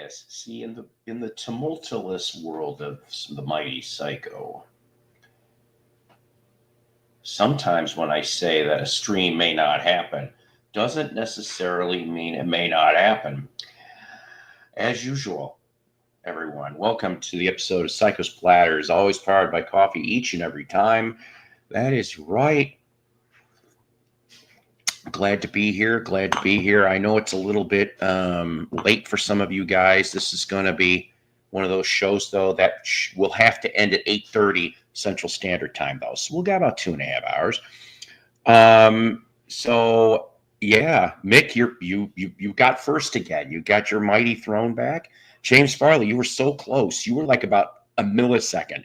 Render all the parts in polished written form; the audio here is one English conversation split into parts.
Yes. See, in the tumultuous world of the mighty psycho, sometimes when I say that a stream may not happen, doesn't necessarily mean it may not happen. As usual, everyone, welcome to the episode of Psycho's Platters, always powered by coffee each and every time. That is right. Glad to be here. Glad to be here. I know it's a little bit late for some of you guys. This is going to be one of those shows, though, that will have to end at 8:30 Central Standard Time, though. So we'll get about 2.5 hours. So yeah, Mick, you got first again. You got your mighty throne back. James Farley, you were so close. You were like about a millisecond.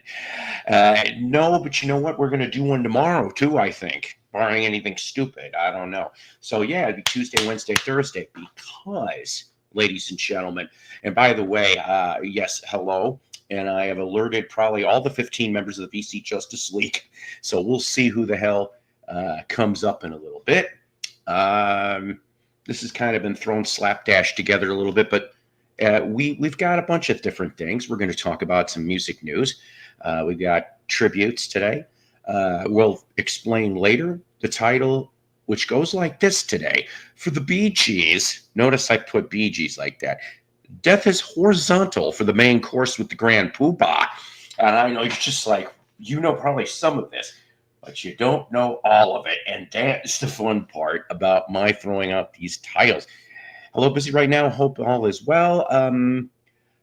No, but you know what? We're going to do one tomorrow too, I think, barring anything stupid. I don't know. So yeah, it'd be Tuesday, Wednesday, Thursday, because, ladies and gentlemen, and by the way, yes, hello. And I have alerted probably all the 15 members of the VC Justice League. So we'll see who the hell comes up in a little bit. This has kind of been thrown slapdash together a little bit, but we've got a bunch of different things. We're going to talk about some music news. We've got tributes today. We'll explain later the title, which goes like this today. For the Bee Gees, notice I put Bee Gees like that. Death is horizontal for the main course with the Grand Poobah. And I know you're just like, you know probably some of this, but you don't know all of it. And that's the fun part about my throwing out these titles. Hello, busy right now. Hope all is well.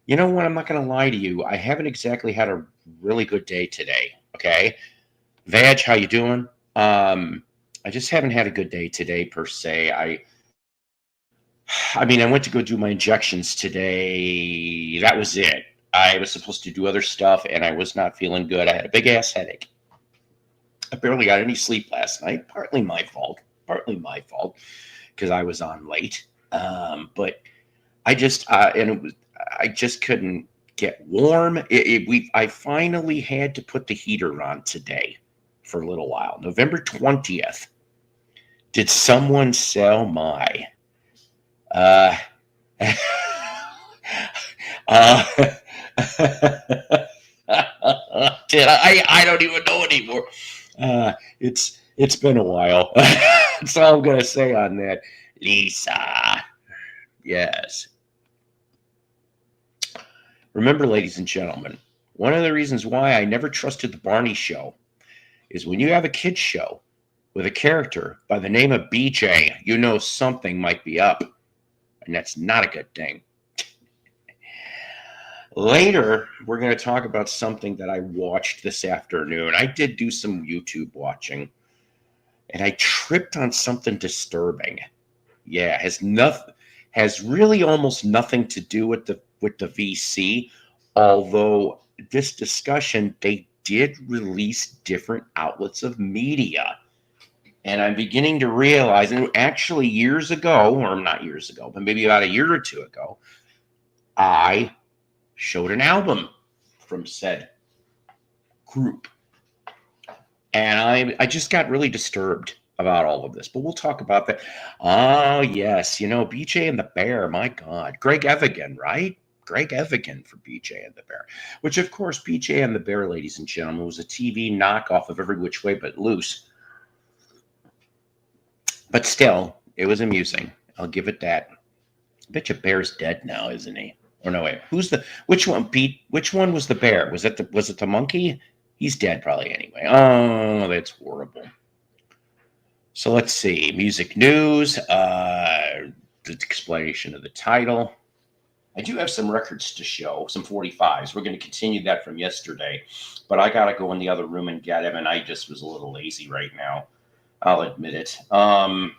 You know what? I'm not going to lie to you. I haven't exactly had a really good day today. Okay. Vag, how you doing? I just haven't had a good day today per se. I mean, I went to go do my injections today. That was it. I was supposed to do other stuff, and I was not feeling good. I had a big-ass headache. I barely got any sleep last night. Partly my fault, because I was on late. But I just I just couldn't get warm. I finally had to put the heater on today for a little while. November 20th. Did someone sell my? Did I don't even know anymore. It's been a while. That's all I'm gonna say on that. Lisa. Yes. Remember, ladies and gentlemen, one of the reasons why I never trusted the Barney show is when you have a kid's show with a character by the name of BJ, you know something might be up. And that's not a good thing. Later, we're going to talk about something that I watched this afternoon. I did do some YouTube watching, and I tripped on something disturbing. Yeah, has really almost nothing to do with the VC, although this discussion, they did release different outlets of media. And I'm beginning to realize, and actually years ago, or not years ago, but maybe about a year or two ago, I showed an album from said group. And I just got really disturbed about all of this. But we'll talk about that. Oh, yes. You know, BJ and the Bear, my God. Greg Evigan, right? Greg Evigan for BJ and the Bear. Which, of course, BJ and the Bear, ladies and gentlemen, was a TV knockoff of Every Which Way But Loose. But still, it was amusing. I'll give it that. I bet you Bear's dead now, isn't he? Or no, wait. Which one, Pete? Which one was the bear? Was it the monkey? He's dead probably anyway. Oh, that's horrible. So let's see. Music news. The explanation of the title. I do have some records to show, some 45s. We're going to continue that from yesterday. But I got to go in the other room and get him, and I just was a little lazy right now. I'll admit it. Oh,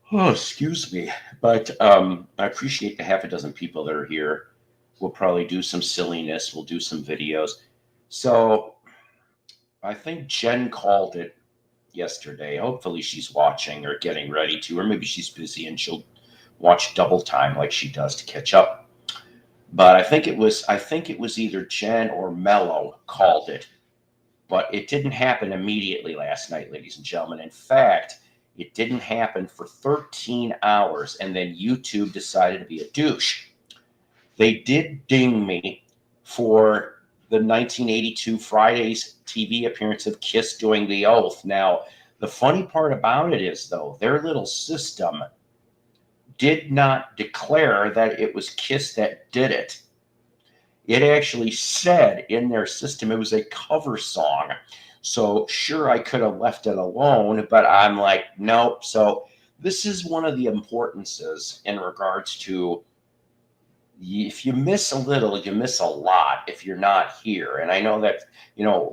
excuse me. But I appreciate the half a dozen people that are here. We'll probably do some silliness. We'll do some videos. So I think Jen called it yesterday. Hopefully she's watching or getting ready to, or maybe she's busy and she'll watch double time like she does to catch up. But I think it was either Jen or Mello called it. But it didn't happen immediately last night, ladies and gentlemen. In fact, it didn't happen for 13 hours, and then YouTube decided to be a douche. they did ding me for the 1982 Friday's TV appearance of Kiss doing the Oath. Now, the funny part about it is, though, their little system did not declare that it was Kiss that did it. It actually said in their system it was a cover song. So sure, I could have left it alone, but I'm like, nope. So this is one of the importances in regards to, if you miss a little, you miss a lot if you're not here. And I know that,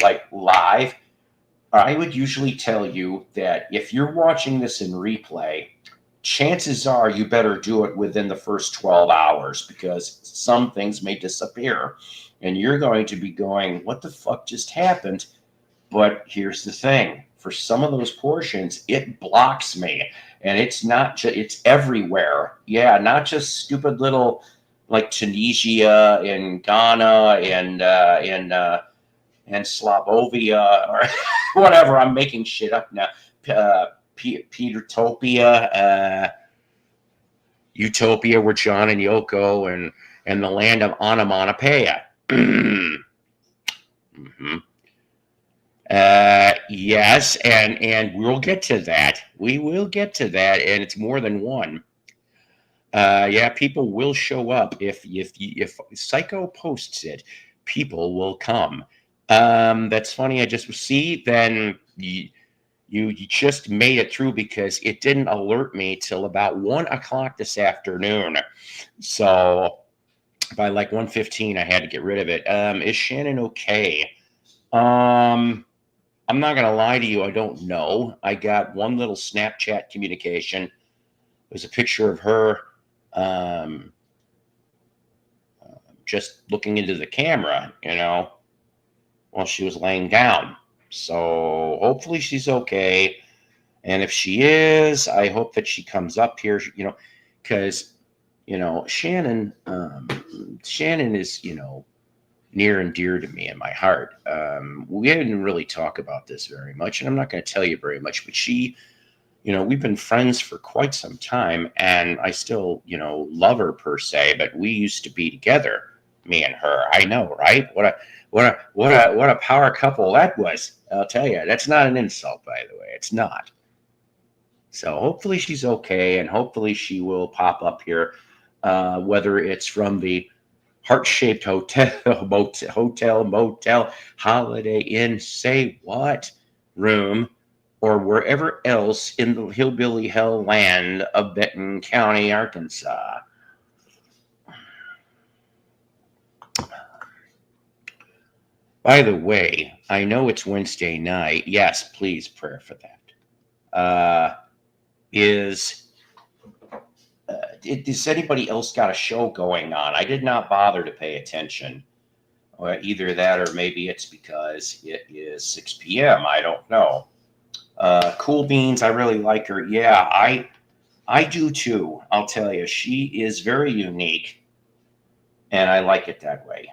like live, I would usually tell you that if you're watching this in replay, chances are you better do it within the first 12 hours, because some things may disappear and you're going to be going, what the fuck just happened? But here's the thing. For some of those portions, it blocks me. And it's not just, it's everywhere. Yeah, not just stupid little like Tunisia and Ghana and Slavovia or whatever. I'm making shit up now. Petertopia, Utopia, where John and Yoko and the land of onomatopoeia. Mm-hmm. Yes, and we'll get to that. We will get to that, and it's more than one. Yeah, people will show up if Psycho posts it. People will come. That's funny. I just see then. You just made it through because it didn't alert me till about 1 o'clock this afternoon. So by like 1:15, I had to get rid of it. Is Shannon okay? I'm not gonna lie to you, I don't know. I got one little Snapchat communication. There's a picture of her just looking into the camera, while she was laying down. So hopefully she's okay. And if she is, I hope that she comes up here, because, Shannon is, near and dear to me in my heart. We didn't really talk about this very much, and I'm not going to tell you very much, but she, we've been friends for quite some time, and I still, love her per se, but we used to be together, me and her. I know, right? What a power couple that was. I'll tell you, that's not an insult, by the way. It's not. So hopefully she's okay, and hopefully she will pop up here, whether it's from the heart-shaped hotel, motel, Holiday Inn, say what, room, or wherever else in the hillbilly hell land of Benton County, Arkansas. By the way, I know it's Wednesday night. Yes, please, prayer for that. Does anybody else got a show going on? I did not bother to pay attention. Either that or maybe it's because it is 6 p.m. I don't know. Cool Beans, I really like her. Yeah, I do too. I'll tell you, she is very unique, and I like it that way.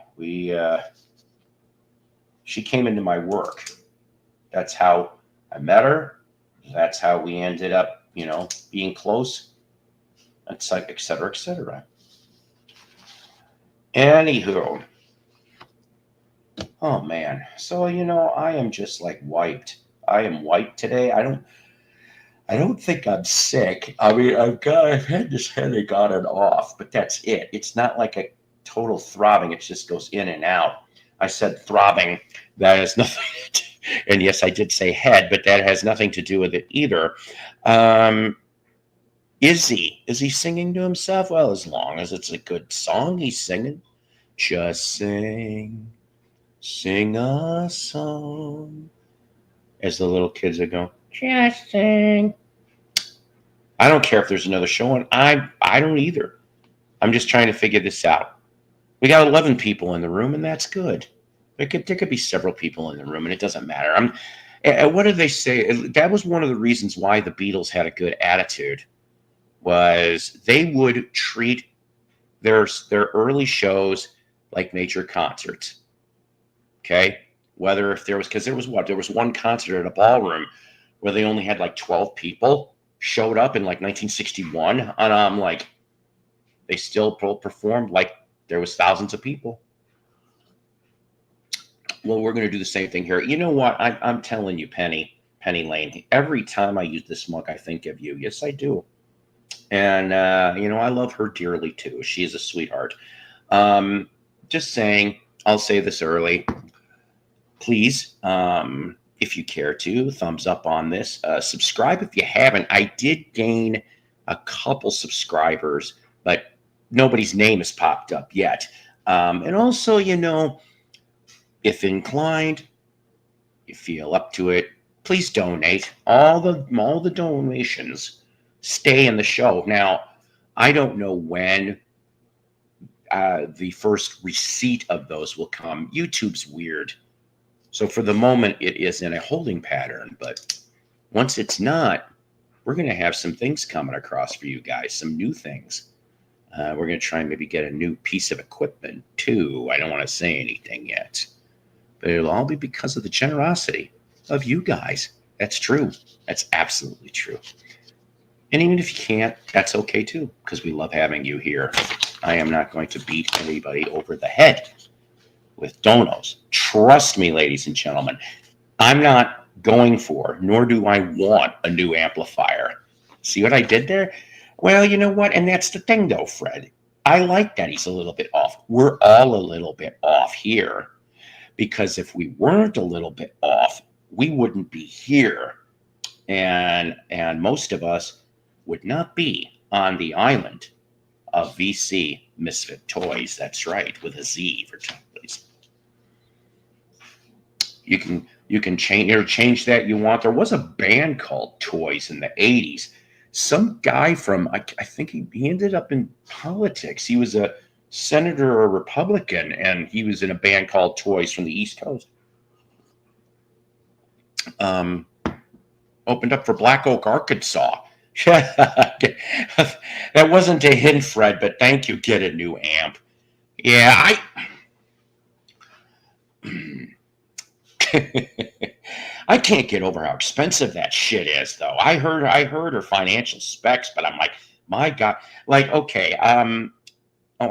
She came into my work. That's how I met her. That's how we ended up, being close. It's like, et cetera, et cetera. Anywho. Oh, man. So, I am just like wiped. I am wiped today. I don't think I'm sick. I mean, I've had this headache on and off, but that's it. It's not like a total throbbing. It just goes in and out. I said throbbing. That has nothing to do. And yes, I did say head, but that has nothing to do with it either. Is he singing to himself? Well, as long as it's a good song, he's singing. Just sing a song. As the little kids are going, just sing. I don't care if there's another show on. I don't either. I'm just trying to figure this out. We got 11 people in the room, and that's good. There could be several people in the room, and it doesn't matter. What did they say? That was one of the reasons why the Beatles had a good attitude. Was they would treat their early shows like major concerts. Okay, whether if there was, because there was one concert at a ballroom where they only had like 12 people showed up in like 1961, and I'm like, they still performed like There was thousands of people. Well, we're going to do the same thing here. You know what? I'm telling you, Penny Lane, every time I use this mug, I think of you. Yes, I do. And, I love her dearly too. She is a sweetheart. Just saying, I'll say this early. Please, if you care to, thumbs up on this. Subscribe if you haven't. I did gain a couple subscribers, but nobody's name has popped up yet. And also, if inclined, you feel up to it, please donate. All the donations stay in the show. Now, I don't know when the first receipt of those will come. YouTube's weird. So for the moment, it is in a holding pattern. But once it's not, we're going to have some things coming across for you guys, some new things. We're going to try and maybe get a new piece of equipment, too. I don't want to say anything yet. But it'll all be because of the generosity of you guys. That's true. That's absolutely true. And even if you can't, that's okay, too, because we love having you here. I am not going to beat anybody over the head with donos. Trust me, ladies and gentlemen, I'm not going for, nor do I want a new amplifier. See what I did there? Well, you know what? And that's the thing, though, Fred. I like that he's a little bit off. We're all a little bit off here, because if we weren't a little bit off, we wouldn't be here. And most of us would not be on the island of VC Misfit Toys. That's right, with a Z for please. You can change that you want. There was a band called Toys in the 80s. Some guy from, I think he ended up in politics. He was a senator or a Republican, and he was in a band called Toys from the East Coast. Opened up for Black Oak, Arkansas. That wasn't a hint, Fred, but thank you. Get a new amp. Yeah, I can't get over how expensive that shit is, though. I heard her financial specs, but I'm like, my God. Like, okay, oh,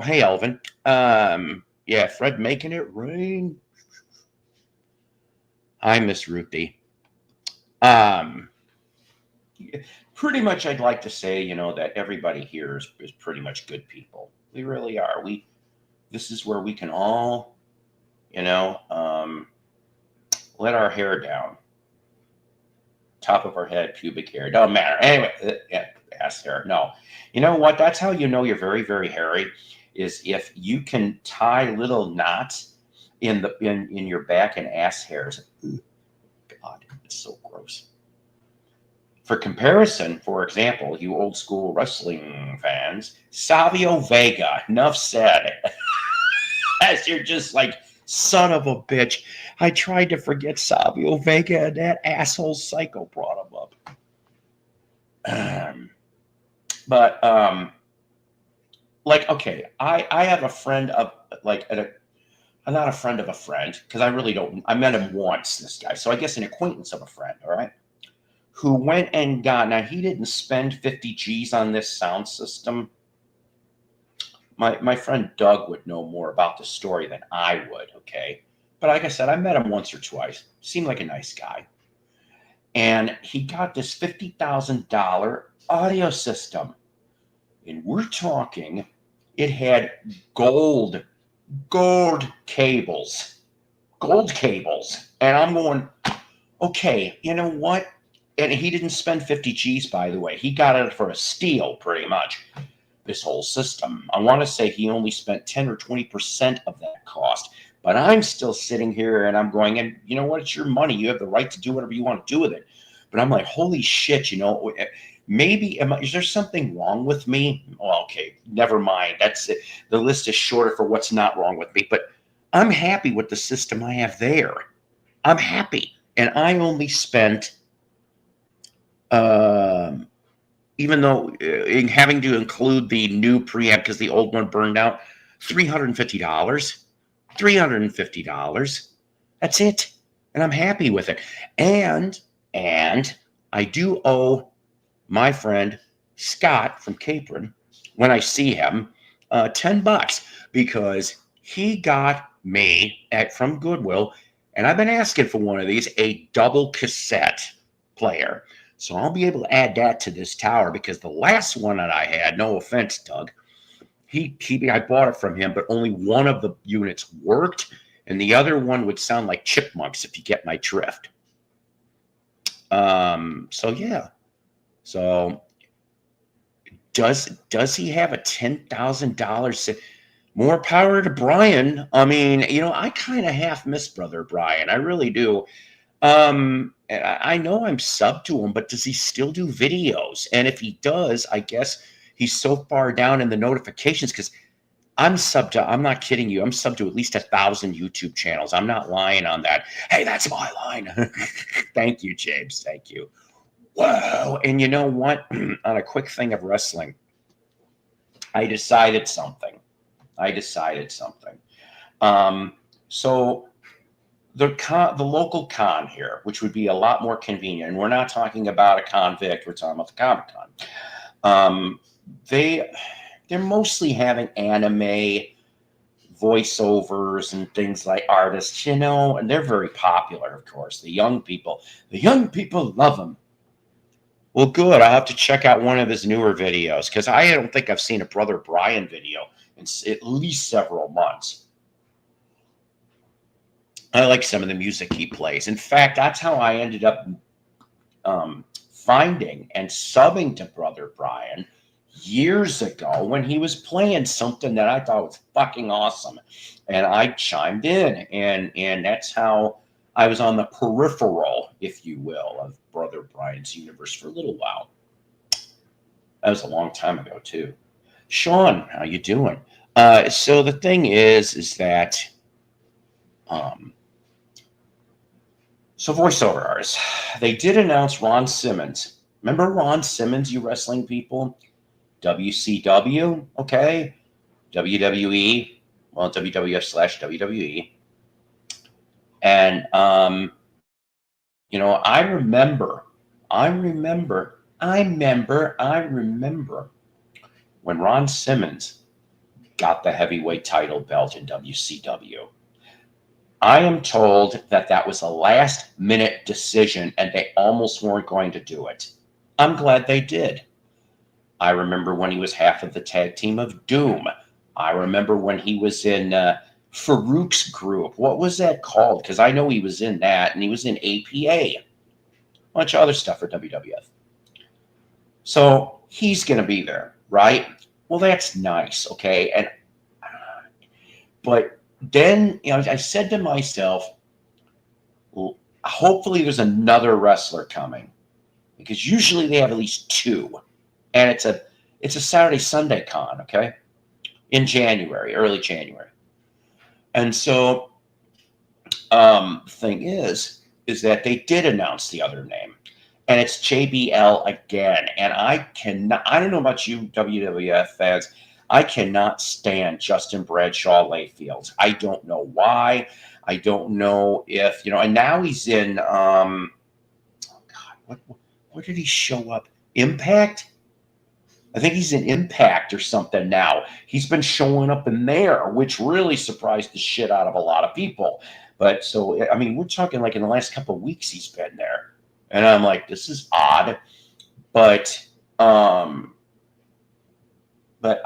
hey, Elvin. Yeah, Fred making it rain. Hi, Miss Ruthie. Pretty much I'd like to say, that everybody here is pretty much good people. We really are. This is where we can all, let our hair down. Top of our head, pubic hair. Don't matter. Anyway, ass hair. No. You know what? That's how you know you're very, very hairy, is if you can tie little knots in your back and ass hairs. Ooh, God, it's so gross. For comparison, for example, you old school wrestling fans, Savio Vega, enough said. As you're just like, son of a bitch. I tried to forget Savio Vega, and that asshole psycho brought him up. Like, okay, I have a friend of, like, I'm not a friend of a friend, because I really don't, I met him once, this guy, so I guess an acquaintance of a friend, all right? Who went and got, now he didn't spend 50 G's on this sound system. My friend Doug would know more about the story than I would, okay? But like I said, I met him once or twice. Seemed like a nice guy. And he got this $50,000 audio system. And we're talking, it had gold cables. Gold cables. And I'm going, okay, you know what? And he didn't spend 50 G's, by the way. He got it for a steal, pretty much, this whole system. I want to say he only spent 10 or 20% of that cost. But I'm still sitting here and I'm going, and you know what? It's your money. You have the right to do whatever you want to do with it. But I'm like, holy shit, maybe, is there something wrong with me? Well, okay, never mind. That's it. The list is shorter for what's not wrong with me. But I'm happy with the system I have there. I'm happy. And I only spent... even though having to include the new preamp because the old one burned out, $350. That's it. And I'm happy with it. And I do owe my friend Scott from Capron, when I see him, $10 because he got me from Goodwill, and I've been asking for one of these, a double cassette player. So I'll be able to add that to this tower because the last one that I had, no offense, Doug, I bought it from him, but only one of the units worked, and the other one would sound like chipmunks, if you get my drift. So yeah. So does he have a $10,000? More power to Brian. I mean, I kind of half miss Brother Brian. I really do. I know I'm sub to him, but does he still do videos? And if he does, I guess he's so far down in the notifications because I'm not kidding you. I'm sub to at least 1,000 YouTube channels. I'm not lying on that. Hey, that's my line. Thank you, James. Thank you. Wow. And you know what? On a quick thing of wrestling, I decided something. So the local con here, which would be a lot more convenient, and we're not talking about a convict, we're talking about the Comic-Con. They're mostly having anime voiceovers and things like artists, and they're very popular, of course. The young people love them. Well, good. I'll have to check out one of his newer videos because I don't think I've seen a Brother Brian video in at least several months. I like some of the music he plays. In fact, that's how I ended up finding and subbing to Brother Brian years ago when he was playing something that I thought was fucking awesome. And I chimed in, and that's how I was on the peripheral, if you will, of Brother Brian's universe for a little while. That was a long time ago, too. Sean, how you doing? So the thing is that so voiceover artists, they did announce Ron Simmons. Remember Ron Simmons, you wrestling people? WCW, okay? WWE, well, WWF/WWE. And, I remember when Ron Simmons got the heavyweight title belt in WCW. I am told that was a last-minute decision, and they almost weren't going to do it. I'm glad they did. I remember when he was half of the tag team of Doom. I remember when he was in Farouk's group. What was that called? Because I know he was in that, and he was in APA. A bunch of other stuff for WWF. So he's going to be there, right? Well, that's nice, okay? But then, I said to myself, well, hopefully there's another wrestler coming, because usually they have at least two, and it's a Saturday Sunday con, okay, in January, early January. And so the thing is that they did announce the other name, and it's JBL again. And I don't know about you WWF fans, I cannot stand Justin Bradshaw Layfield. I don't know why. I don't know if, and now he's in, oh God, what did he show up? Impact? I think he's in Impact or something now. He's been showing up in there, which really surprised the shit out of a lot of people. But so, I mean, we're talking like in the last couple of weeks he's been there. And I'm like, this is odd. But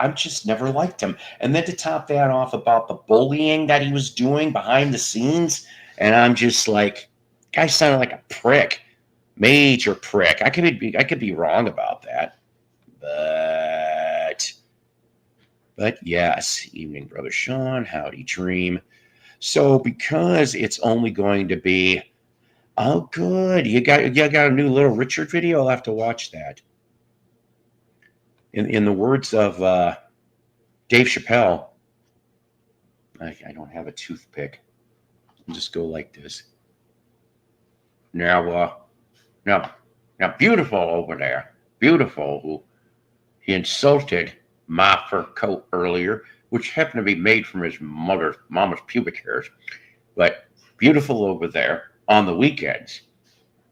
I've just never liked him. And then to top that off about the bullying that he was doing behind the scenes, and I'm just like, guy sounded like a prick, major prick. I could be wrong about that, but yes. Evening, Brother Sean. Howdy, Dream. So because it's only going to be, oh, good, you got a new Little Richard video. I'll have to watch that. In the words of Dave Chappelle, I don't have a toothpick. I'll just go like this. Now, beautiful over there. Beautiful, who he insulted my fur coat earlier, which happened to be made from his mama's pubic hairs. But beautiful over there on the weekends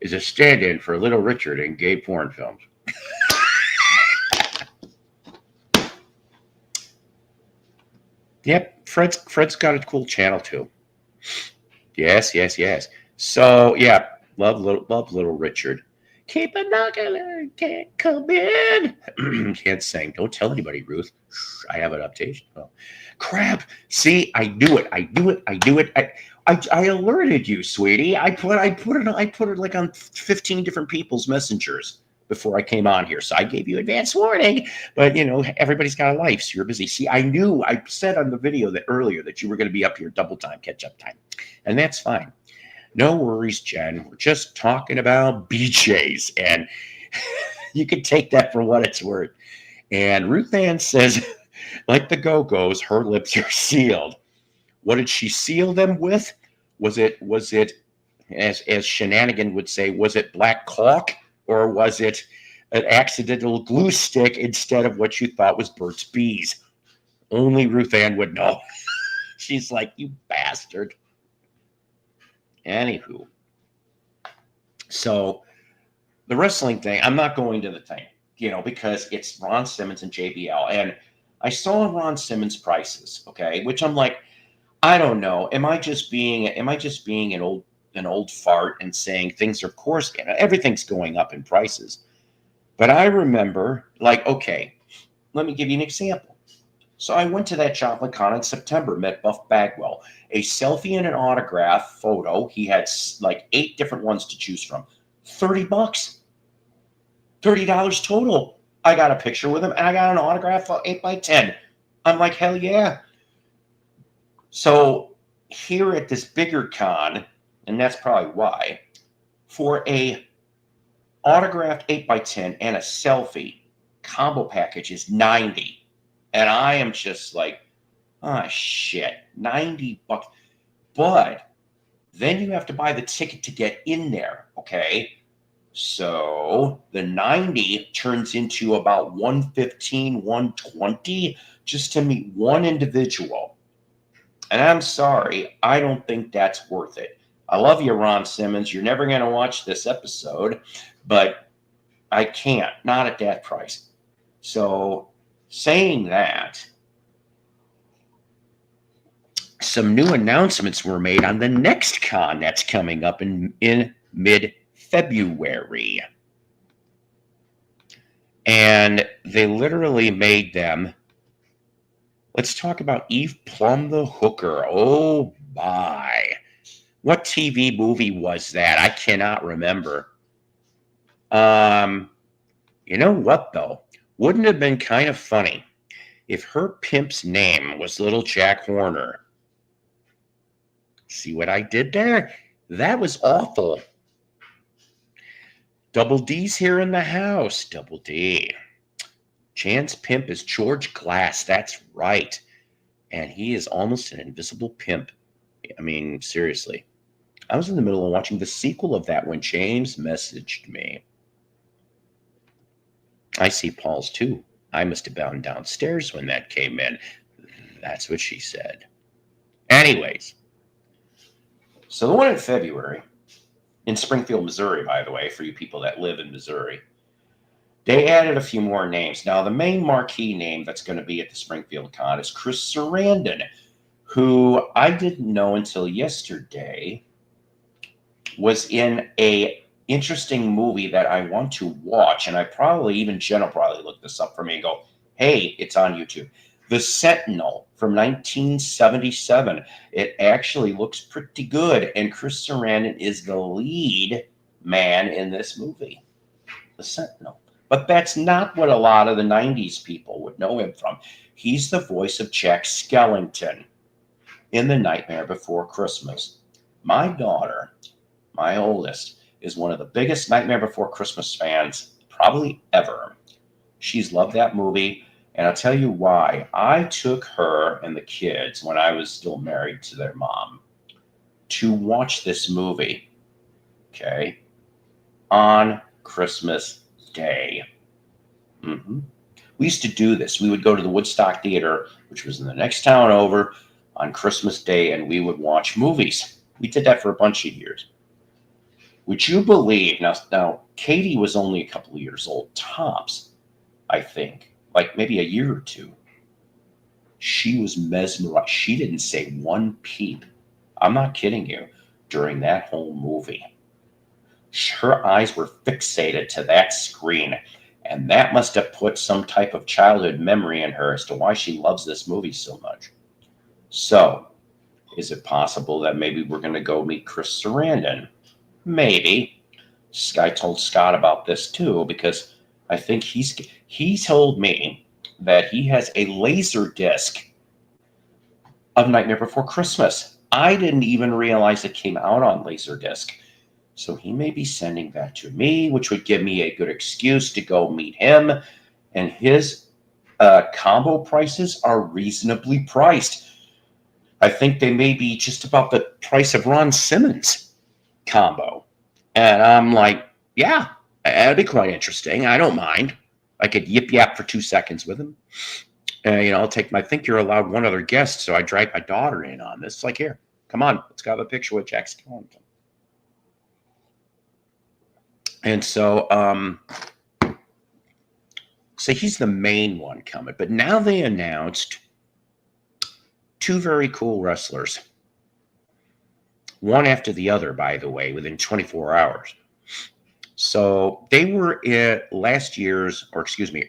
is a stand-in for Little Richard in gay porn films. Fred's got a cool channel too. Yes, yes, yes. So yeah, love little Richard. Keep a knocking, can't come in. Can't sing. Don't tell anybody, Ruth. I have an update. Oh, crap. See, I knew it. I knew it. I knew it. I alerted you, sweetie. I put it like on 15 different people's messengers before I came on here. So I gave you advance warning. But everybody's got a life, so you're busy. See, I knew. I said on the video that earlier that you were going to be up here double time, catch up time, and that's fine. No worries, Jen. We're just talking about BJ's, and you can take that for what it's worth. And Ruth Ann says, like the Go-Go's, her lips are sealed. What did she seal them with? Was it as Shenanigan would say, was it black caulk, or was it an accidental glue stick instead of what you thought was Burt's Bees? Only Ruth Ann would know. She's like, you bastard. Anywho, so the wrestling thing, I'm not going to the thing, because it's Ron Simmons and JBL. And I saw Ron Simmons prices, okay, which I'm like, I don't know. Am I just being an old fart and saying things are, of course, everything's going up in prices. But I remember, like, okay, let me give you an example. So I went to that Joplin Con in September, met Buff Bagwell. A selfie and an autograph photo. He had like 8 different ones to choose from. $30. $30 total. I got a picture with him, and I got an autograph for 8x10. I'm like, hell yeah. So here at this bigger con, and that's probably why, for a autographed 8x10 and a selfie combo package is $90. And I am just like, oh shit, $90. But then you have to buy the ticket to get in there, okay? So the 90 turns into about 115, 120 just to meet one individual. And I'm sorry, I don't think that's worth it. I love you, Ron Simmons. You're never going to watch this episode, but I can't, not at that price. So saying that, some new announcements were made on the next con that's coming up in mid-February. And they literally made them. Let's talk about Eve Plum the Hooker. Oh, my. What TV movie was that? I cannot remember. You know what, though? Wouldn't it have been kind of funny if her pimp's name was Little Jack Horner? See what I did there? That was awful. Double D's here in the house. Double D. Chan's pimp is George Glass. That's right. And he is almost an invisible pimp. I mean, seriously. I was in the middle of watching the sequel of that when James messaged me. I see Paul's too. I must have been downstairs when that came in. That's what she said. Anyways. So the one in February, in Springfield, Missouri, by the way, for you people that live in Missouri, they added a few more names. Now, the main marquee name that's going to be at the Springfield Con is Chris Sarandon, who I didn't know until yesterday was in a interesting movie that I want to watch. And Jen will probably look this up for me and go, hey, it's on YouTube. The Sentinel from 1977. It actually looks pretty good. And Chris Sarandon is the lead man in this movie, The Sentinel. But that's not what a lot of the 90s people would know him from. He's the voice of Jack Skellington in The Nightmare Before Christmas. My daughter, my oldest, is one of the biggest Nightmare Before Christmas fans probably ever. She's loved that movie. And I'll tell you why. I took her and the kids, when I was still married to their mom, to watch this movie, okay, on Christmas Day. We used to do this. We would go to the Woodstock Theater, which was in the next town over, on Christmas Day, and we would watch movies. We did that for a bunch of years. Would you believe, now Katie was only a couple of years old, tops, I think. Like maybe a year or two. She was mesmerized. She didn't say one peep. I'm not kidding you. During that whole movie, her eyes were fixated to that screen, and that must have put some type of childhood memory in her as to why she loves this movie so much. So, is it possible that maybe we're going to go meet Chris Sarandon? Maybe. I told Scott about this too because I think he told me that he has a laser disc of Nightmare Before Christmas. I didn't even realize it came out on Laserdisc. So he may be sending that to me, which would give me a good excuse to go meet him. And his combo prices are reasonably priced. I think they may be just about the price of Ron Simmons combo. And I'm like, yeah, that'd be quite interesting. I don't mind. I could yip yap for 2 seconds with him. I'll take I think you're allowed one other guest, so I drag my daughter in on this. It's like, here, come on, let's go have a picture with Jack Skellington. And so he's the main one coming. But now they announced 2 very cool wrestlers. One after the other, by the way, within 24 hours. So they were at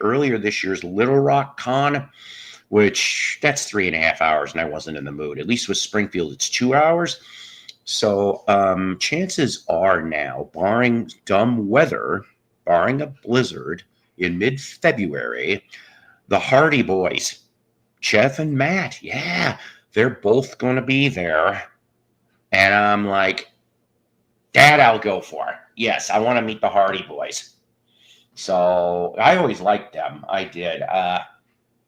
earlier this year's Little Rock Con, which that's 3.5 hours, and I wasn't in the mood. At least with Springfield, it's 2 hours. So chances are now, barring dumb weather, barring a blizzard in mid-February, the Hardy Boys, Jeff and Matt, yeah, they're both going to be there. And I'm like, that I'll go for. Yes, I want to meet the Hardy Boys. So I always liked them. I did.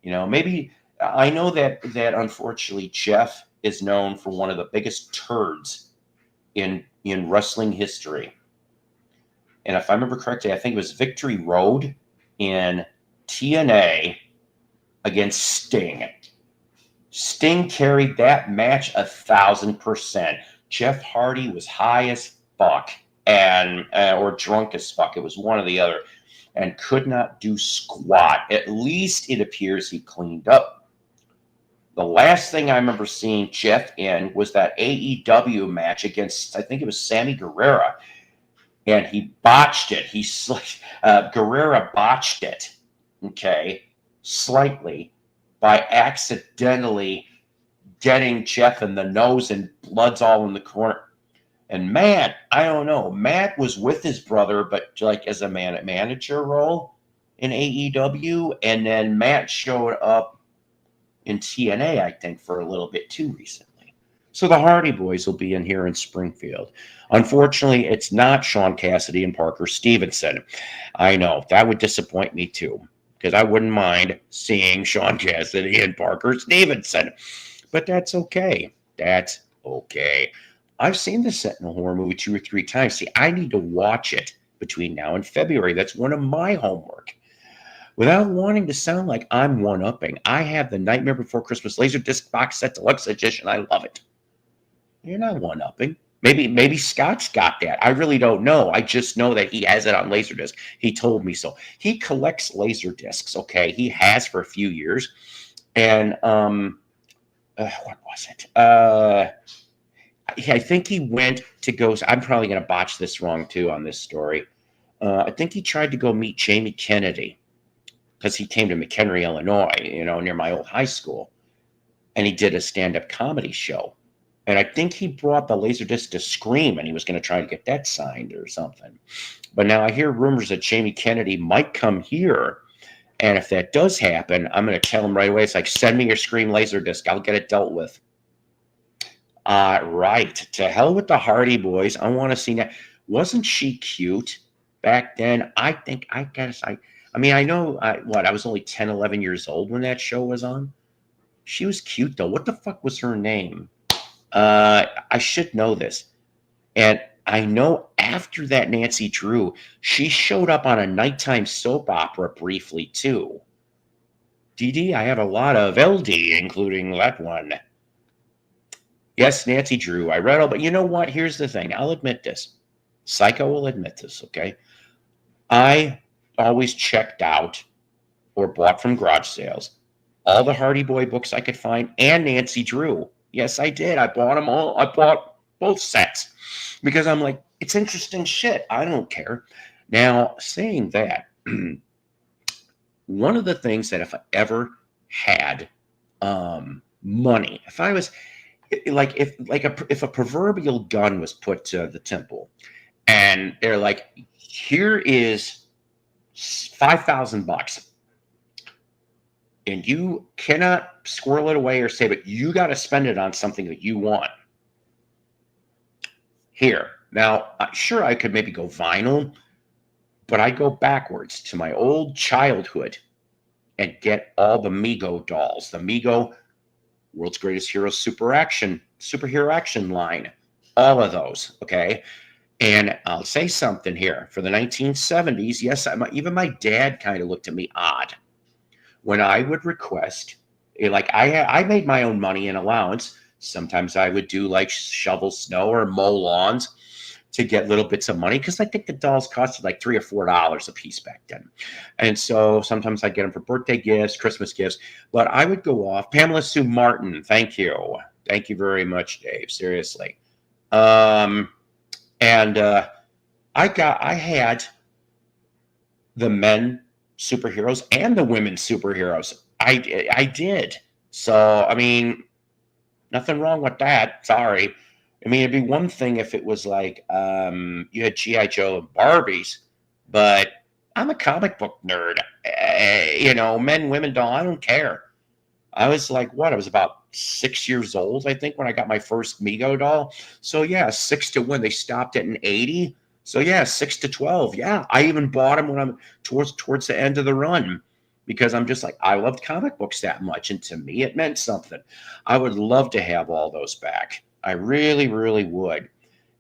Maybe I know that unfortunately Jeff is known for one of the biggest turds in wrestling history. And if I remember correctly, I think it was Victory Road in TNA against Sting. Sting carried that match 1,000%. Jeff Hardy was high as fuck and or drunk as fuck. It was one or the other, and could not do squat. At least it appears he cleaned up. The last thing I remember seeing Jeff in was that AEW match against, I think it was Sammy Guerrero, and he botched it. Guerrero botched it, okay, slightly, by accidentally getting Jeff in the nose, and blood's all in the corner. And Matt, I don't know. Matt was with his brother, but like as a manager role in AEW, and then Matt showed up in TNA, I think, for a little bit too recently. So the Hardy Boys will be in here in Springfield. Unfortunately, it's not Sean Cassidy and Parker Stevenson. I know, that would disappoint me too, because I wouldn't mind seeing Sean Cassidy and Parker Stevenson. But that's okay. That's okay. I've seen the Sentinel horror movie 2 or 3 times. See, I need to watch it between now and February. That's one of my homework. Without wanting to sound like I'm one-upping, I have the Nightmare Before Christmas Laserdisc box set deluxe edition. I love it. You're not one-upping. Maybe Scott's got that. I really don't know. I just know that he has it on Laserdisc. He told me so. He collects Laserdiscs, okay? He has for a few years. And what was it? I think he went to go. I'm probably going to botch this wrong too on this story. I think he tried to go meet Jamie Kennedy because he came to McHenry, Illinois, near my old high school, and he did a stand-up comedy show. And I think he brought the Laserdisc to Scream, and he was going to try to get that signed or something. But now I hear rumors that Jamie Kennedy might come here. And if that does happen, I'm going to tell him right away. It's like, send me your Scream Laserdisc. I'll get it dealt with. Right. To hell with the Hardy Boys. I want to see that. Wasn't she cute back then? I know, I was only 10, 11 years old when that show was on. She was cute, though. What the fuck was her name? I should know this. And I know after that Nancy Drew, she showed up on a nighttime soap opera briefly, too. DD, I have a lot of LD, including that one. Yes, Nancy Drew. I read all, but you know what? Here's the thing. I'll admit this. Psycho will admit this, okay? I always checked out or bought from garage sales all the Hardy Boy books I could find, and Nancy Drew. Yes, I did. I bought them all. I bought both sets because I'm like, it's interesting shit. I don't care. Now, saying that, one of the things that if I ever had money, if I was like, if a proverbial gun was put to the temple, and they're like, here is $5,000, and you cannot squirrel it away or save it. You got to spend it on something that you want. Here. Now, sure, I could maybe go vinyl, but I go backwards to my old childhood and get all the Mego dolls, the Mego World's Greatest Heroes superhero action line, all of those, okay? And I'll say something here. For the 1970s, yes, even my dad kind of looked at me odd when I would request, like I made my own money and allowance. Sometimes I would do like shovel snow or mow lawns to get little bits of money because I think the dolls costed like $3 or $4 a piece back then. And so sometimes I'd get them for birthday gifts, Christmas gifts, but I would go off. Pamela Sue Martin, thank you. Thank you very much, Dave. Seriously. I had the men superheroes and the women superheroes. I did. So, I mean, nothing wrong with that. Sorry. I mean, it'd be one thing if it was like you had G.I. Joe and Barbies, but I'm a comic book nerd. Men, women, doll, I don't care. I was like, I was about 6 years old, I think, when I got my first Mego doll. So, yeah, 6 to 1. They stopped it in 80. So, yeah, 6 to 12. Yeah, I even bought them when I'm towards the end of the run because I'm just like, I loved comic books that much. And to me, it meant something. I would love to have all those back. I really, really would.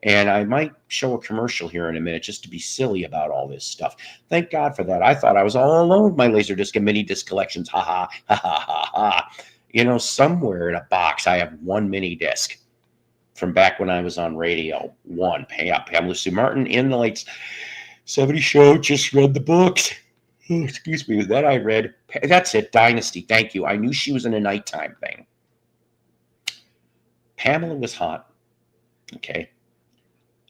And I might show a commercial here in a minute just to be silly about all this stuff. Thank God for that. I thought I was all alone with my Laserdisc and mini disc collections. Ha ha, ha ha, ha ha. Somewhere in a box, I have one mini disc from back when I was on radio. One. Pamela Sue Martin in the late 70s show. Just read the books. Excuse me. That I read. That's it. Dynasty. Thank you. I knew she was in a nighttime thing. Pamela was hot. Okay.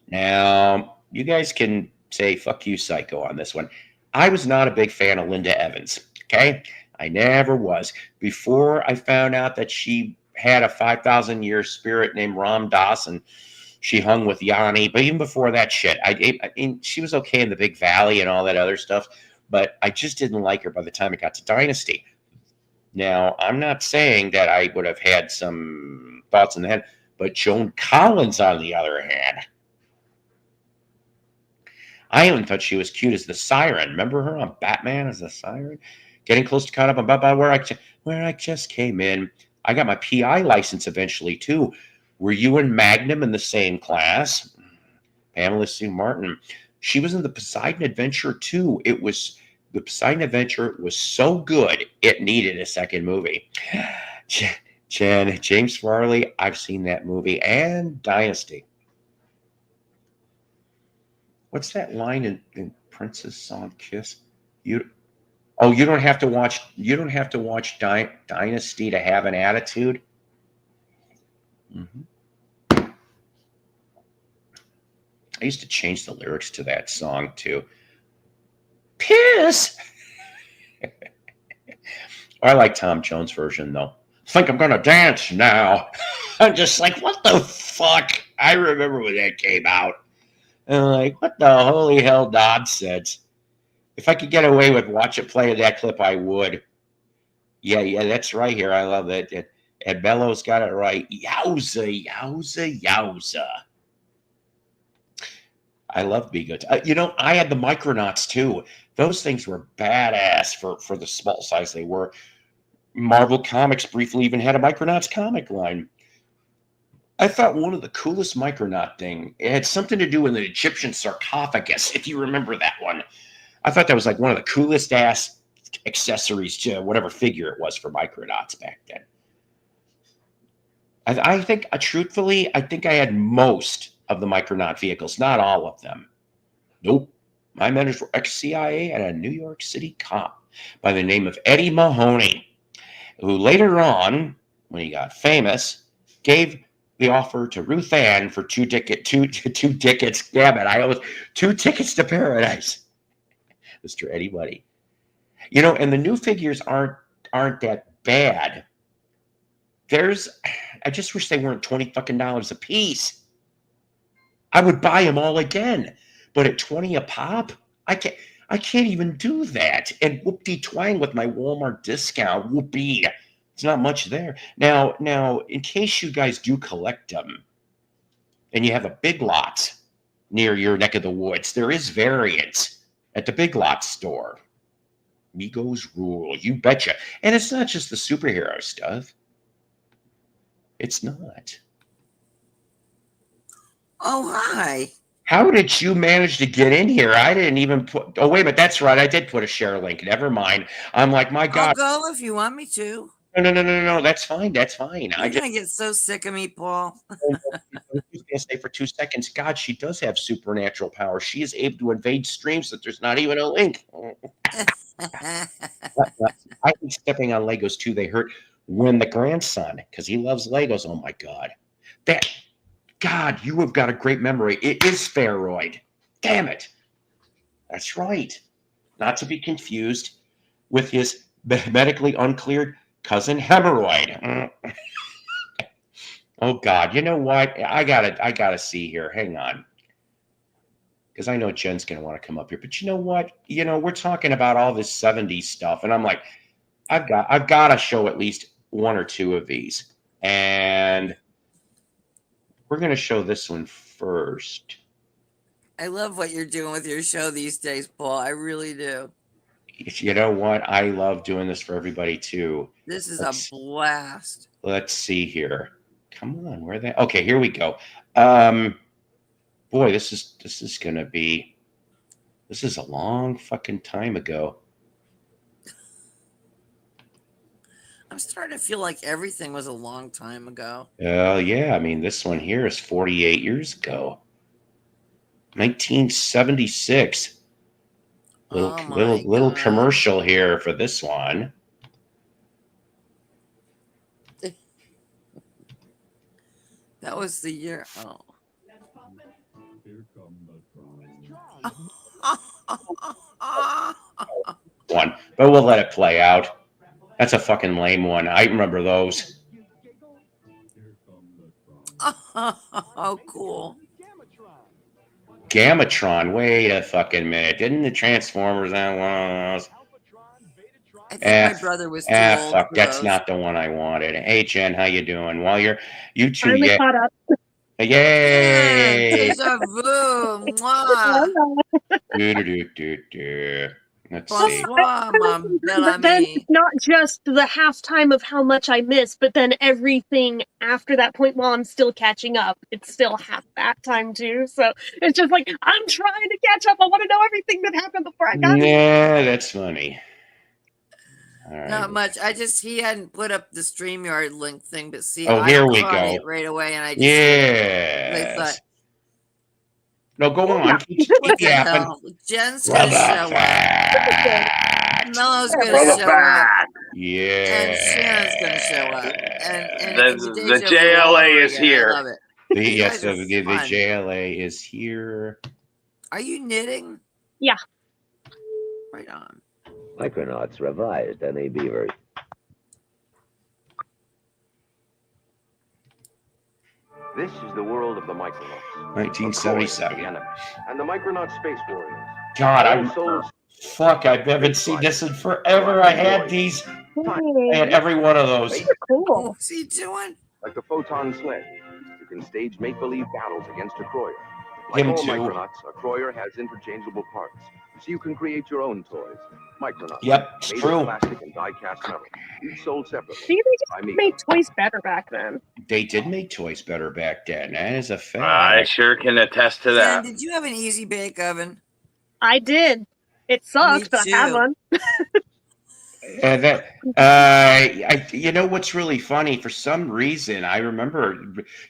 Now, you guys can say, fuck you, psycho, on this one. I was not a big fan of Linda Evans. Okay. I never was. Before I found out that she had a 5,000-year spirit named Ram Dass and she hung with Yanni. But even before that shit, I mean, she was okay in the Big Valley and all that other stuff. But I just didn't like her by the time it got to Dynasty. Now, I'm not saying that I would have had some thoughts in the head, but Joan Collins, on the other hand, I even thought she was cute as the Siren. Remember her on Batman as the Siren? Getting close to caught up on Baba, where I just came in. I got my PI license eventually, too. Were you and Magnum in the same class? Pamela Sue Martin. She was in the Poseidon Adventure, too. The Poseidon Adventure was so good, it needed a second movie. James Farley, I've seen that movie, and Dynasty. What's that line in Prince's song "Kiss"? You don't have to watch. You don't have to watch Dynasty to have an attitude. Mm-hmm. I used to change the lyrics to that song too. Piss. I like Tom Jones' version though. Think I'm gonna dance now. I'm just like, what the fuck? I remember when that came out. And I'm like, what the holy hell nonsense? If I could get away with playing that clip, I would. Yeah, that's right here. I love it. And Bellows got it right. Yowza, yowza, yowza. I love Beagles. I had the Micronauts too. Those things were badass for the small size they were. Marvel Comics briefly even had a Micronauts comic line. I thought one of the coolest Micronaut thing, it had something to do with an Egyptian sarcophagus, if you remember that one. I thought that was like one of the coolest ass accessories to whatever figure it was for Micronauts back then. I think, truthfully, I think I had most of the Micronaut vehicles, not all of them. Nope. My mentors were ex-CIA and a New York City cop by the name of Eddie Mahoney. who later on, when he got famous, gave the offer to Ruth Ann for two tickets. Damn it, I always 2 tickets to paradise, Mr. Eddie Buddy. And the new figures aren't that bad. I just wish they weren't $20 a piece. I would buy them all again, but at 20 a pop, I can't even do that. And whoop-de twang with my Walmart discount, whoopee. It's not much there. Now, in case you guys do collect them, and you have a Big Lot near your neck of the woods, there is variants at the Big Lot store. Migos rule, you betcha. And it's not just the superhero stuff. It's not. Oh, hi. How did you manage to get in here? I didn't even put. Oh, wait a minute. That's right. I did put a share link. Never mind. I'm like, my God. I'll go if you want me to. No. That's fine. That's fine. You're gonna get so sick of me, Paul. I was just gonna say for 2 seconds. God, she does have supernatural power. She is able to invade streams that there's not even a link. I think stepping on Legos too. They hurt when the grandson, because he loves Legos. Oh my God, God, you have got a great memory. It is spheroid. Damn it. That's right. Not to be confused with his medically uncleared cousin hemorrhoid. Oh God, you know what? I gotta see here. Hang on. Because I know Jen's gonna want to come up here. But you know what? We're talking about all this 70s stuff, and I'm like, I've got to show at least one or two of these. And we're going to show this one first. I love what you're doing with your show these days, Paul. I really do. You know what? I love doing this for everybody too. This is a blast. Let's see here. Come on, where are they? Okay, here we go. Boy, this is gonna be. This is a long fucking time ago. I'm starting to feel like everything was a long time ago. Yeah. I mean, this one here is 48 years ago. 1976. Little commercial here for this one. That was the year. Oh. One, but we'll let it play out. That's a fucking lame one. I remember those. Oh, cool. Gamatron. Wait a fucking minute. Didn't the Transformers have one of those? I think my brother was too old. Fuck. That's not the one I wanted. Hey, Jen, how you doing? While you two, finally caught up. Yay! Deja vu. Mwah. Let's see. But then not just the halftime of how much I missed, but then everything after that point while I'm still catching up, it's still half that time too. So it's just like, I'm trying to catch up. I want to know everything that happened before I got here. Yeah, that's funny. All right. Not much. He hadn't put up the StreamYard link thing, but see, here we caught go. it right away, and I just Yes. No, go on. Keep yapping. Jen's gonna show up. Mello's gonna show up. Yeah. And Shannon's gonna show up. And the JLA is here. I love it. Yes, the JLA is here. Are you knitting? Yeah. Right on. Micronauts revised NAB version. This is the world of the Micronauts. 1977. And the Micronaut Space Warriors. God, I haven't seen this in forever. I had these. I had every one of those. Cool. What's he doing? Like the Photon Sled, you can stage make-believe battles against a Croyer. Him Like all too. Micronauts, a Croyer has interchangeable parts, so you can create your own toys. Micronauts. Yep, it's made true. of plastic and die-cast metal, each sold separately. See, they just made toys better back then. They did make toys better back then. That is a fact. I sure can attest to that. Jen, did you have an easy bake oven? I did. It sucked, but I had one. You know what's really funny? For some reason, I remember,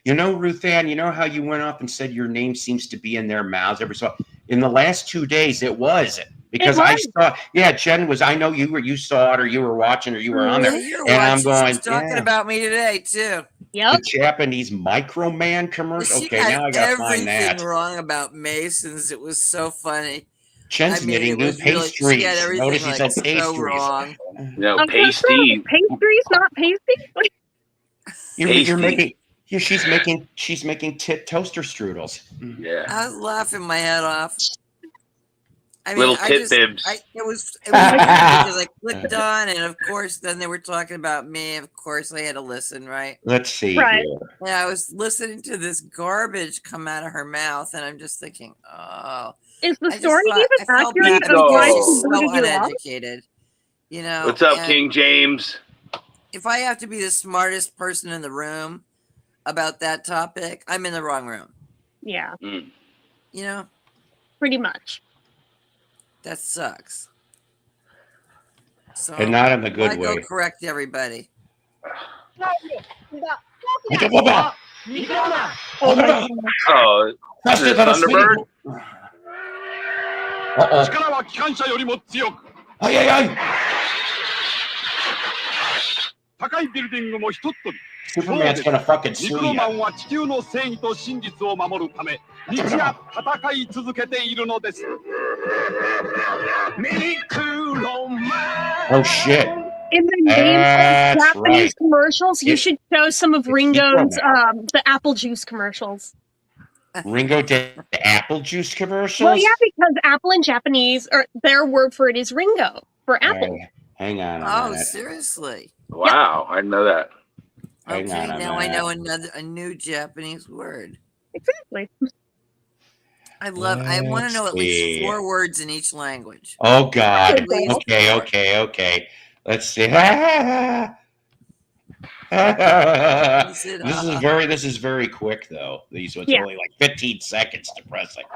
Ruth Ann, you know how you went up and said your name seems to be in their mouths every so. In the last 2 days, it was. because I saw, yeah, Jen was, I know you saw it or you were watching or you were on there. You're And I'm watching. going, She's talking about me today, too. Yep. The Japanese Microman commercial. She Okay, got now I gotta find everything that. wrong about Masons. It was so funny. Jen's knitting new pastries. She had everything Notice she said pastries. so wrong. No, pasty. Pastries, not pasty. You're making. She's making toaster strudels. Yeah. I was laughing my head off. I mean, Little tit bibs. It was weird because I clicked on, and of course, then they were talking about me. Of course, I had to listen, right? Let's see. Right. Here. And I was listening to this garbage come out of her mouth, and I'm just thinking, oh. Is the story even accurate? She's so uneducated. You know. What's up, King James? If I have to be the smartest person in the room about that topic, I'm in the wrong room. Yeah. You know? Pretty much. That sucks. So, and not in the good way. Go correct everybody. Oh, Thunderbird? Superman's gonna fucking sue you. Oh shit. In the name of Japanese commercials, you should show some of Ringo's the apple juice commercials. Ringo did the apple juice commercials? Well, yeah, because apple in Japanese, or their word for it is Ringo, for apple. Hang on a minute. Seriously? Wow, I didn't know that. Okay, now I know a new Japanese word. Exactly. I want to know at least 4 words in each language. Oh God. Okay. Let's see. This is very quick though. So it's only like 15 seconds to press it.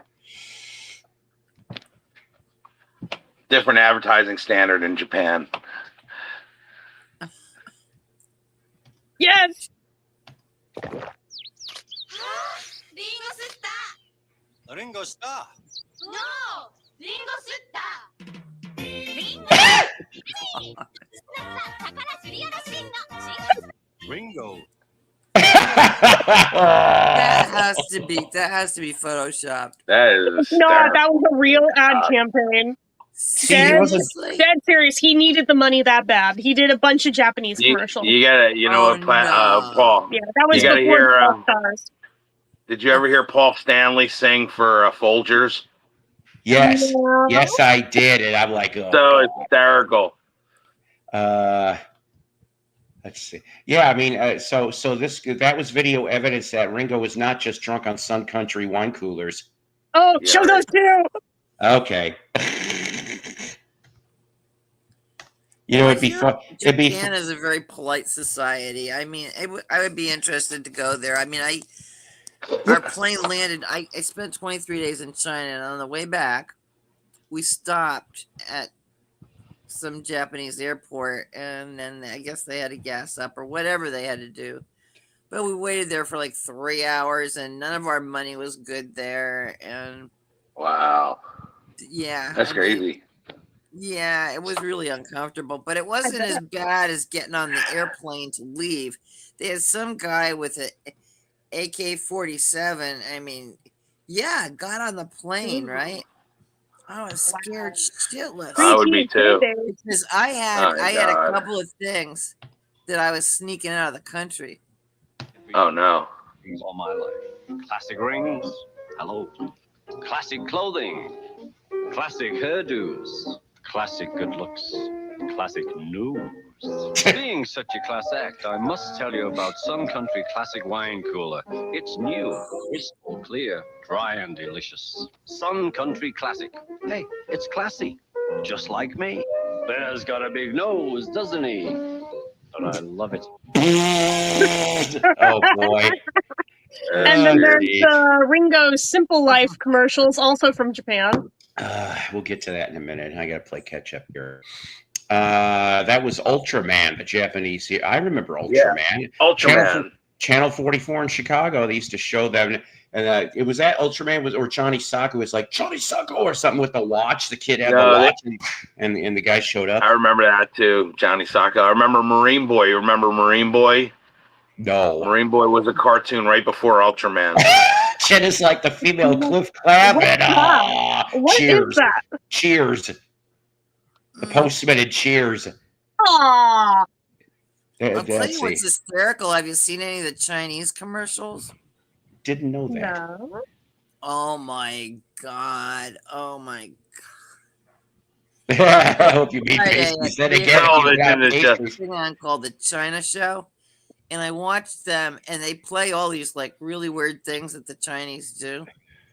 Different advertising standard in Japan. Yes. Ringo Star. No, Ringo Ringo. That has to be photoshopped. That is that was a real ad campaign. Dead serious. He needed the money that bad. He did a bunch of Japanese commercials. You gotta, Paul. Yeah, that was before hear, Stars. Did you ever hear Paul Stanley sing for Folgers? Yes. Yes, I did. And I'm like, oh. So hysterical. Let's see. Yeah, I mean, so that was video evidence that Ringo was not just drunk on Sun Country wine coolers. Oh, yeah, show those too. Okay. You know, it'd be fun. Japan is a very polite society. I mean, I would be interested to go there. I mean, our plane landed. I spent 23 days in China, and on the way back, we stopped at some Japanese airport, and then I guess they had to gas up or whatever they had to do. But we waited there for like 3 hours, and none of our money was good there. And wow, yeah, that's crazy. Yeah, it was really uncomfortable, but it wasn't as bad as getting on the airplane to leave. They had some guy with an AK-47. I mean, yeah, got on the plane, right? I was scared shitless. I would be too. Because I had a couple of things that I was sneaking out of the country. Oh no! All my life, classic rings. Hello, classic clothing, classic hairdos. Classic good looks, classic news. Being such a class act, I must tell you about Sun Country Classic Wine Cooler. It's new, crystal clear, dry and delicious. Sun Country Classic. Hey, it's classy, just like me. Bear's got a big nose, doesn't he? But I love it. Oh boy. And then there's Ringo's Simple Life commercials, also from Japan. We'll get to that in a minute. I got to play catch up here. That was Ultraman, the Japanese. I remember Ultraman. Yeah. Ultraman. Channel 44 in Chicago. They used to show them. And it was that Ultraman or Johnny Sokko was like Johnny Sokko or something with the watch. The kid had the watch, and the guy showed up. I remember that too, Johnny Sokko. I remember Marine Boy. You remember Marine Boy? No. Marine Boy was a cartoon right before Ultraman. Jen is like the female Cliff Clavin. What Cheers. is that? Cheers. The Postman and Cheers. Aww. I'll tell you what's hysterical. Have you seen any of the Chinese commercials? Didn't know that. No. Oh my god. Oh my god. I hope you mean pastry. Said again. There's a thing called the China Show. And I watched them, and they play all these like really weird things that the Chinese do.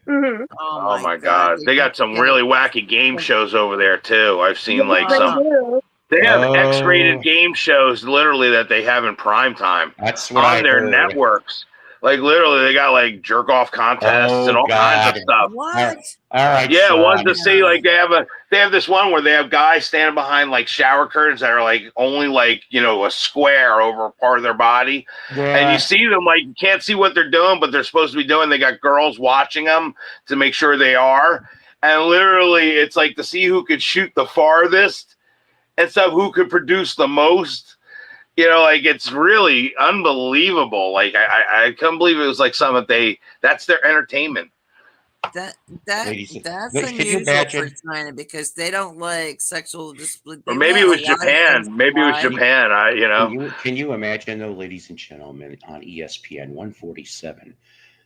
Mm-hmm. Oh my god. They got some really wacky game shows over there too. I've seen like some. They have X-rated game shows literally that they have in prime time. That's what on their networks. Like literally, they got like jerk off contests and all kinds of stuff. What? All right. Yeah, one to see like they have this one where they have guys standing behind like shower curtains that are like only like a square over part of their body, and you see them like you can't see what they're doing, but they're supposed to be doing. They got girls watching them to make sure they are, and literally it's like to see who could shoot the farthest and stuff, who could produce the most. Like it's really unbelievable. Like I couldn't believe it was like something that's their entertainment. That's unusual for China because they don't like sexual display. Or maybe it was Japan. Maybe it was Japan. Can you imagine though, ladies and gentlemen, on ESPN 147?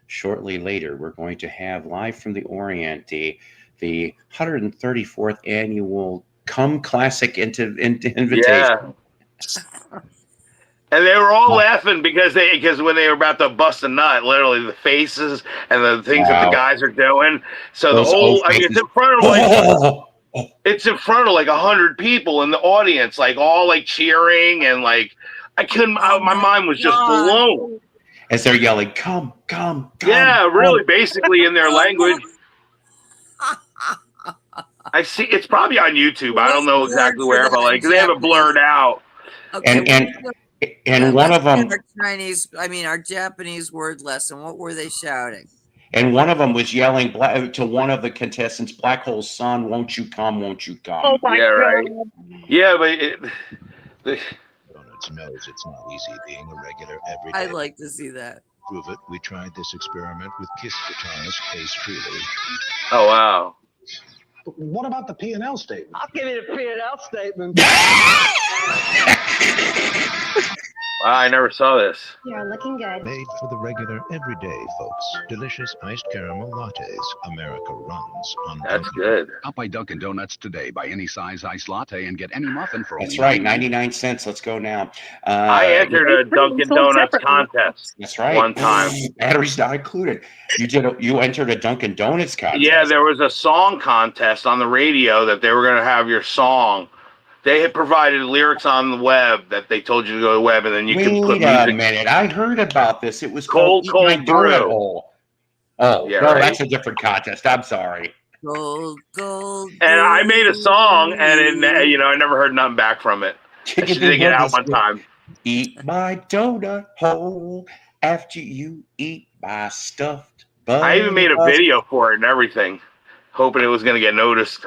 Shortly later, we're going to have live from the Orient the 134th annual Come Classic invitation. Yeah. And they were all laughing because when they were about to bust a nut, literally the faces and the things that the guys are doing. So the whole, it's in front of it's in front of like 100 people in the audience, like all like cheering and like I couldn't. My mind was just blown as they're yelling, "Come, come, come!" Yeah, really, basically in their language. I see. It's probably on YouTube. I don't know exactly where, but like they have it blurred out. Okay, and one of them, our Japanese word lesson. What were they shouting? And one of them was yelling to one of the contestants, "Black Hole's son, won't you come? Won't you come?" Oh my God. Right. Yeah, but Donuts knows it's not easy being a regular everyday. I'd like to see that. Prove it. We tried this experiment with Kiss guitarist Ace Frehley. Oh wow. What about the P&L statement? I'll give you the P&L statement. Wow, I never saw this. You're looking good. Made for the regular everyday folks. Delicious iced caramel lattes. America runs on That's Dunkin'. good. Stop by Dunkin' Donuts today. Buy any size iced latte and get any muffin for That's only right, 99 cents. Let's go now. I entered a Dunkin' Donuts contest. That's right. One time. Batteries not included. You entered a Dunkin' Donuts contest. Yeah, there was a song contest on the radio that they were going to have your song. They had provided lyrics on the web that they told you to go to the web, and then you can put music. Wait a minute. I heard about this. It was Cold Brew. Brew. Oh, yeah, no, right? That's a different contest. I'm sorry. Cold. And I made a song, and I never heard nothing back from it. I should dig it out one time. Eat my donut whole after you eat my stuffed bun. I even made a video for it and everything, hoping it was going to get noticed.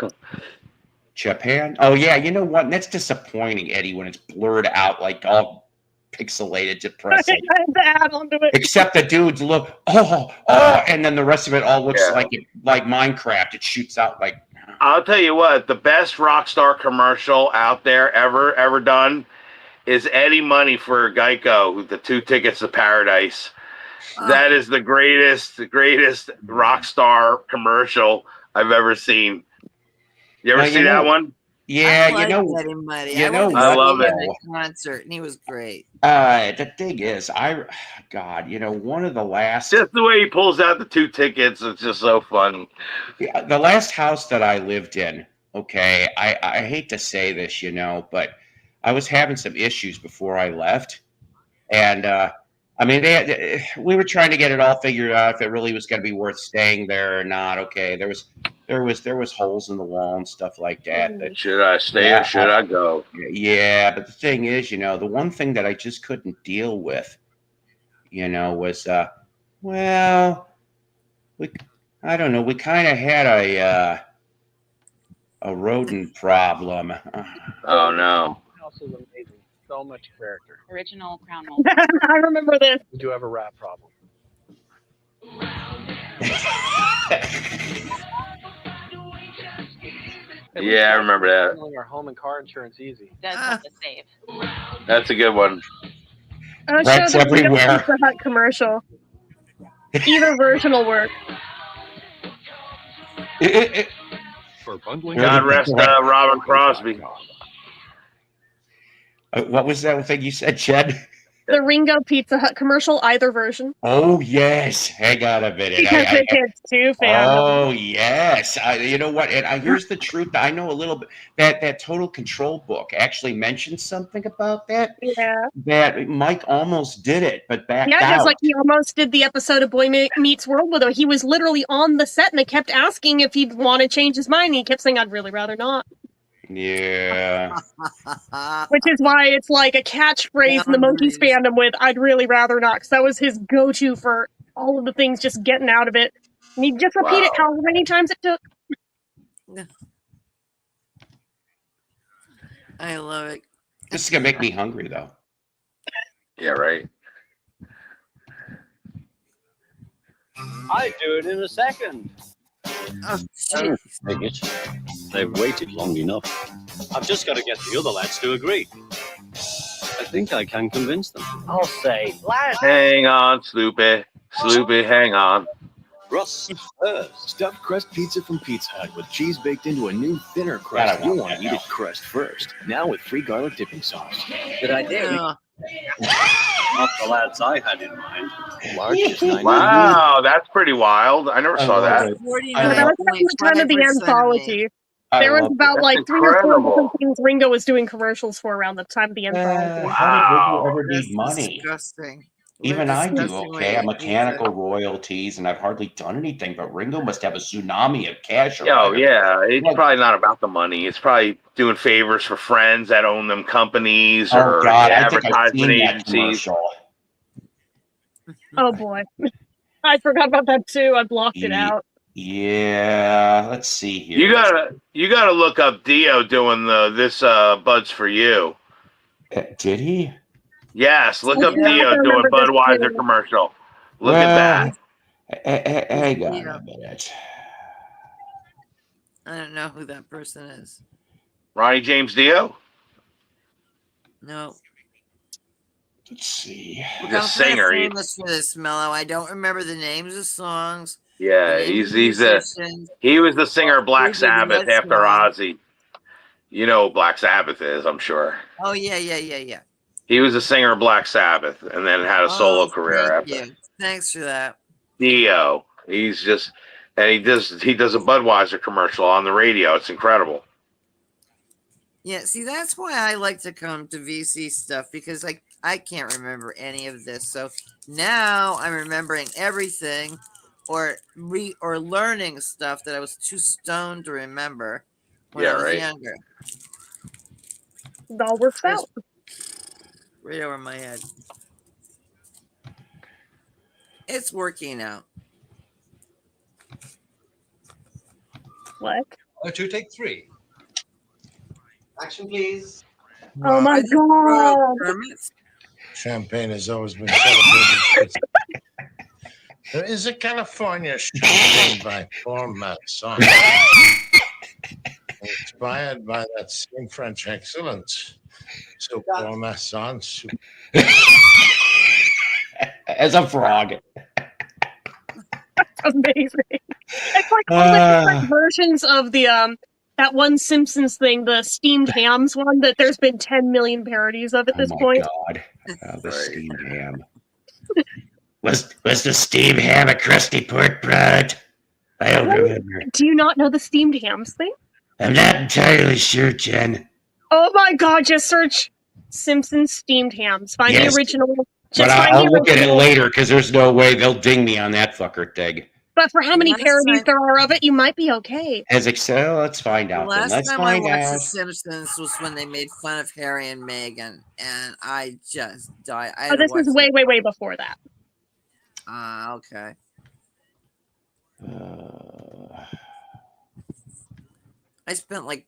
Japan. Oh yeah, you know what? That's disappointing, Eddie, when it's blurred out like all pixelated, depressing. I had to add onto it. Except the dudes look and then the rest of it all looks like Minecraft. It shoots out like. I'll tell you what, the best Rockstar commercial out there ever done is Eddie Money for Geico, the 2 tickets to paradise. That is the greatest Rockstar commercial I've ever seen. You ever see that one? Yeah, I I love it. Concert, and he was great. The thing is, one of the last. Just the way he pulls out the 2 tickets, it's just so fun. Yeah, the last house that I lived in. Okay, I hate to say this, but I was having some issues before I left, and we were trying to get it all figured out if it really was going to be worth staying there or not. Okay, there was holes in the wall and stuff like that. Should I stay or should I go? Yeah, but the thing is, the one thing that I just couldn't deal with, was I don't know. We kind of had a rodent problem. Oh no. House is amazing. So much character. Original crown mold. I remember this. We do have a rat problem. Yeah, I remember that. Handling our home and car insurance easy. Does help us save. That's a good one. Show Rats the everywhere. Pizza Hut commercial. Either version will work. For bundling. God rest Robin Crosby. What was that thing you said, Jed? The Ringo Pizza Hut commercial, either version. Oh yes, hang on a minute. Because the kids too fan. Oh yes, you know what? And here's the truth. I know a little bit. That Total Control book actually mentions something about that. Yeah. That Mike almost did it, but backed out. Yeah, just like he almost did the episode of Boy Meets World with him. He was literally on the set, and they kept asking if he'd want to change his mind. And he kept saying, "I'd really rather not." Yeah. Which is why it's like a catchphrase in the Monkeys fandom with "I'd really rather not," because that was his go-to for all of the things, just getting out of it. And he'd just repeat it however many times it took. I love it. This is gonna make me hungry, though. Yeah, right. I'd do it in a second. Oh, shit. They've waited long enough. I've just got to get the other lads to agree. I think I can convince them. I'll say, lads. Hang on, Sloopy. Sloopy, hang on. Russ, Stuffed crust pizza from Pizza Hut with cheese baked into a new, thinner crust. You want to eat it crust first. Now with free garlic dipping sauce. Good idea. Yeah. Not the lads I had in mind. Largest 90. Wow, that's pretty wild. I never saw that. That was the time of the anthology. There was about like 3 or 4 different things Ringo was doing commercials for around the time of the anthology. How did you ever need money? Disgusting. Even I do Disgusting okay. way I'm to use mechanical royalties, and I've hardly done anything. But Ringo must have a tsunami of cash. Oh yeah, it's probably not about the money. It's probably doing favors for friends that own them companies or advertisement agencies. Oh boy, I forgot about that too. I blocked it out. Yeah, let's see here. You gotta look up Dio doing this Buds for You. Did he? Yes, look up Dio doing Budweiser commercial. Look at that. Hang on a minute. I don't know who that person is. Ronnie James Dio? No. Let's see. He's a singer. Famous for this, Mellow. I don't remember the names of songs. Yeah, he was the singer of Black Sabbath after Ozzy. You know who Black Sabbath is, I'm sure. Oh yeah. He was a singer of Black Sabbath and then had a solo career after. Thanks for that. Dio. He does a Budweiser commercial on the radio. It's incredible. Yeah, see, that's why I like to come to VC stuff, because I can't remember any of this. So now I'm remembering everything or learning stuff that I was too stoned to remember when I was younger. It all works out. Right over my head. It's working out. What? 1, 2, take 3. Action, please. Oh my god! Champagne has always been celebrated. There is a California champagne by Paul Masson, inspired by that same French excellence. So Paul Masson, as a frog. That's amazing. It's like all the different versions of the that one Simpsons thing, the steamed hams one, that there's been 10 million parodies of at this point. God. The steamed ham. Was the steamed ham a crusty pork product? I don't remember. Do you not know the steamed hams thing? I'm not entirely sure, Jen. Oh my god, just search Simpsons steamed hams. Find the original. But I'll look at it later, because there's no way they'll ding me on that fucker thing. But for how many parodies there are of it, you might be okay. As Excel, let's find out. Last time I watched The Simpsons was when they made fun of Harry and Meghan, and I just died. This is way before that. Okay. I spent like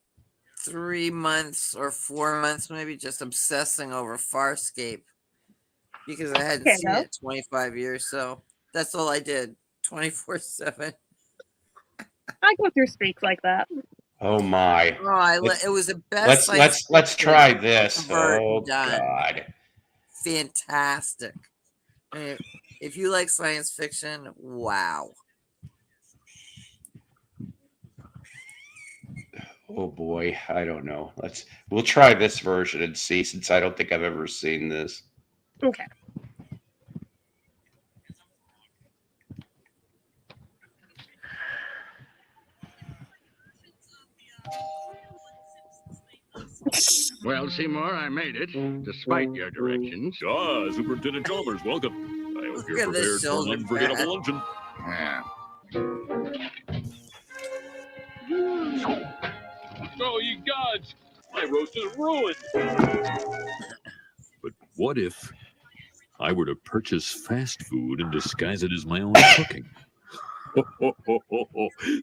3 months or 4 months maybe just obsessing over Farscape because I hadn't Okay, seen though. it in 25 years. So that's all I did 24/7. I go through streaks like that. Oh my! Oh, it was the best science Let's fiction try this. ever Oh done. God! Fantastic. I mean, if you like science fiction, wow. Oh boy, I don't know. We'll try this version and see, since I don't think I've ever seen this. Okay. Well, Seymour, I made it, despite your directions. Ah, Superintendent Chalmers, welcome. I hope you're Look at this prepared for an children. unforgettable luncheon. Yeah. Oh, you gods! My roast is ruined. But what if I were to purchase fast food and disguise it as my own cooking?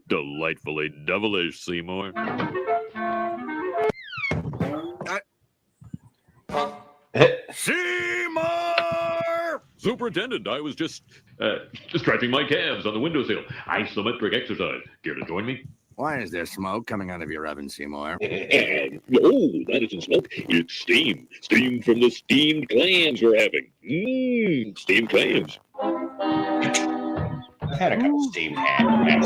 Delightfully devilish, Seymour. Seymour! Superintendent, I was just stretching my calves on the windowsill. Isometric exercise. Care to join me? Why is there smoke coming out of your oven, Seymour? No, that isn't smoke. It's steam. Steam from the steamed clams we're having. Mmm, steamed clams. I've had a couple steamed hams.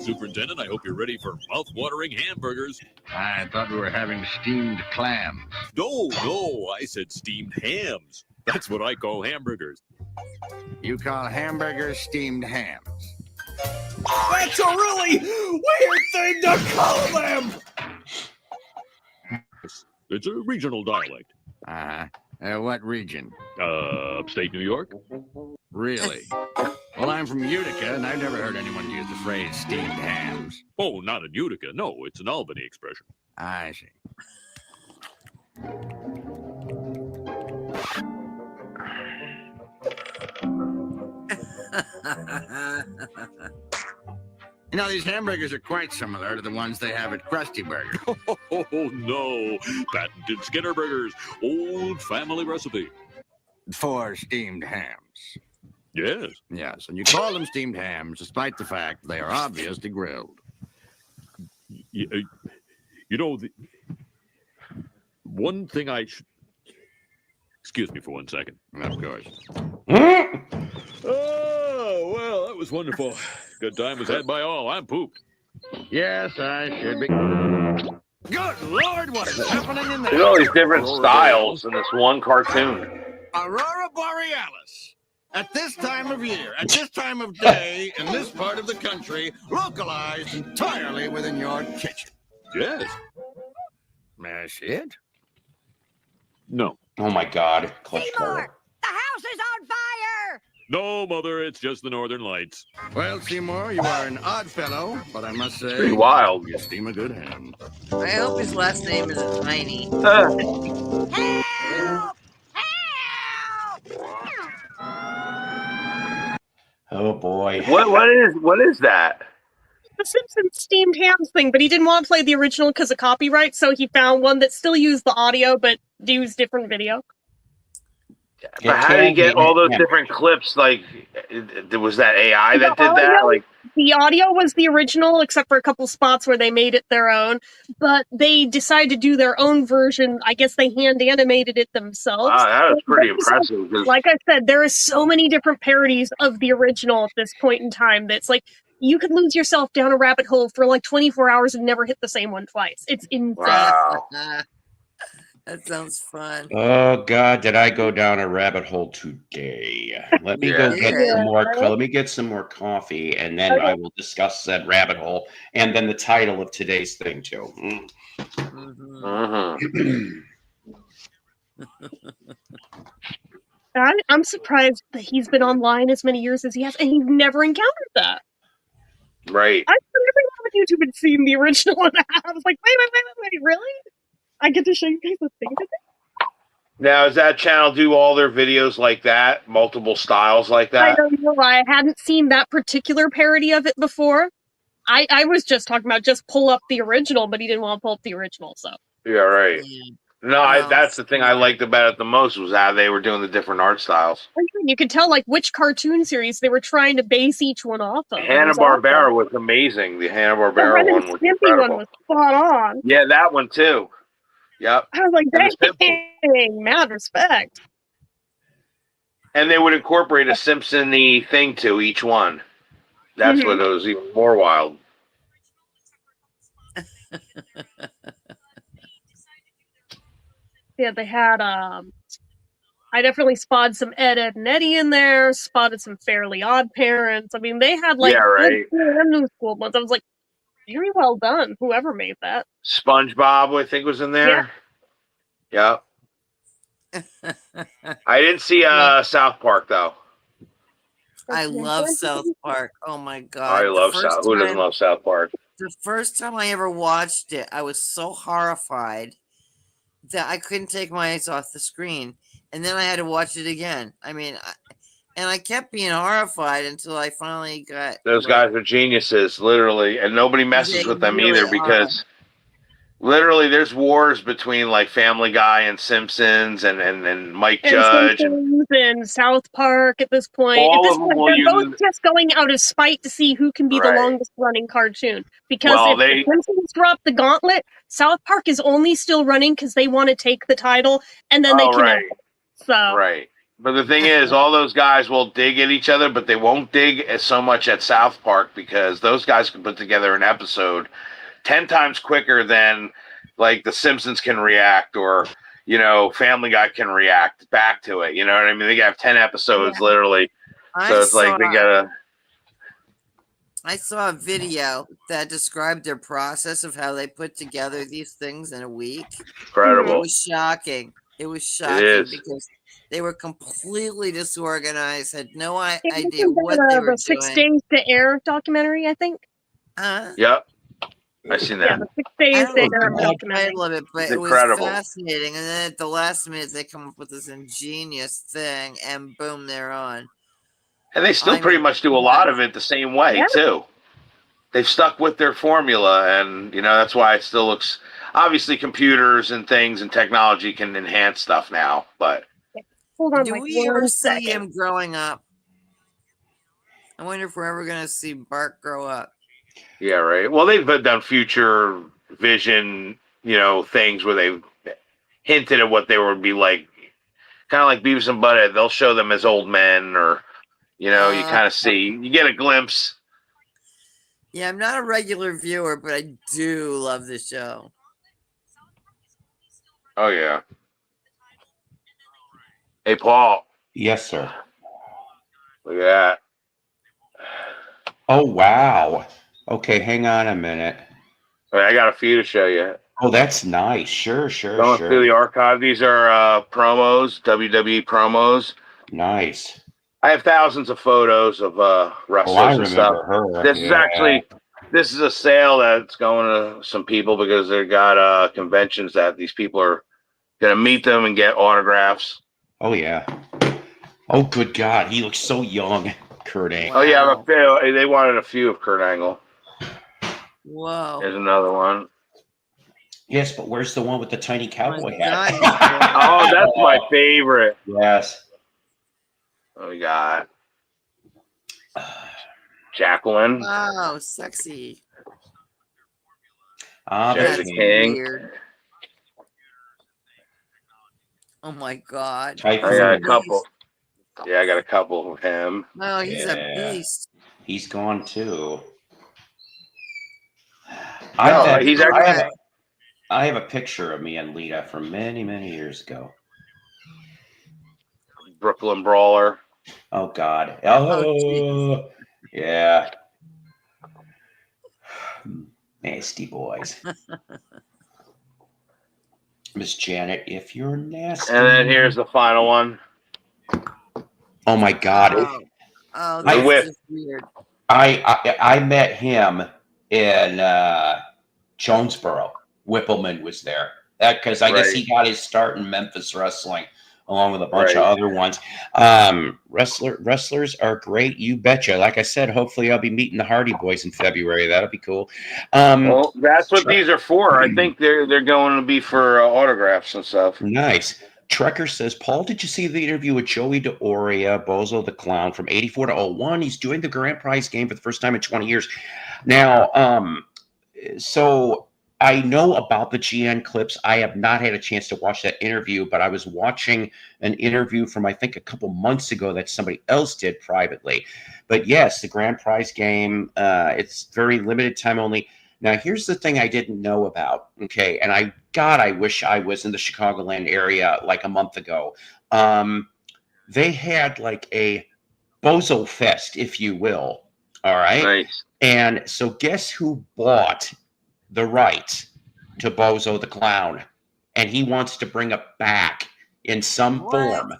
Superintendent, I hope you're ready for mouth-watering hamburgers. I thought we were having steamed clams. No, I said steamed hams. That's what I call hamburgers. You call hamburgers steamed hams. That's a really weird thing to call them! It's a regional dialect. What region? Upstate New York. Really? Well, I'm from Utica, and I've never heard anyone use the phrase steamed hams. Oh, not in Utica. No, it's an Albany expression. I see. You know, these hamburgers are quite similar to the ones they have at Krusty Burger. Oh, no. Patented Skinner Burgers. Old family recipe. For steamed hams. Yes. Yes, and you call them steamed hams despite the fact they are obviously grilled. You know, one thing I should... Excuse me for 1 second. Of course. Oh, well, that was wonderful. Good time was had by all. I'm pooped. Yes, I should be. Good Lord, what is happening in there? There's all these different styles in this one cartoon. Aurora Borealis. At this time of year, at this time of day, in this part of the country, localized entirely within your kitchen. Yes. May I see it? No. Oh my God, Clutch Carter. The house is on fire! No, Mother, it's just the Northern Lights. Well, Seymour, you are an odd fellow, but I must say, Pretty wild. You steam a good hand. I hope his last name isn't Tiny. Help! Oh boy. What is that? The Simpsons steamed hams thing, but he didn't want to play the original because of copyright, so he found one that still used the audio but used different video. But how did he get all those different clips? Like, was that AI that did that? Like, the audio was the original, except for a couple spots where they made it their own. But they decided to do their own version. I guess they hand animated it themselves. wow, that was pretty impressive. Like I said, there are so many different parodies of the original at this point in time that's like you could lose yourself down a rabbit hole for like 24 hours and never hit the same one twice. It's insane. Wow. That sounds fun. Oh God, did I go down a rabbit hole today? Let me go get some more. Let me get some more coffee, and then I will discuss that rabbit hole, and then the title of today's thing too. I'm surprised that he's been online as many years as he has, and he's never encountered that. Right. I've never on YouTube and seen the original, and I was like, wait, really? I get to show you guys the thing today? Now, does that channel do all their videos like that, multiple styles like I that? don't know why. I hadn't seen that particular parody of it before. I was just talking about just pull up the original, but he didn't want to pull up the original, so. Yeah, right. No, Well, that's the thing I liked about it the most was how they were doing the different art styles. You could tell like which cartoon series they were trying to base each one off of. It was Hanna-Barbera awesome. was amazing. The The Hanna-Barbera Ren and one was Stimpy one incredible. was spot on. Yeah, that one too. Yep. I was like, And the Simpsons. dang, mad respect. And they would incorporate a Simpson-y thing to each one. That's what was even more wild. Yeah, they had I definitely spotted some Ed, Ed, and Eddie in there, spotted some Fairly Odd Parents. I mean, they had like Yeah, right. old school and new school ones. I was like, very well done, whoever made that. SpongeBob, I think, was in there. Yeah. Yep. I didn't see South Park though. I love South Park. Oh my god! I love South. Who doesn't love South Park? The first time I ever watched it, I was so horrified that I couldn't take my eyes off the screen, and then I had to watch it again. I mean, and I kept being horrified until I finally got. Those guys are geniuses, literally, and nobody messes with them either because literally there's wars between like Family Guy and Simpsons and Mike Judge and South Park at this point. All At this of them point, will they're use- both just going out of spite to see who can be the longest running cartoon. Because Well, if the Simpsons drop the gauntlet, South Park is only still running because they want to take the title and then they can end it. So Right. But the thing is, all those guys will dig at each other, but they won't dig as so much at South Park because those guys can put together an episode 10 times quicker than like the Simpsons can react or, you know, Family Guy can react back to it. You know what I mean? They have 10 episodes literally. So it's like they gotta. I saw a video that described their process of how they put together these things in a week. Incredible. It was shocking. It was shocking is. because they were completely disorganized, had no idea This is what they were the 6 doing. Days to Air documentary, I think. Yep. I've seen that. Yeah, the 6 Days I to don't Air remember the documentary. title of it, but It's it was incredible. fascinating. And then at the last minute, they come up with this ingenious thing, and boom, they're on. And they still pretty much do a lot of it the same way, too. They've stuck with their formula, and, you know, that's why it still looks... Obviously, computers and things and technology can enhance stuff now, but... Hold on, Do like, we ever one see second. him growing up? I wonder if we're ever going to see Bart grow up. Yeah, right. Well, they've done future vision, you know, things where they've hinted at what they would be like. Kind of like Beavis and Butthead. They'll show them as old men or, you know, you kind of see... You get a glimpse. Yeah, I'm not a regular viewer, but I do love the show. Oh, yeah. Hey, Paul. Yes, sir. Look at that. Oh, wow. Okay, hang on a minute. All right, I got a few to show you. Oh, that's nice. Sure, sure, Going sure. through the archive. These are promos, WWE promos. Nice. I have thousands of photos of wrestlers Oh, I and stuff. remember her. This is actually... This is a sale that's going to some people because they've got conventions that these people are going to meet them and get autographs. Oh, yeah. Oh, good God. He looks so young, Kurt Angle. Oh, yeah. They wanted a few of Kurt Angle. Whoa. There's another one. Yes, but where's the one with the tiny cowboy hat? Oh, that's my favorite. Yes. Oh, we got Jacqueline. Wow, sexy. Jerry the King. Weird. Oh my God. I got a couple. Yeah, I got a couple of him. Oh, he's a beast. He's gone too. No, he's actually. I have a picture of me and Lita from many, many years ago. Brooklyn Brawler. Oh, God. Oh, yeah. Nasty boys. Miss Janet, if you're nasty. And then here's the final one. Oh, my God. Oh, The Whip. that's weird. I met him in Jonesboro. Whippleman was there. because I guess he got his start in Memphis wrestling, along with a bunch of other ones. Wrestlers are great, you betcha. Like I said, hopefully I'll be meeting the Hardy Boys in February. That'll be cool. Well, that's what these are for. I think they're going to be for autographs and stuff. Nice. Trekker says, Paul, did you see the interview with Joey DeOria, Bozo the Clown, from 84 to 01? He's doing the grand prize game for the first time in 20 years. Now, so I know about the GN clips. I have not had a chance to watch that interview, but I was watching an interview from, I think, a couple months ago that somebody else did privately. But yes, the grand prize game, it's very limited time only. Now, here's the thing I didn't know about, okay? And I wish I was in the Chicagoland area like a month ago. They had like a Bozo Fest, if you will, all right? Nice. And so guess who bought the rights to Bozo the Clown? And he wants to bring it back in some form.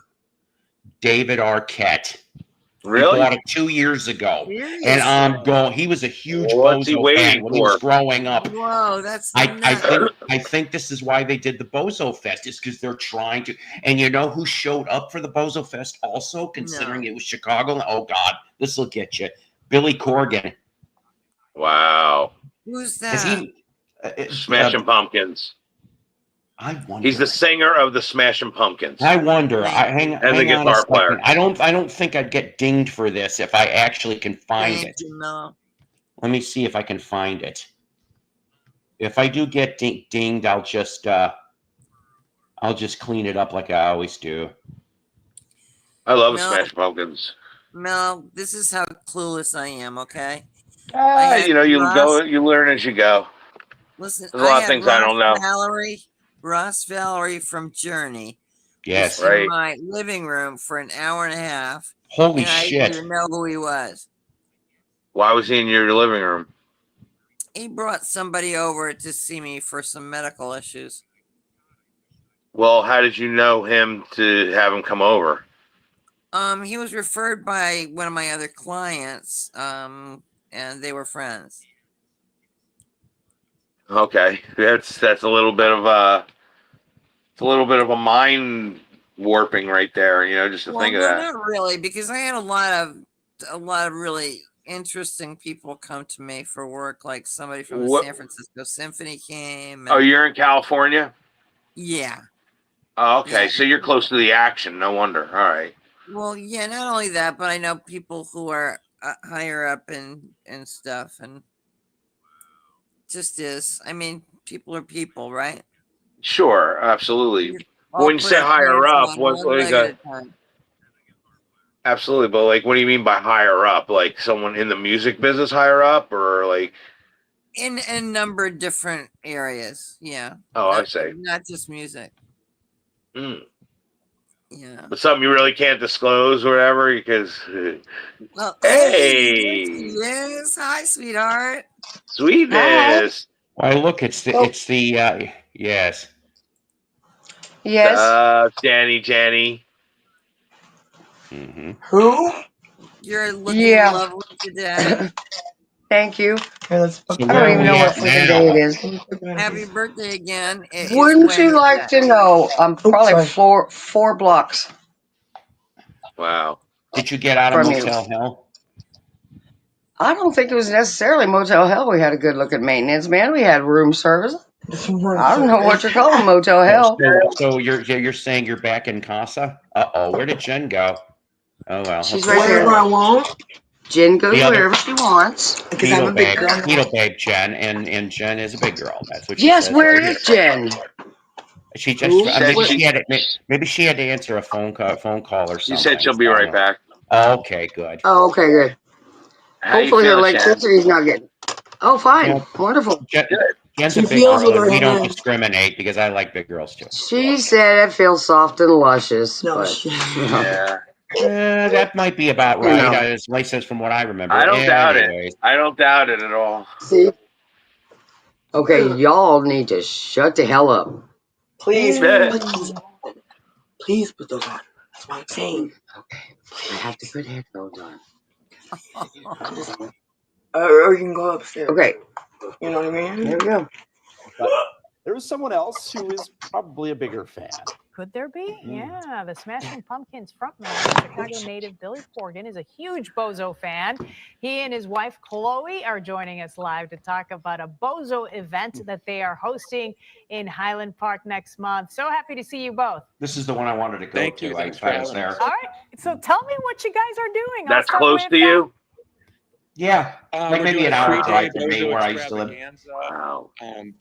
David Arquette. Really? He bought it 2 years ago. And I'm going. He was a huge Bozo fan when he was growing up. Whoa, that's I think this is why they did the Bozo Fest, is because they're trying to. And you know who showed up for the Bozo Fest also, considering it was Chicago? Oh God, this will get you. Billy Corgan. Wow. Who's that? Is he Smashing Pumpkins? I wonder. He's the singer of the Smashing Pumpkins. I wonder. Hang and the on a guitar player. second. I don't think I'd get dinged for this if I actually can find it. Let me see if I can find it. If I do get dinged, I'll just clean it up like I always do. I love Smashing Pumpkins. Mel, this is how clueless I am. Okay. You learn as you go. Listen, there's a lot of things I don't know. Ross Valerie from Journey. Yes. Was in my living room for an hour and a half. Holy and shit! I didn't know who he was. Why was he in your living room? He brought somebody over to see me for some medical issues. Well, how did you know him to have him come over? He was referred by one of my other clients, and they were friends. Okay, that's a little bit of a mind warping right there. Just to think of that. Not really, because I had a lot of really interesting people come to me for work, like somebody from the San Francisco Symphony came. Oh, you're in California? Yeah. Oh, okay, so you're close to the action. No wonder. All right. Well, yeah, not only that, but I know people who are higher up and stuff, and just is. I mean, people are people, right? Sure, absolutely. When you say higher up, what's like a... Absolutely, but like, what do you mean by higher up? Like someone in the music business higher up, or like in a number of different areas? Yeah. Oh, I see. Not just music. Mm. Yeah. But something you really can't disclose or whatever, because well, hey, yes, hi, sweetheart. Sweetness. Why, look, it's the yes. Yes. Danny. Mm-hmm. Who? You're looking lovely today. Thank you. So I don't even know what freaking day it is. Happy birthday again. Wouldn't you like to know? I'm probably four blocks. Wow. Did you get out of Motel Hell? I don't think it was necessarily Motel Hell. We had a good look at maintenance, man. We had room service. I don't know what you're calling Motel Hell. So you're saying you're back in Casa? Uh-oh, where did Jen go? Oh, well. She's right there. Wherever I want. Jen goes wherever she wants. Because I'm a big girl. Needle babe Jen, and Jen is a big girl. That's what she says. Yes, where is Jen? She just maybe she had to answer a phone call or something. She said she'll be right back. Okay, good. Oh, okay, good. Hopefully her electricity's not getting. Oh, fine. Yeah. Wonderful. Jen's a big girl, and we don't discriminate because I like big girls too. She said it feels soft and luscious. No, yeah. That might be about right, as Lay says from what I remember. I don't doubt it. I don't doubt it at all. See? Okay, y'all need to shut the hell up. Please, please put those on. That's what I'm saying. Okay. I have to put headphones on. Or you can go upstairs. Okay. You know what I mean? There we go. there was someone else who is probably a bigger fan. Could there be? Yeah, the Smashing Pumpkins frontman, Chicago native Billy Corgan, is a huge Bozo fan. He and his wife Chloe are joining us live to talk about a Bozo event that they are hosting in Highland Park next month. So happy to see you both. This is the one I wanted to go Thank to. you. Thanks I for was having there. us. All right, so tell me what you guys are doing. That's close to you. Yeah, like We're maybe doing an a hour 3-day drive from me Bozo where I used to live. extravaganza. Wow.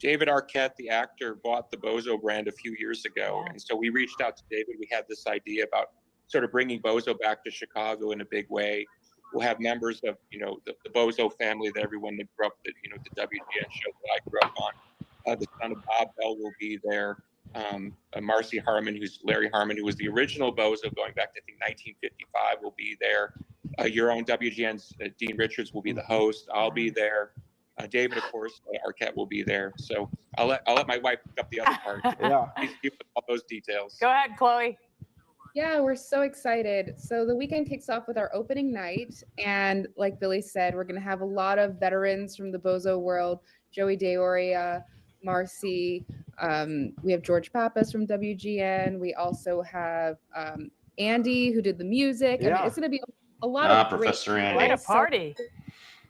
David Arquette, the actor, bought the Bozo brand a few years ago, and so we reached out to David. We had this idea about sort of bringing Bozo back to Chicago in a big way. We'll have members of, the Bozo family that everyone that grew up, the WGN show that I grew up on. The son of Bob Bell will be there. Marcy Harmon, Larry Harmon, who was the original Bozo going back to, I think, 1955, will be there. Your own WGN's Dean Richards will be the host. I'll be there. David, of course, Arquette will be there. So I'll let my wife pick up the other part. Yeah. Please keep all those details. Go ahead, Chloe. Yeah, we're so excited. So the weekend kicks off with our opening night. And like Billy said, we're going to have a lot of veterans from the Bozo world. Joey DeOria, Marcy. We have George Pappas from WGN. We also have Andy, who did the music. Yeah. I mean, it's going to be a lot of Professor great, Andy. Quite a party.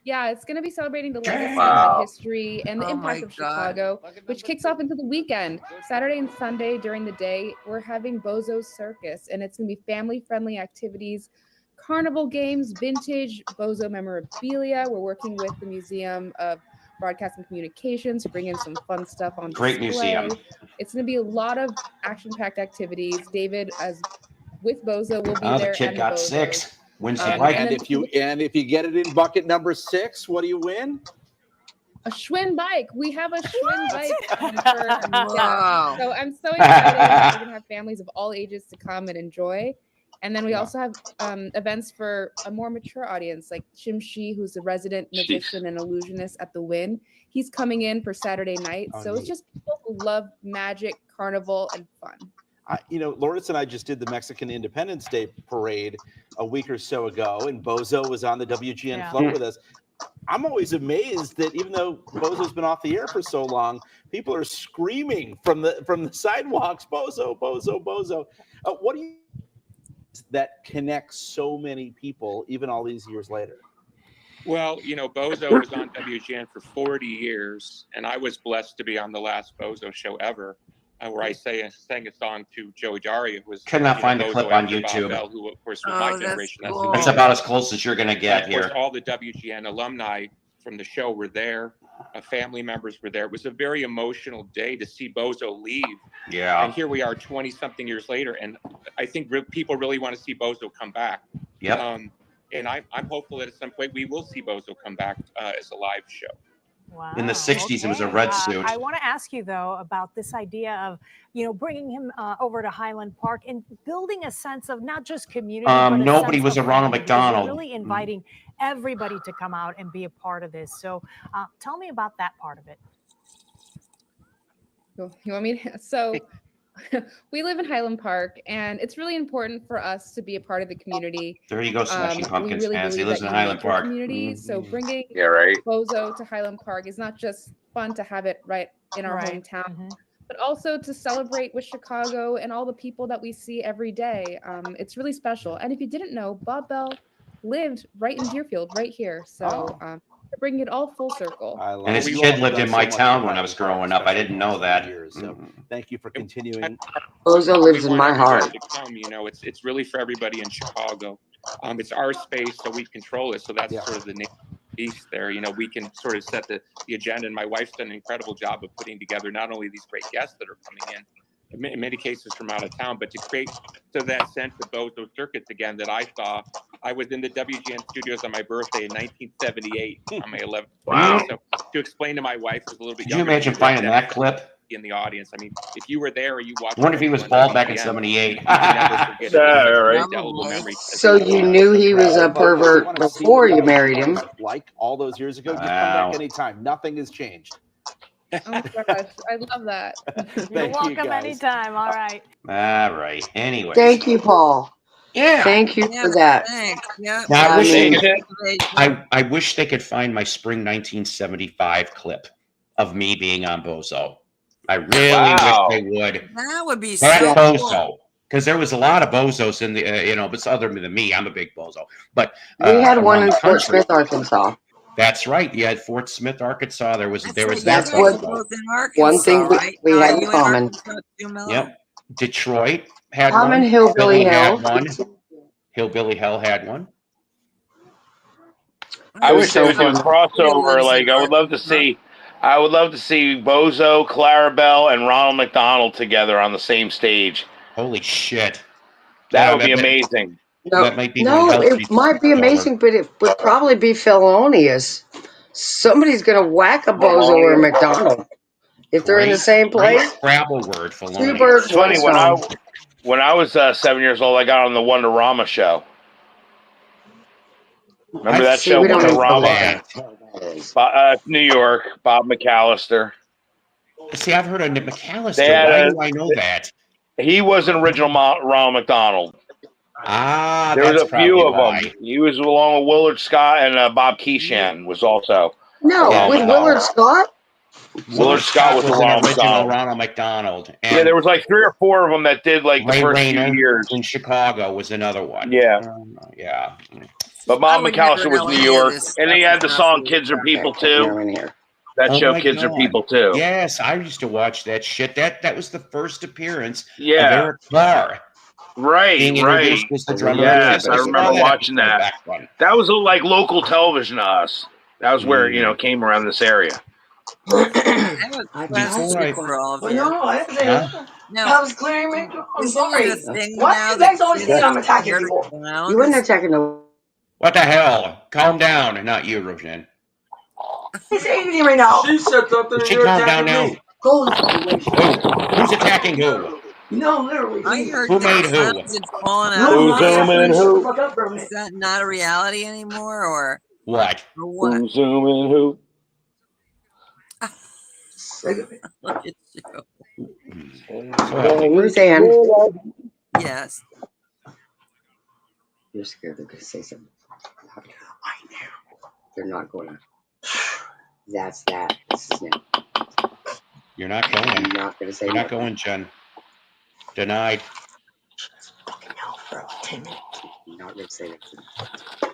Yeah, it's going to be celebrating the legacy, Wow. the history, and the Oh impact my of God. Chicago, which kicks off into the weekend. Saturday and Sunday during the day, we're having Bozo Circus, and it's going to be family-friendly activities, carnival games, vintage Bozo memorabilia. We're working with the Museum of Broadcast and Communications to bring in some fun stuff on Great display. museum. It's going to be a lot of action-packed activities. David, as with Bozo, will be Oh, there. the kid and got Bozos. 6. Wins the And bike. And if you get it in bucket number 6, what do you win? A Schwinn bike. We have a Schwinn bike. Wow. So I'm so excited. We're gonna have families of all ages to come and enjoy. And then we also have events for a more mature audience, like Shimshi, who's a resident magician and illusionist at the Wynn. He's coming in for Saturday night. So it's just people who love magic, carnival, and fun. Lourdes and I just did the Mexican Independence Day parade a week or so ago, and Bozo was on the WGN float with us. I'm always amazed that even though Bozo's been off the air for so long, people are screaming from the sidewalks, Bozo, Bozo, Bozo. What do you that connects so many people even all these years later? Well, Bozo was on WGN for 40 years, and I was blessed to be on the last Bozo show ever, where I sang a song to Joey Daria, who was Could not find the Bozo clip on after Bob YouTube. Bell, who, of course, was Oh, my that's generation. cool. That's about as close as you're going to get Of course, here. all the WGN alumni from the show were there. Family members were there. It was a very emotional day to see Bozo leave. Yeah. And here we are 20-something years later, and I think people really want to see Bozo come back. Yep. And I'm hopeful that at some point we will see Bozo come back as a live show. Wow. In the 60s, it was a red suit. I want to ask you, though, about this idea of, bringing him over to Highland Park and building a sense of not just community, but nobody sense was of a Ronald family, because McDonald. you're really inviting everybody to come out and be a part of this. So tell me about that part of it. You want me to? So we live in Highland Park, and it's really important for us to be a part of the community. There you go, Smashing Pumpkins we really fans. He believe lives that in you Highland make your Park. community. So bringing right. Bozo to Highland Park is not just fun to have it right in our hometown, but also to celebrate with Chicago and all the people that we see every day. It's really special. And if you didn't know, Bob Bell lived right in Deerfield, right here. So we're bringing it all full circle. And his kid lived in my town when I was growing up. I didn't know that. So thank you for continuing. Bozo lives in my heart. To come, it's really for everybody in Chicago. It's our space, so we control it. So that's sort of the name of the beast there. We can sort of set the agenda. And my wife's done an incredible job of putting together not only these great guests that are coming in many cases from out of town, but to create that sense of Bozo Circuits again that I saw. I was in the WGN studios on my birthday in 1978 on my 11th. Wow. So to explain to my wife, who's a little bit Could you younger, imagine finding that clip? In the audience. I mean, if you were there or you watched. I wonder if he was bald back in 78. So you knew he was a pervert before you married him? Like all those years ago, just come back anytime. Nothing has changed. Oh my gosh, I love that. You're welcome anytime. All right. All right. Anyway. Thank you, Paul. Yeah. Thank you for that. Yeah. Now, I wish they could find my spring 1975 clip of me being on Bozo. I really wish they would. That would be That so bozo, cool. because there was a lot of bozos in the, but other than me, I'm a big bozo. But We had one around in the Fort country. Smith, Arkansas. That's right. You had Fort Smith, Arkansas. There was their You guys are bozo. both in One thing Arkansas, right? we had in You in common. Arkansas too, Mello? Yep. Detroit had I'm one. in Hillbilly Hill. had one. Hillbilly Hell had one. I wish they so would do a fun. crossover. Like I would love to see Bozo, Clarabelle, and Ronald McDonald together on the same stage. Holy shit! That would be amazing. No, that might be it might be amazing, but it would probably be felonious. Somebody's going to whack a Bozo or a McDonald if they're in the same place. Scrabble word for Two birds, It's funny one stone. when I was 7 years old, I got on the Wonderama show. Remember that show, Wonderama? New York, Bob McAllister. See, I've heard of Nick McAllister. They had Why do I know that? He was an original Ronald McDonald. Ah, there was that's a few probably of why. them. He was along with Willard Scott, and Bob Keeshan was also. No, Ronald with McDonald. Willard Scott? Willard Scott was an Ronald original McDonald. Ronald McDonald. And Yeah, there was like 3 or 4 of them that did like the Ray first Rayner few years. in Chicago was another one. Yeah. Yeah. But Bob McAllister was New York, and he had the song "Kids Are People Too." That show, my "Kids Are God. People Too." Yes, I used to watch that shit. That was the first appearance of Yeah. Eric Carr. Right, Being right. introduced as the drummer. Yes, of I Kiss. remember watching that. Back then. That was like local television to us. That was where it came around this area. I have a question for all of Well, you. no, I didn't say that. Now, I was clearing me. I'm isn't sorry. it a thing Why now do you guys always kids think I'm are attacking scared of people? clowns? You wouldn't attack no. What the hell? Calm down. Not you, Roseanne. Can't say anything right now. She said something. Did she calm down now? Go the fuck away. Who's attacking who? No, literally. I heard Who that made who? clowns had fallen out No, of who? Is that not a reality anymore, or What? what? Who's zooming who? Look at you. Roseanne. Yes. You're scared they're going to say something. I know. They're not going to. That's that. This is now. You're not going. I'm not going to say You're not nothing. going, Jen. Denied. I'm not going to say that.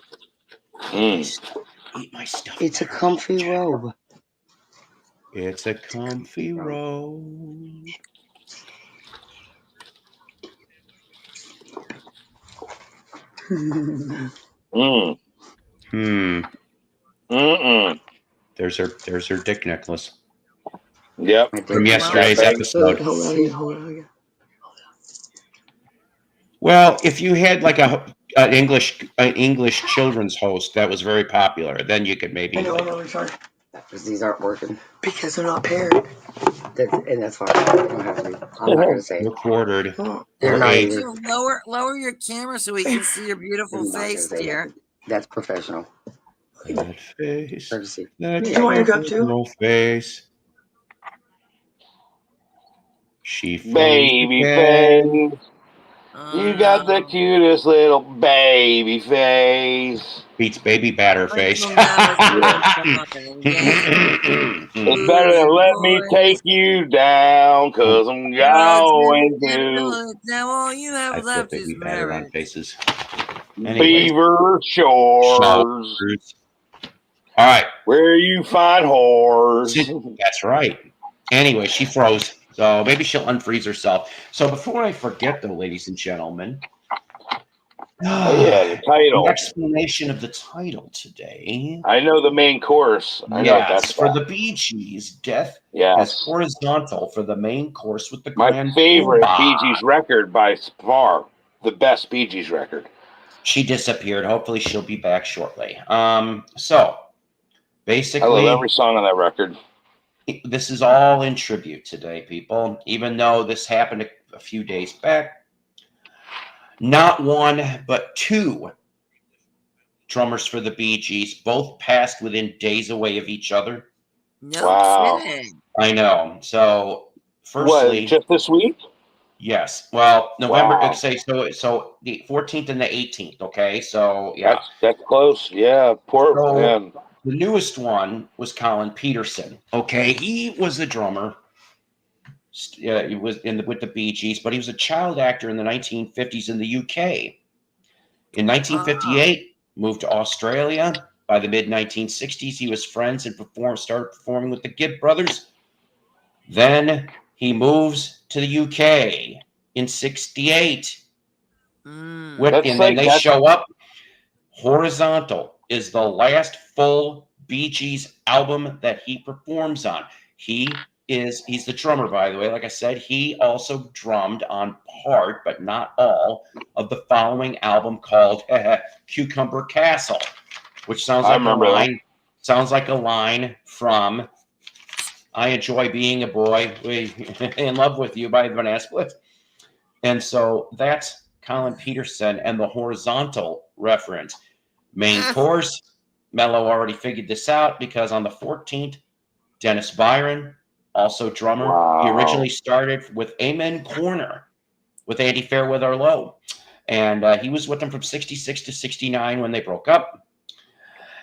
Eat my stuff. It's a comfy robe. It's a comfy robe. There's her dick necklace. Yep. From yesterday's episode. Hold on. Well, if you had like an English children's host that was very popular, then you could maybe. I know, sorry. Because these aren't working. Because they're not paired. And that's fine. You don't have to be. I'm not going to say it. Recorded. They're not Could even. you lower your camera so we can see your beautiful I'm not gonna face, say dear? nothing. That's professional. That face. Courtesy. That You want your cup too? no face. She Baby again. face. You got the cutest little baby face. Beats baby batter face. It's better than let me take you down, cause I'm going to Now all you have left is batter on marriage. faces. Beaver Shores. All right. Where you find whores. That's right. Anyway, she froze. So maybe she'll unfreeze herself. So before I forget, though, ladies and gentlemen. The title. The explanation of the title today. I know the main course. I know that's for the Bee Gees, Death Yes. is horizontal for the main course with the My grand favorite Poobah. Bee Gees record by far. The best Bee Gees record. She disappeared. Hopefully she'll be back shortly. So basically, I love every song on that record. This is all in tribute today, people. Even though this happened a few days back, not one, but 2 drummers for the Bee Gees both passed within days away of each other. No kidding. I know. So, firstly, What, just this week? Yes. Well, November. Wow. So the 14th and the 18th. Okay. So yeah, that's close. Yeah, poor man. The newest one was Colin Peterson. Okay, he was the drummer He was with the Bee Gees, but he was a child actor in the 1950s in the UK. In 1958, moved to Australia. By the mid-1960s, he was friends and started performing with the Gibb Brothers. Then he moves to the UK in 68 with him, and they show up. Horizontal is the last full Bee Gees album that he performs on. He's the drummer, by the way. Like I said, he also drummed on part, but not all, of the following album called Cucumber Castle, which sounds like a line from I Enjoy Being a Boy, In Love with You by Van Split. And so that's Colin Peterson and the Horizontal reference. Main course, Mello already figured this out because on the 14th, Dennis Byron, also drummer, he originally started with Amen Corner with Andy Fairweather Low. And he was with them from 66 to 69 when they broke up.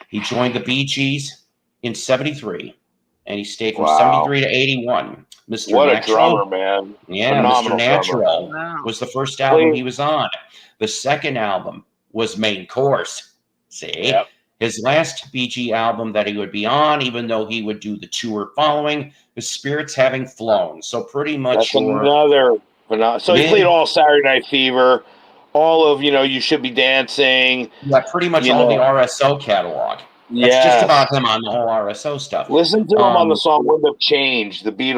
He joined the Bee Gees in 73, and he stayed from 73 to 81. Mr. What Natural, a drummer, man. Yeah, Phenomenal Mr. Natural drummer. was the first album he was on. The second album was Main Course. See? His last BG album that he would be on, even though he would do the tour following, was Spirits Having Flown. So pretty much So he played all Saturday Night Fever, all of, You Should Be Dancing. Yeah, pretty much all the RSO catalog. That's just about him on the whole RSO stuff. Listen to him on the song Wind of Change, the Bee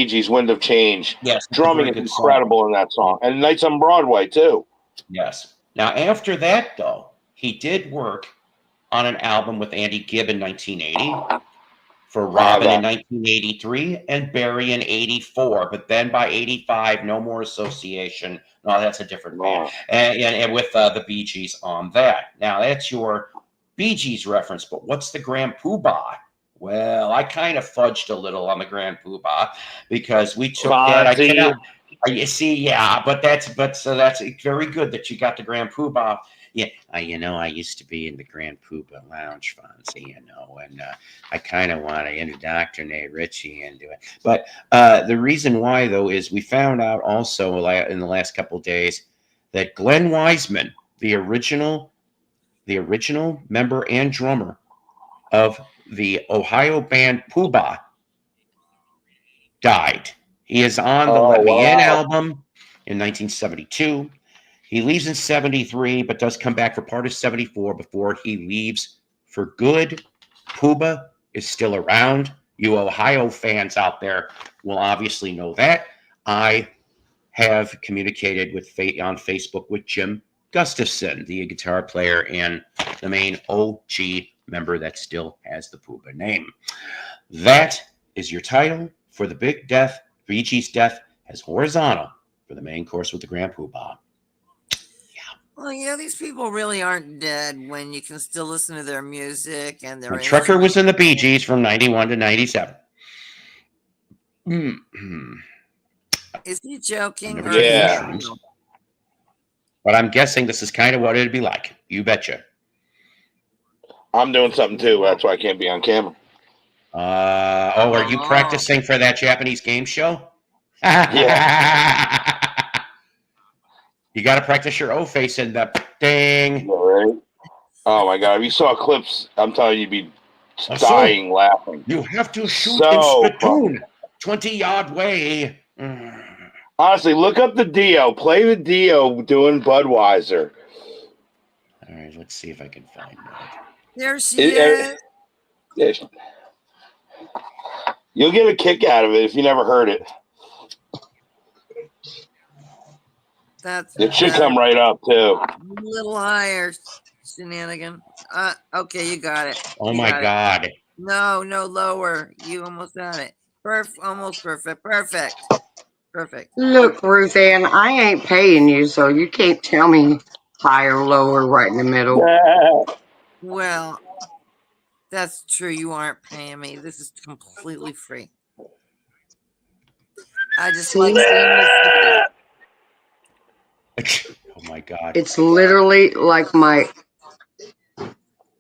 Gees' Wind of Change. Yes. Drumming is incredible in that song. And Nights on Broadway, too. Yes. Now, after that, though, he did work on an album with Andy Gibb in 1980, for Robin in 1983, and Barry in 84. But then by 85, no more association. No, that's a different band. And with the Bee Gees on that. Now, that's your Bee Gees reference, but what's the Grand Poobah? Well, I kind of fudged a little on the Grand Poobah because we took that. You see, yeah, but that's very good that you got the Grand Poobah. Yeah, I used to be in the Grand Poobah Lounge, Fonzie, and I kind of want to indoctrinate Richie into it. But the reason why, though, is we found out also in the last couple of days that Glenn Wiseman, the original member and drummer of the Ohio band Poobah, died. He is on the Let Me In album in 1972. He leaves in 73, but does come back for part of 74 before he leaves for good. Poobah is still around. You Ohio fans out there will obviously know that. I have communicated on Facebook with Jim Gustafson, the guitar player and the main OG member that still has the Poobah name. That is your title for the Big Death. Bee Gees' death as Horizontal for the main course with the Grand Poobah. Well, these people really aren't dead when you can still listen to their music and their. Trucker was in the Bee Gees from 91 to 97. Is he joking? Yeah. But I'm guessing this is kind of what it'd be like. You betcha. I'm doing something too. That's why I can't be on camera. Are you practicing for that Japanese game show? Yeah. You got to practice your O face in the thing. Right. Oh my God! If you saw clips, I'm telling you, you'd be dying laughing. You have to shoot in spittoon, 20-yard way. Honestly, look up the Dio. Play the Dio doing Budweiser. All right, let's see if I can find that. There she is. You'll get a kick out of it if you never heard it. It should come right up too. A little higher, shenanigan. Okay, you got it. Oh my God. No, lower. You almost got it. Almost perfect. Perfect. Look, Ruth Ann, I ain't paying you, so you can't tell me higher, lower, right in the middle. Well, that's true. You aren't paying me. This is completely free. I just like seeing this. Oh my God. It's literally like my.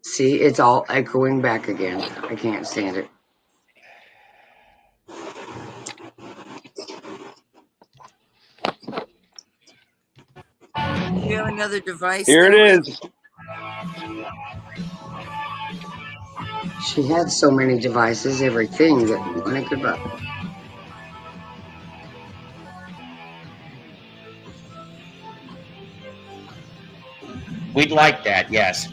See, it's all echoing back again. I can't stand it. you have another device? Here it there? is. She had so many devices, everything that money could buy. We'd like that, yes.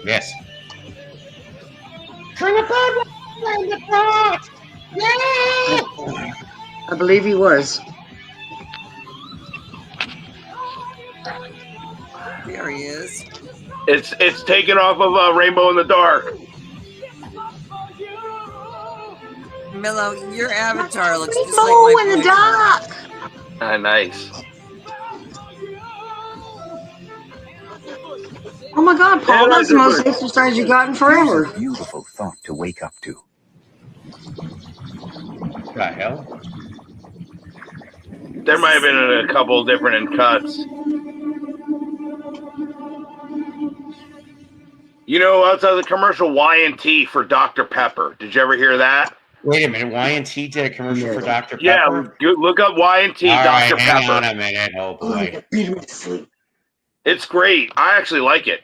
Yes. I believe he was. There he is. It's taken off of Rainbow in the Dark. Mello, your avatar looks just like Rainbow my in the boyfriend. dark. Nice. Oh my God, Paul, that's the most exercise you got in forever. Here's a beautiful thought to wake up to. The hell? There might have been a couple different cuts. You know, outside the commercial, Y&T for Dr. Pepper. Did you ever hear that? Wait a minute. Y&T did a commercial for Dr. Pepper? Yeah, look up Y&T All Dr. right, hang Pepper. on a minute. Oh, boy. It's great. I actually like it.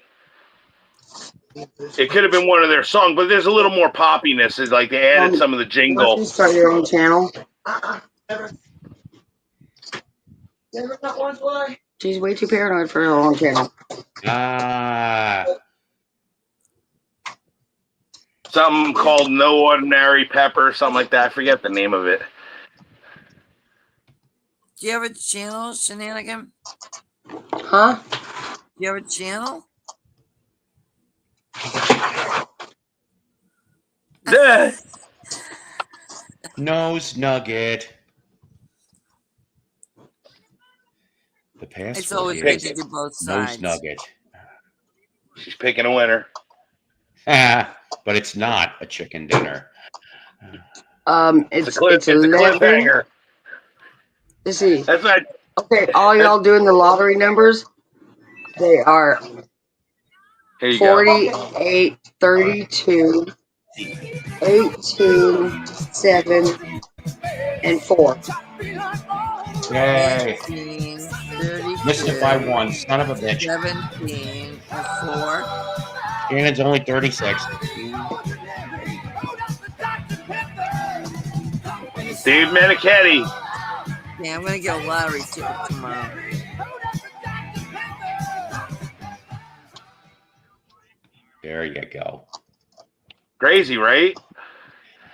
It could have been one of their songs, but there's a little more poppiness. It's like they added some of the jingle. Why don't you start your own channel? She's way too paranoid for her own channel. Something called No Ordinary Pepper, something like that. I forget the name of it. Do you have a channel, Shenanigan? Huh? Do you have a channel? Nose Nugget. The password It's always is good to do both Nose sides. Nugget. She's picking a winner. But it's not a chicken dinner. It's a cliffhanger. Let's see. That's not. Okay, all y'all doing the lottery numbers? They are Here you 48, 32, 18, 7, and 4. Yay. 18, 32, Missed it by one. Son of a bitch. 17, and 4. Shannon's only 36. Dave Manichetti. Yeah, I'm going to get a lottery ticket tomorrow. There you go. Crazy, right?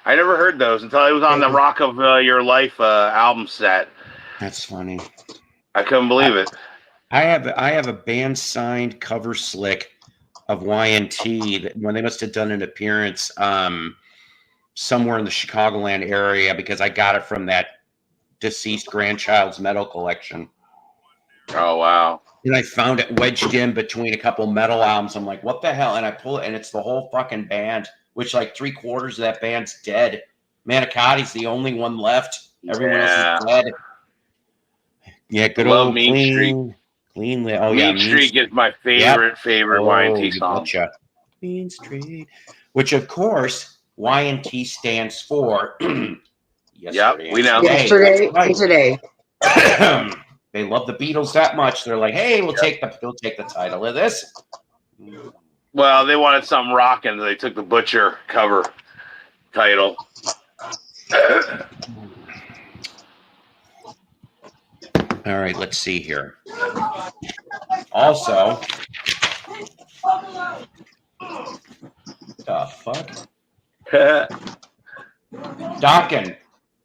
I never heard those until I was on the Rock of Your Life album set. That's funny. I couldn't believe it. I have a band signed cover slick of Y&T that when they must have done an appearance somewhere in the Chicagoland area because I got it from that deceased grandchild's metal collection. Oh wow. And I found it wedged in between a couple metal albums. I'm like, what the hell? And I pull it and it's the whole fucking band, which like 3/4 of that band's dead. Manicotti's the only one left. Everyone else is dead. Yeah, good Love old Mean Streak. Clean. Mean Streak is my favorite Y&T song. Betcha. Mean Streak. Which of course Y&T stands for yesterday. Yep, we know. Yesterday Right. and today. They love the Beatles that much. They're like, hey, we'll take the title of this. Well, they wanted something rocking, so they took the Butcher cover title. All right, let's see here. Also, the fuck? Dockin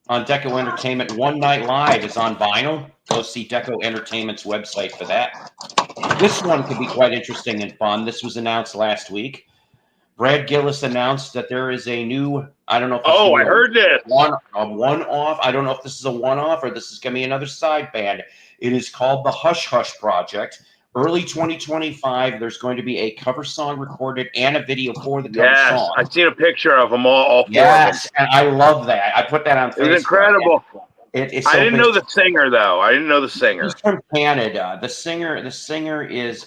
on Deco Entertainment One Night Live is on vinyl. Go see Deco Entertainment's website for that. This one could be quite interesting and fun. This was announced last week. Brad Gillis announced that there is a new, I don't know if this I is heard this. one-off. I don't know if this is a one-off or this is going to be another side band. It is called the Hush Hush Project, early 2025, there's going to be a cover song recorded and a video for the cover Yes, song. I've seen a picture of them, all 4 of them. Yes, and I love that. I put that on Facebook. It's incredible. It's I so didn't know the singer, though. I didn't know the singer. He's from Canada. The singer is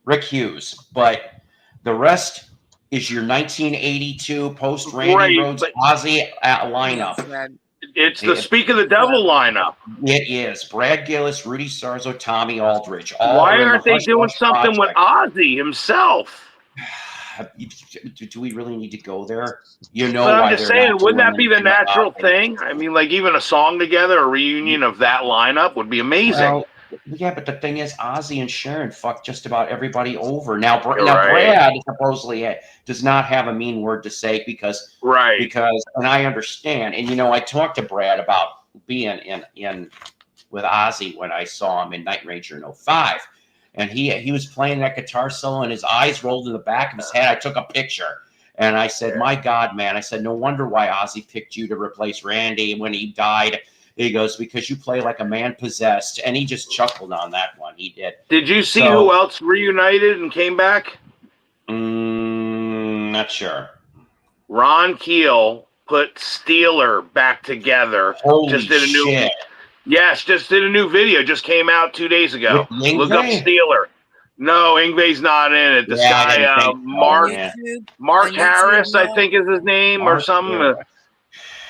Rick Hughes, but the rest is your 1982 post Randy Rhoads Ozzy lineup. It's the Speak of the Devil lineup. It is Brad Gillis, Rudy Sarzo, Tommy Aldridge. All Why are in aren't the they Hush doing Hush something with project. Ozzy himself? Do we really need to go there? You know But why I'm just they're saying, not wouldn't doing that be the anything with natural Ozzy. thing? I mean, like even a song together, a reunion of that lineup would be amazing. Well, yeah, but the thing is, Ozzy and Sharon fucked just about everybody over. Now, You're right. Brad supposedly does not have a mean word to say because, and I understand. And, you know, I talked to Brad about being in with Ozzy when I saw him in Night Ranger in 05. And he was playing that guitar solo and his eyes rolled in the back of his head. I took a picture. And I said, my God, man. I said, no wonder why Ozzy picked you to replace Randy when he died. He goes, because you play like a man possessed. And he just chuckled on that one. He did. Did you see who else reunited and came back? Not sure. Ron Keel put Steeler back together. Holy shit. Just did a new video. Just came out 2 days ago. Look up Steeler. No, Ingve's not in it. This guy, Mark Harris, I think is his name or something.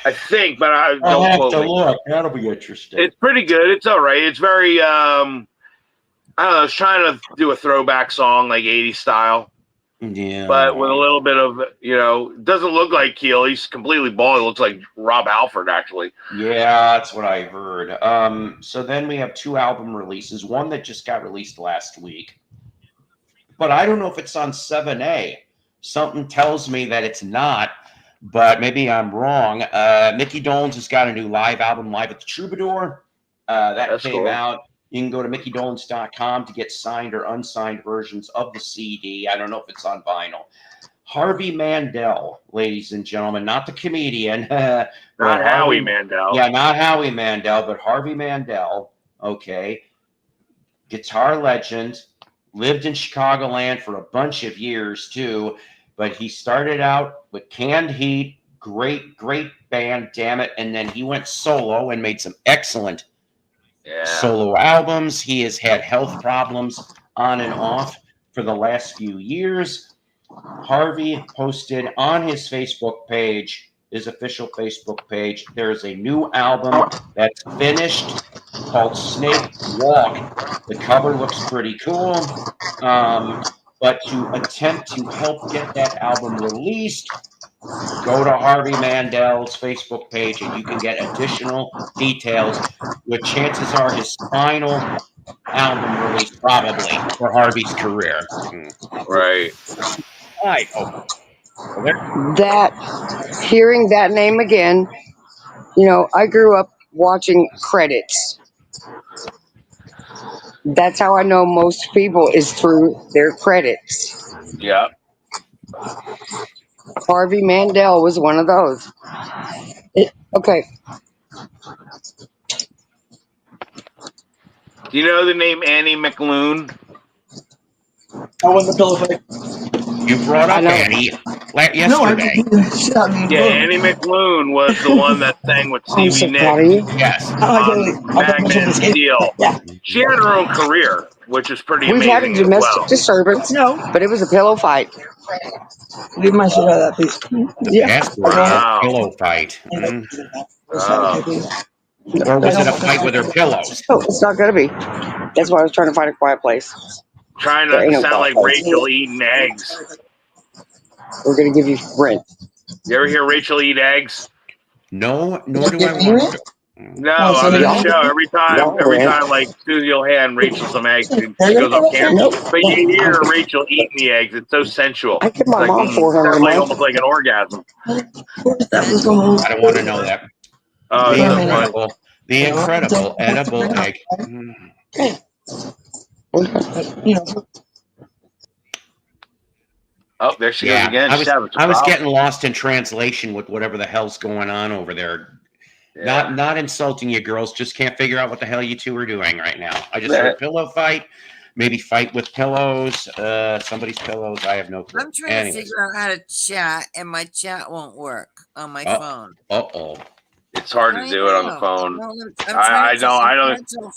I think, but I don't quote me. Look. That'll be interesting. It's pretty good. It's all right. It's very, I don't know. I was trying to do a throwback song, like 80s style. Yeah. But with a little bit of, you know, doesn't look like Keel. He's completely bald. It looks like Rob Halford, actually. Yeah, that's what I heard. So then we have 2 album releases. One that just got released last week. But I don't know if it's on 7A. Something tells me that it's not, but maybe I'm wrong. Mickey Dolenz has got a new live album, Live at the Troubadour. That came out. You can go to mickeydolenz.com to get signed or unsigned versions of the CD. I don't know if it's on vinyl. Harvey Mandel, ladies and gentlemen, not the comedian. Not Howie Mandel. Yeah, not Howie Mandel, but Harvey Mandel. Okay. Guitar legend. Lived in Chicagoland for a bunch of years, too. But he started out with Canned Heat. Great band, damn it. And then he went solo and made some excellent solo albums. He has had health problems on and off for the last few years. Harvey posted on his Facebook page, his official Facebook page, there's a new album that's finished called Snake Walk. The cover looks pretty cool. But to attempt to help get that album released, go to Harvey Mandel's Facebook page and you can get additional details, which chances are his final album release probably for Harvey's career. Right. Hearing that name again, you know, I grew up watching credits. That's how I know most people is through their credits. Yeah. Harvey Mandel was one of those. Okay. Do you know the name Annie McLoone? I won the pillow fight. You brought up Annie yesterday. Yeah, Annie McLoone was the one that sang with Stevie Nicks. Yes. Magnet and Steel. Yeah. She had her own career, which is pretty We've had a amazing as domestic well. disturbance, but it was a pillow fight. Leave my shit out of that, please. Wow. Pillow fight. Or was it a fight with her pillows? No, it's not going to be. That's why I was trying to find a quiet place. Trying not to sound like Rachel eating eggs. We're going to give you rent. You ever hear Rachel eat eggs? No, nor do I want to. No, on the show, every time, like, Susie will hand Rachel some eggs, and she goes on camera. But you hear Rachel eating the eggs. It's so sensual. I give my mom 400 sounds like almost like an orgasm. I don't want to know that. The incredible edible egg. Oh, there she goes again. I was getting lost in translation with whatever the hell's going on over there. Not insulting you girls, just can't figure out what the hell you two are doing right now. I just heard pillow fight, maybe fight with pillows, somebody's pillows. I have no clue. I'm trying to figure out how to chat, and my chat won't work on my phone. Uh-oh. It's hard to I do it on the know. phone. No, I know.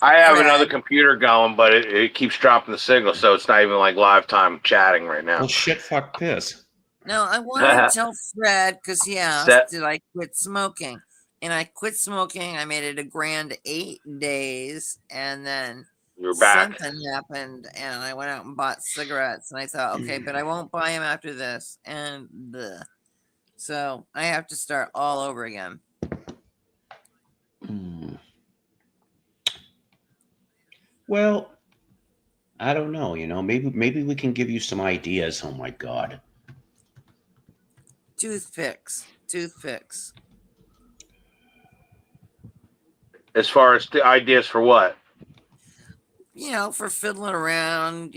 I have another Fred. computer going, but it keeps dropping the signal, so it's not even like live time chatting right now. Well, shit, fuck, piss. No, I wanted to tell Fred because he asked, did I quit smoking? And I quit smoking. I made it a grand 8 days, and then You're back. something happened, and I went out and bought cigarettes. And I thought, okay, but I won't buy them after this, and so I have to start all over again. Well, I don't know. Maybe we can give you some ideas. Oh my God. Toothpicks. As far as the ideas for what? For fiddling around,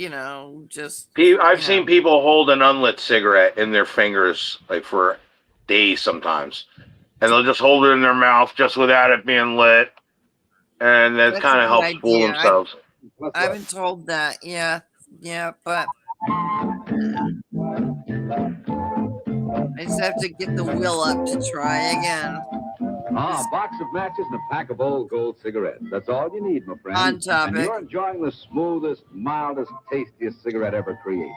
just. I've seen people hold an unlit cigarette in their fingers like for days sometimes. And they'll just hold it in their mouth just without it being lit. And that That's kind a of good helps fool idea. themselves. I've been told that. Yeah, but I just have to get the will up to try again. A box of matches and a pack of old gold cigarettes. That's all you need, my friend. On topic. And you're enjoying the smoothest, mildest, tastiest cigarette ever created.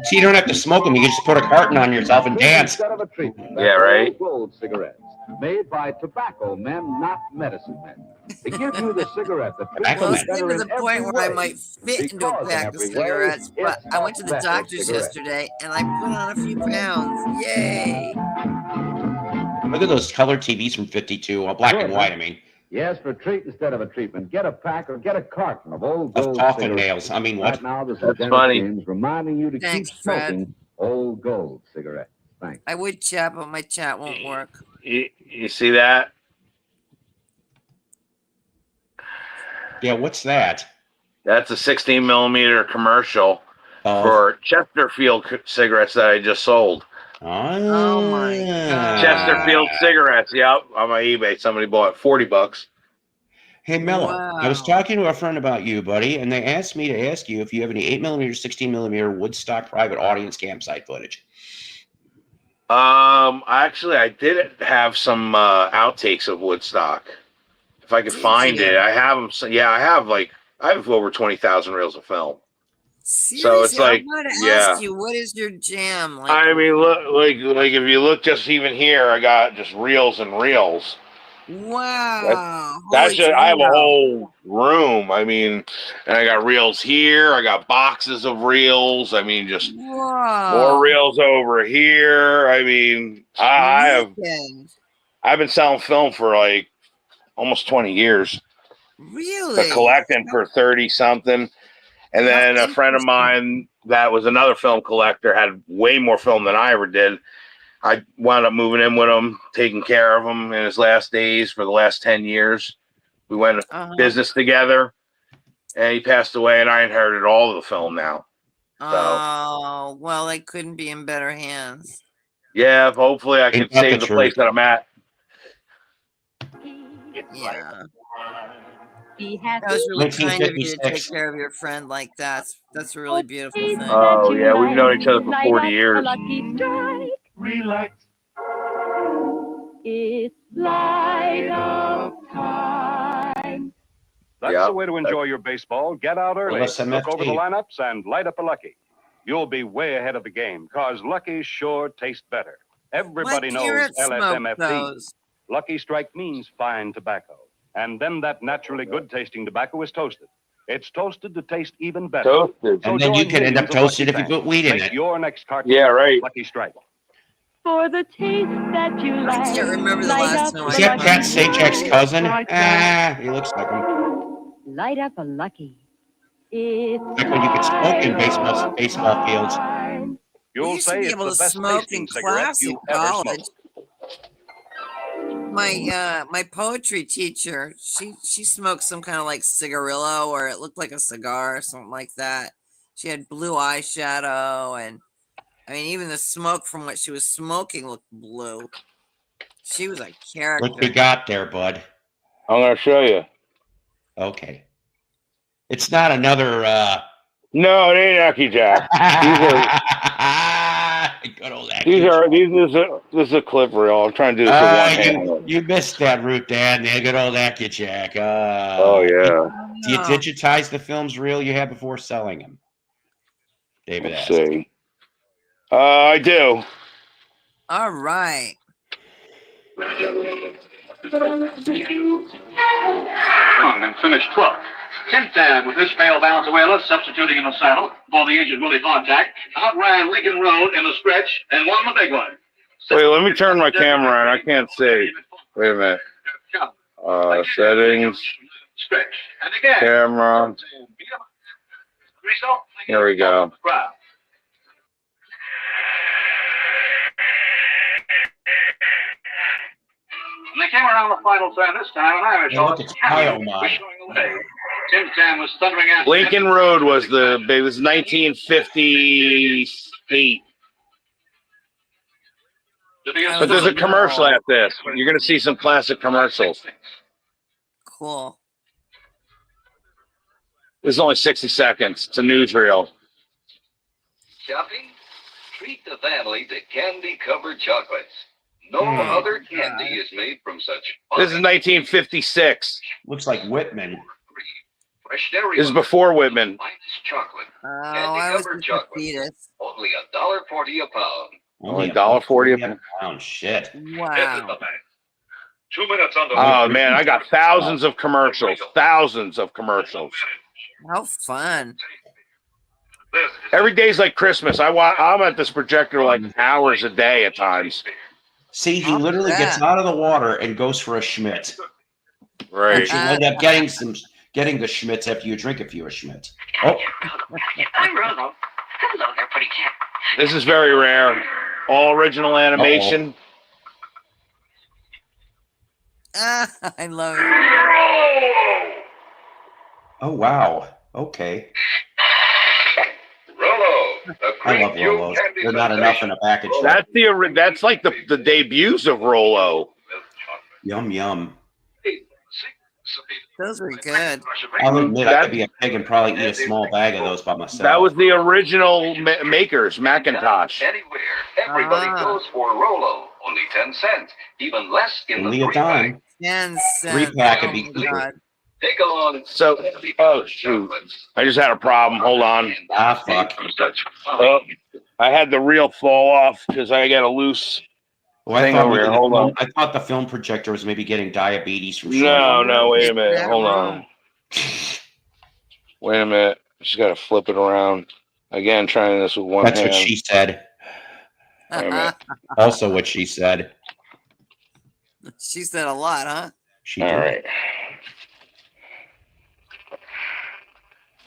So you don't have to smoke them. You can just put a carton on yourself and dance. Instead of a treatment. Yeah, right. Gold cigarettes made by tobacco men, not medicine men. They give you the cigarette that Well, it's getting to the point where I might fit into a pack of cigarettes, but I went to the doctor's yesterday and I put on a few pounds. Yay! Look at those color TVs from 52, black and white, I mean. Yes, for a treat instead of a treatment. Get a pack or get a carton of old gold coffin cigarettes. nails. I mean, what? Right now, this is That's Dennis funny. James reminding you to Thanks, keep smoking old gold cigarettes. Thanks. I would chat, but my chat won't work. You see that? Yeah, what's that? That's a 16 millimeter commercial for Chesterfield cigarettes that I just sold. Oh my God. Chesterfield cigarettes. Yep, on my eBay, somebody bought $40. Hey, Mello, I was talking to a friend about you, buddy, and they asked me to ask you if you have any 8mm, 16mm Woodstock private audience campsite footage. Actually, I did have some outtakes of Woodstock. If I could find it, I have them. So, yeah, I have over 20,000 reels of film. Seriously, So it's like, I want to yeah. ask you, what is your jam? Like, I mean, look, like if you look just even here, I got just reels and reels. Wow. That's just, I have a whole room. I mean, and I got reels here. I got boxes of reels. I mean, just more reels over here. I mean, I've been selling film for like almost 20 years. Really? But collecting for 30 something. And then a friend of mine that was another film collector had way more film than I ever did. I wound up moving in with him, taking care of him in his last days for the last 10 years. We went business together, and he passed away, and I inherited all of the film now. Oh, well, they couldn't be in better hands. Yeah, hopefully I can save the place that I'm at. Yeah. That was really kind of you to take care of your friend like that. That's a really beautiful thing. Oh, yeah, we've known each other for 40 years. Relax. It's light up time. That's the way to enjoy your baseball. Get out early, look over the lineups, and light up a Lucky. You'll be way ahead of the game, because Lucky's sure taste better. Everybody knows LSMFT. Lucky Strike means fine tobacco. And then that naturally good-tasting tobacco is toasted. It's toasted to taste even better. Toasted. And then you can end up toasted if you put weed in it. Your next carton, Lucky Strike. For the taste that you like. I can't remember the last time. Is that Pat Sajak's cousin? He looks like him. Light up a Lucky. It's Back when you could smoke in baseball fields. You'll say it's the best tasting cigarette you ever smoked. My poetry teacher, she smoked some kind of like cigarillo, or it looked like a cigar or something like that. She had blue eyeshadow, and I mean, even the smoke from what she was smoking looked blue. She was a What character. you got there, bud? I'm gonna show you. Okay. It's not another. No, it ain't Aki Jack. Good old This is a clip reel. I'm trying to do this with one hand. You missed that route, Dan. The good old Aki Jack. Oh yeah. Do you digitize the films reel you had before selling them? David Let's asked. see. I do. All right. And finished 12th. Tintan with this failed Valenzuela substituting in the saddle for the injured Willie Contact. Outran Lincoln Road in the stretch and won the big one. Wait, let me turn my camera on. I can't see. Wait a minute. Settings. Camera. Here we go. And they came around the final turn this time, and Irish horse was showing away. Tintan was thundering out. Lincoln Road was it was 1958. But there's a commercial at this. You're going to see some classic commercials. Cool. This is only 60 seconds. It's a newsreel. Shopping? Treat the family to candy-covered chocolates. No other candy is made from such. This is 1956. Looks like Whitman. Fresh dairy. This is before Whitman. Chocolate. Oh, I was Candy-covered just a chocolate. fetus. Only $1.40 a pound. Only $1.40 a pound. Shit. Wow. 2 minutes on the. Oh man, I got thousands of commercials. Thousands of commercials. How fun. Every day's like Christmas. I'm at this projector like hours a day at times. See, he literally gets out of the water and goes for a Schmidt. Right. And you end up getting the Schmitz after you drink a few of Schmitz. Oh. I'm Rolo. Hello there, pretty cat. This is very rare. All original animation. I love it. Oh wow. Okay. I love Rolos. They're not enough in a package. That's like the debuts of Rolo. Yum yum. Those were good. I'll admit I could be a pig and probably eat a small bag of those by myself. That was the original makers, Macintosh. Anywhere, everybody goes for Rolo. Only 10 cents. Even less in Only the a dime. 10 3 cents. pack would be Oh, cheaper. God. Take along. So, oh shoot, I just had a problem. Hold on. Ah, fuck. Oh, I had the reel fall off because I got a loose thing over here. Hold on. I thought the film projector was maybe getting diabetes from No, wait a minute. Hold on. Wait a minute. Just got to flip it around. Again, trying this with one hand. That's what she said. Wait a minute. Also what she said. She said a lot, huh? She All did. right.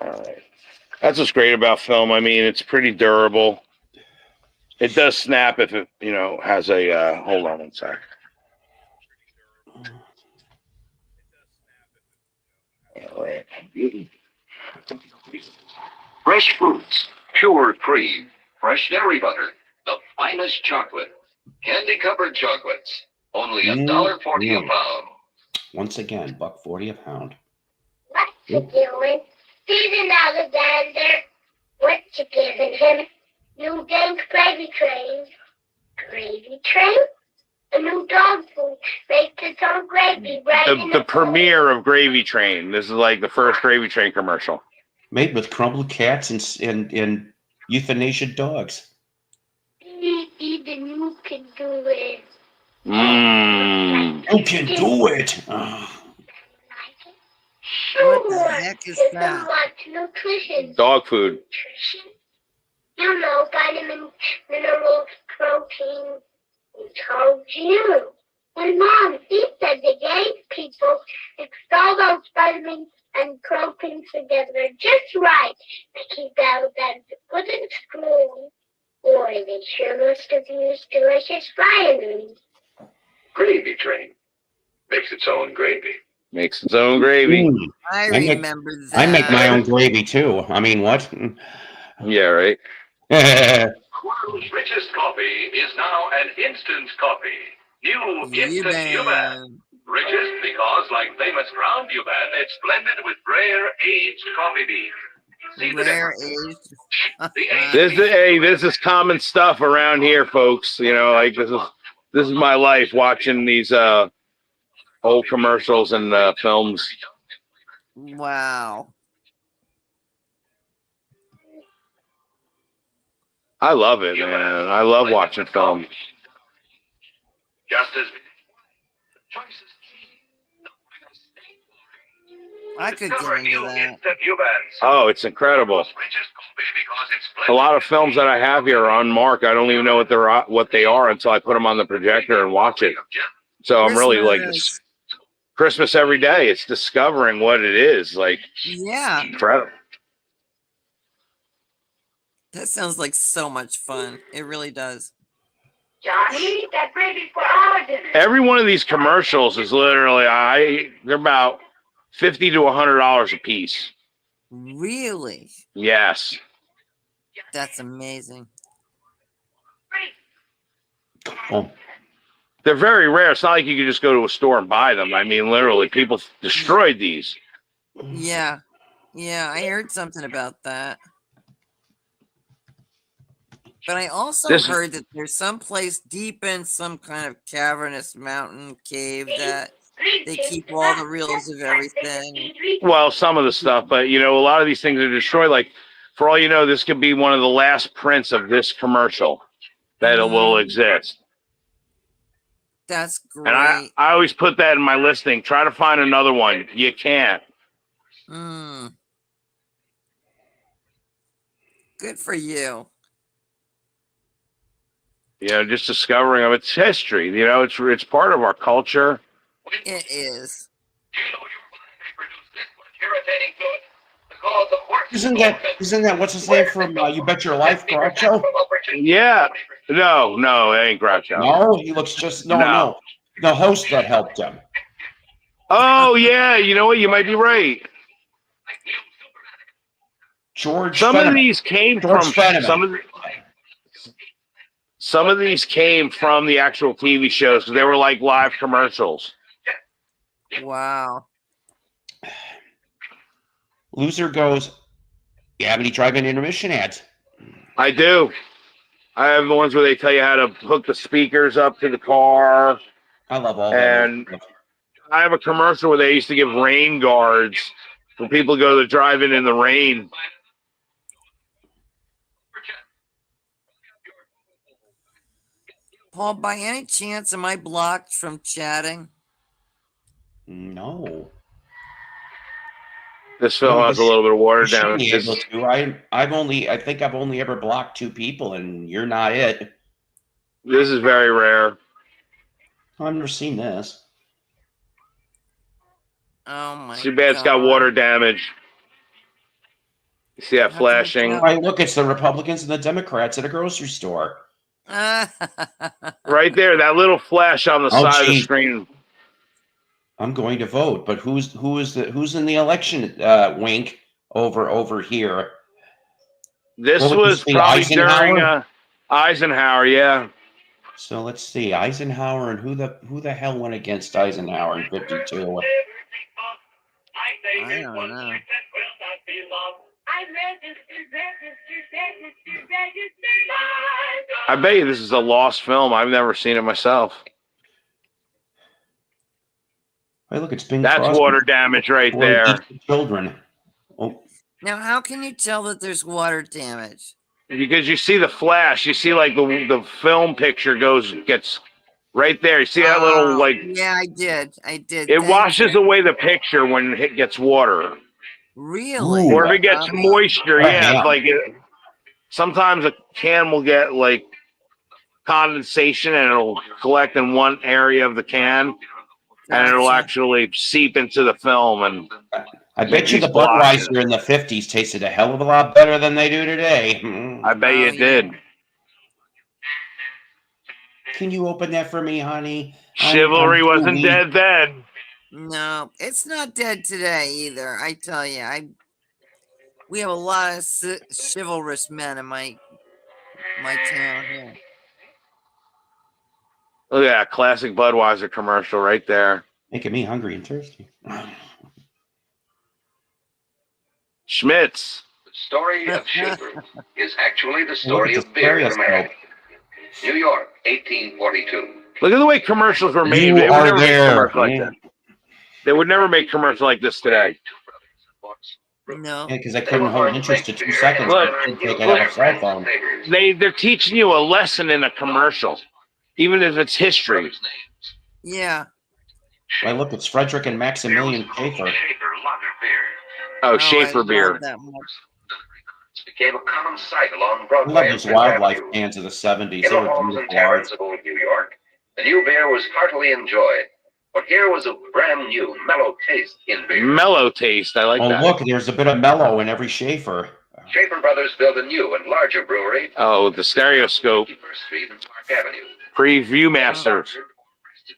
All right. That's what's great about film. I mean, it's pretty durable. It does snap if it, has a, hold on one sec. All right. Fresh fruits, pure cream, fresh dairy butter, the finest chocolate. Candy-covered chocolates. Only $1.40 a pound. Once again, $1.40 a pound. What you doing? He's Alexander. What you giving him? New Dave's gravy train. Gravy train? A new dog food makes its own gravy right in The premiere of Gravy Train. This is like the first Gravy Train commercial. Made with crumbled cats and euthanasian dogs. Even you can do it. You can do it. Sure. What the heck is There's that? so much nutrition. Dog food. You know, vitamins, minerals, protein. Who told you? And Mom, he said the gay people extol those vitamins and proteins together just right to keep Alabama good in school. Boy, they sure must have used delicious vitamins. Gravy train. Makes its own gravy. Makes its own gravy. I make- remember that. I make my own gravy too. I mean, what? Yeah, right. World's richest coffee is now an instant coffee. New instant Poobah. Richest because, like famous ground Poobah, it's blended with rare aged coffee beans. See the Rare difference? aged. This is common stuff around here, folks. You know, like this is my life watching these old commercials and films. Wow. I love it, man. I love watching film. Just as I could get into that. Oh, it's incredible. A lot of films that I have here are unmarked. I don't even know what they are until I put them on the projector and watch it. So I'm really like Christmas every day. It's discovering what it is. Like, yeah, incredible. That sounds like so much fun. It really does. Johnny, that's ready for our dinner. Every one of these commercials is literally they're about $50 to $100 a piece. Really? Yes. That's amazing. Oh. They're very rare. It's not like you can just go to a store and buy them. I mean, literally, people destroyed these. Yeah. Yeah, I heard something about that. But I also heard that there's some place deep in some kind of cavernous mountain cave that they keep all the reels of everything. Well, some of the stuff, but you know, a lot of these things are destroyed. Like, for all you know, this could be one of the last prints of this commercial that will exist. That's great. And I always put that in my listing. Try to find another one. You can't. Good for you. You know, just discovering of its history. You know, it's part of our culture. It is. Isn't that what's his name from You Bet Your Life, Groucho? Yeah. No, it ain't Groucho. No, he looks just no. The host that helped him. Oh yeah, you know what? You might be right. Some of these came from some of these came from the actual TV shows because they were like live commercials. Wow. Loser goes, you have any drive-in intermission ads? I do. I have the ones where they tell you how to hook the speakers up to the car. I love all and that. I have a commercial where they used to give rain guards for people to go to the drive-in in the rain. Paul, by any chance, am I blocked from chatting? No. This film has a little bit of water damage. I think I've only ever blocked 2 people, and you're not it. This is very rare. I've never seen this. Oh my! Too bad it's got water damage. You see that flashing? Right, look, it's the Republicans and the Democrats at a grocery store. Right there, that little flash on the side of the screen. I'm going to vote, but who's in the election? Wink over here. This was probably during Eisenhower, yeah. So let's see, Eisenhower, and who the hell went against Eisenhower in '52? I don't know. I bet you this is a lost film. I've never seen it myself. Hey, look, it's Bing That's Crosby. water damage right there. Children. Oh. Now, how can you tell that there's water damage? Because you see the flash. You see like the film picture gets right there. You see that little like. Yeah, I did. It washes away the picture when it gets water. Really? Or if it gets moisture, yeah. Like sometimes a can will get like condensation and it'll collect in one area of the can. And it'll actually seep into the film. And I bet you the Budweiser in the 50s tasted a hell of a lot better than they do today. I bet you it did. Can you open that for me, honey? Chivalry wasn't dead then. No, it's not dead today either. I tell you, we have a lot of chivalrous men in my town here. Look at that classic Budweiser commercial right there. Making me hungry and thirsty. Schmitz. The story of Schaefer is actually the story of beer in America. New York, 1842. Look at the way commercials were made. They would never make commercials like that. They would never make commercials like this today. No. Yeah, because I couldn't hold interest to 2 seconds. Look, take it out of cell phone. They're teaching you a lesson in a commercial, even if it's history. Yeah. Why, look, it's Frederick and Maximilian Schaefer. Oh, Schaefer beer. Became a common sight along I Broadway. love these wildlife cans of the 70s. In They the were halls and beautiful taverns art. of old New York, the new beer was heartily enjoyed. But here was a brand new, mellow taste in beer. Mellow taste. I like that. Oh, look, there's a bit of mellow in every Schaefer. Schaefer Brothers built a new and larger brewery. Oh, the stereoscope. First Street and Park Avenue. Preview Masters.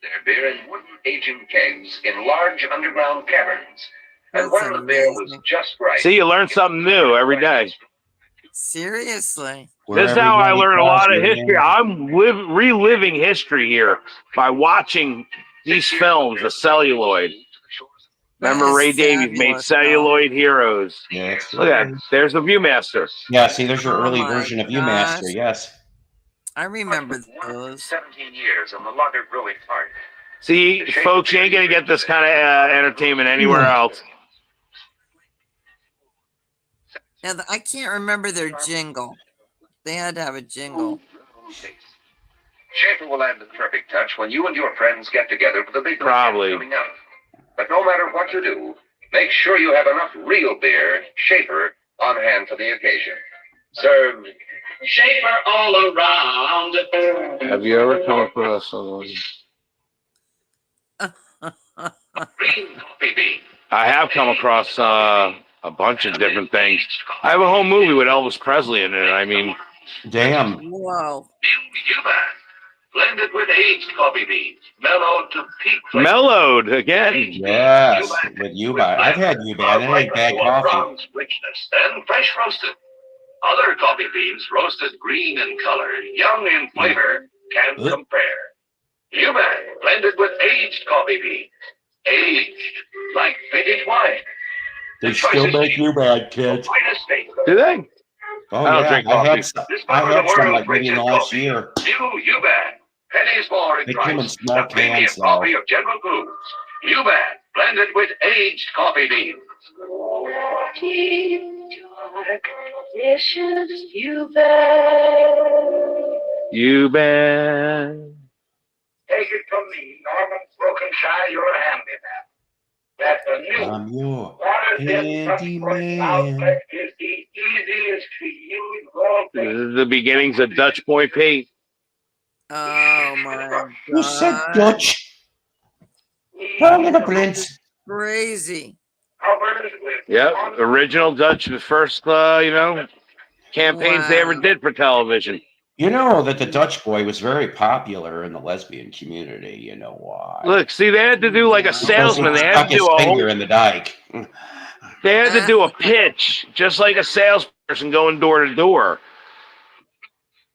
Their beer in wooden aging kegs in large underground caverns. And when the beer was just right. See, you learn something new every day. Seriously. This is how I learn a lot of history. I'm reliving history here by watching these films, the celluloid. Remember Ray Davies made Celluloid Heroes. Yeah, look at that. There's the Viewmaster. Yeah, see, there's your early version of Viewmaster, yes. I remember those. 17 years on the lager brewing part. See, folks, you ain't going to get this kind of entertainment anywhere else. Now, I can't remember their jingle. They had to have a jingle. Schaefer will add the perfect touch when you and your friends get together for the big Probably. weekend coming up. But no matter what you do, make sure you have enough real beer, Schaefer, on hand for the occasion. Serve Schaefer all around. Have you ever come across someone? I have come across a bunch of different things. I have a whole movie with Elvis Presley in it. I mean, damn. Whoa. Blended with aged coffee beans, mellowed to peak. Mellowed again. Yes, with Yuba. I've had Yuba. I didn't like bad coffee. Richness and fresh roasted. Other coffee beans roasted green in color, young in flavor, can't compare. Yuba, blended with aged coffee beans. Aged like vintage wine. They still make Yuba, kids. Do they? Oh, I don't yeah. drink I had coffee. some like maybe in the last year. New Yuba. Pennies more in They price. come in small The premium cans, though. coffee of General Foods. Yuba, blended with aged coffee beans. Yuba. Take it from me, Norman Brokenshire, you're a handyman. That the new I'm your handyman handyman. is the easiest to use all This is the beginnings of Dutch Boy Pete. Oh my god. Who said Dutch? Turn it up, Lens. Crazy. Yep, original Dutch, the first, campaigns they ever did for television. You know that the Dutch boy was very popular in the lesbian community. You know why? Look, see, they had to do like a salesman. They had Stuck to his do a finger whole, in the dike. they had to do a pitch, just like a salesperson going door to door.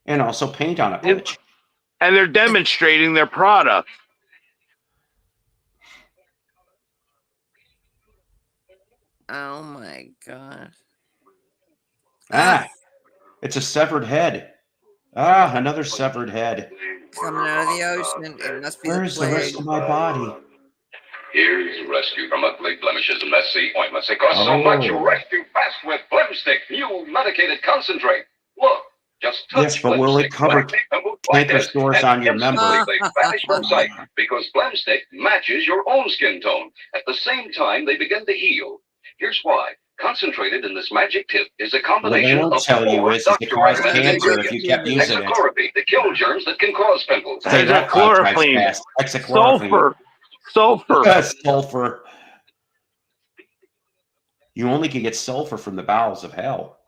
And also paint on a pitch. And they're demonstrating their product. Oh my god. Ah, it's a severed head. Ah, another severed head. Coming out of the ocean. It must be Where's the the plague. rest of my body? Here's rescue from ugly blemishes and messy ointments. It costs so Oh. much, you rescue fast with Blemstick, new medicated concentrate. Look, just touch Yes, but will it cover cancer sores on your member? They vanish from sight because Blemstick matches your own skin tone. At the same time, they begin to heal. Here's why. Concentrated in this magic tip is a What they combination won't of tell you four is it could cause doctor-recommended cancer if you kept using it. hexachlorophene to kill germs that can cause pimples. Say that five times fast. Hexachlorophene. Sulfur. Sulfur. You only can get sulfur from the bowels of hell.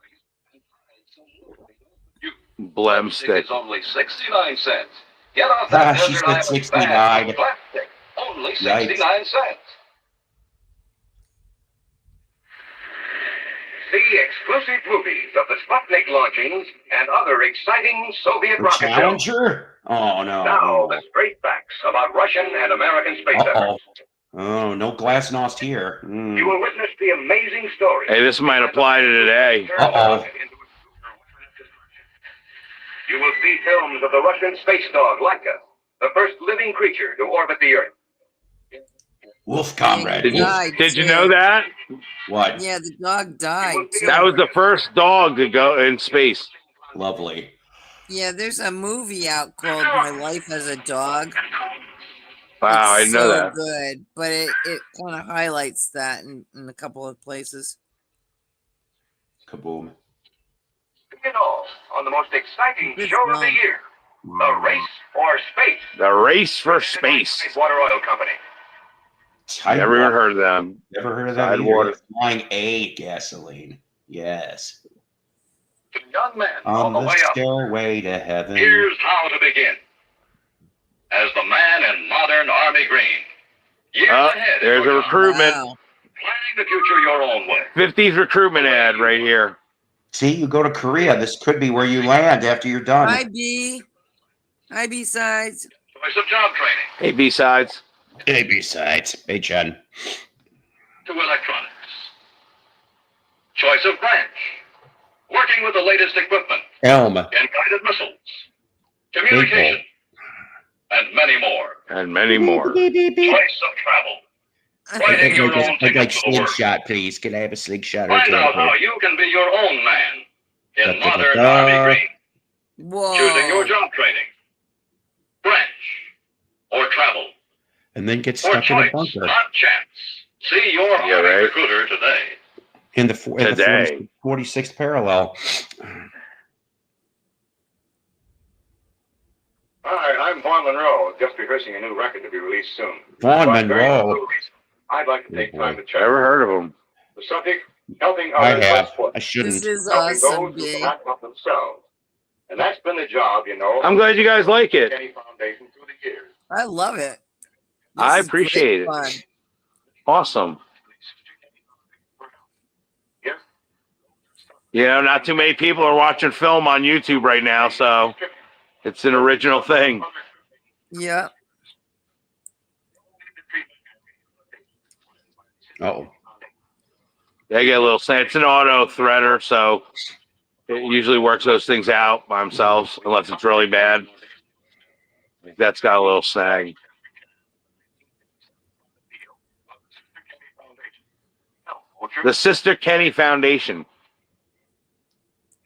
Blemstick. It's only 69 cents. Get off that She desert said island 69. fast with Blemstick. Only 69 cents. See exclusive movies of the Sputnik launchings and other exciting Soviet The rocket films. Challenger? Oh, no. Now, the straight facts about Russian and American space efforts. Oh, no glasnost here. You will witness the amazing story. Hey, this might apply to today. You will see films of the Russian space dog, Laika, the first living creature to orbit the Earth. Wolf comrade. Did you know that? What? Yeah, the dog died. That was the first dog to go in space. Lovely. Yeah, there's a movie out called My Life as a Dog. Wow, It's I know that. good, but it kind of highlights that in a couple of places. Kaboom. You know, on the most exciting show of the year, the Race for Space. The Race for Space. Water Oil Company. Never even heard of them. Never heard of that either. Flying A gasoline. Yes. Young man On the the way up. stairway to heaven. Here's how to begin. As the man in modern Army green. Years ahead. There's a recruitment. Planning the future your own way. 50s recruitment ad right here. See, you go to Korea. This could be where you land after you're done. Hi, B. Hi, B-sides. Choice of job training. Hey, B-sides. Hey, B-sides. Hey, Jen. To electronics. Choice of branch. Working with the latest equipment. Elm. And guided missiles. Communication. And many more. And many more. Choice of travel. Writing your own I'd ticket like to the world. slingshot, please. Can I have a slingshot or a Find out how teleport? you can be your own man in Da, da, da, modern da. Army green. Whoa. Choosing your job training. Branch. Or travel. And then get Or stuck in a choice, bunker. not chance. See your Army recruiter today. In the 46th parallel. Hi, I'm Vaughn Monroe, just rehearsing a new record to be released soon. Vaughn But very Monroe. little reason. I'd like to take time to check. Never heard of them. The subject, helping I others have. less I shouldn't. This is helping awesome, those who B. cannot help themselves. And that's been the job, you know. I'm glad you guys like it. Kenny Foundation through the years. I love it. I This is great appreciate it. fun. Awesome. You know, not too many people are watching film on YouTube right now, so it's an original thing. Yeah. Oh. They get a little snag. It's an auto threader, so it usually works those things out by themselves, unless it's really bad. That's got a little snag. The Sister Kenny Foundation.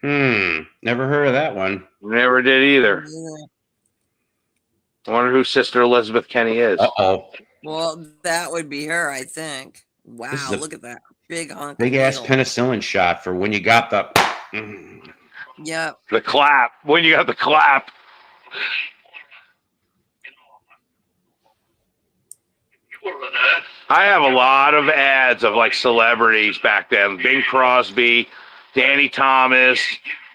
Never heard of that one. Never did either. I wonder who Sister Elizabeth Kenny is. Uh-oh. Well, that would be her, I think. Wow, This is a look at that big hunk. Big of ass needle. penicillin shot for when you got the. Yeah. The clap. When you got the clap. I have a lot of ads of like celebrities back then. Bing Crosby, Danny Thomas,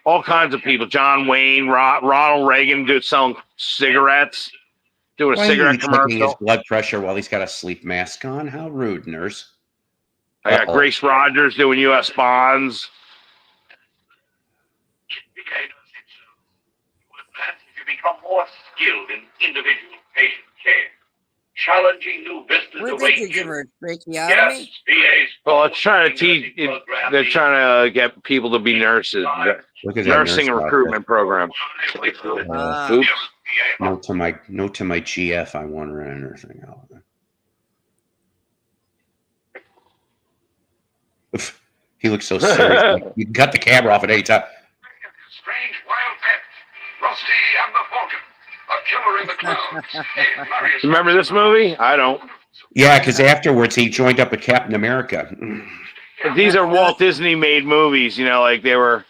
all kinds of people. John Wayne, Ronald Reagan selling cigarettes, doing a Why are you cigarette checking commercial. his blood pressure while he's got a sleep mask on? How rude, nurse. I got Grace Rogers doing U.S. bonds. You become more skilled in individual patient care. Challenging new vistas What await did they give you. her? A tracheotomy? Yes, Well, it's trying to teach. They're trying to get people to be nurses. Look at that Nursing nurse recruitment program. Oops. Note to my GF. I want to run a nursing home. He looks so serious. You can cut the camera off at any time. Strange wild pet. Rusty and the Falcon. A killer in the clouds. Remember this movie? I don't. Yeah, because afterwards he joined up with Captain America. These are Walt Disney made movies, you know, like they were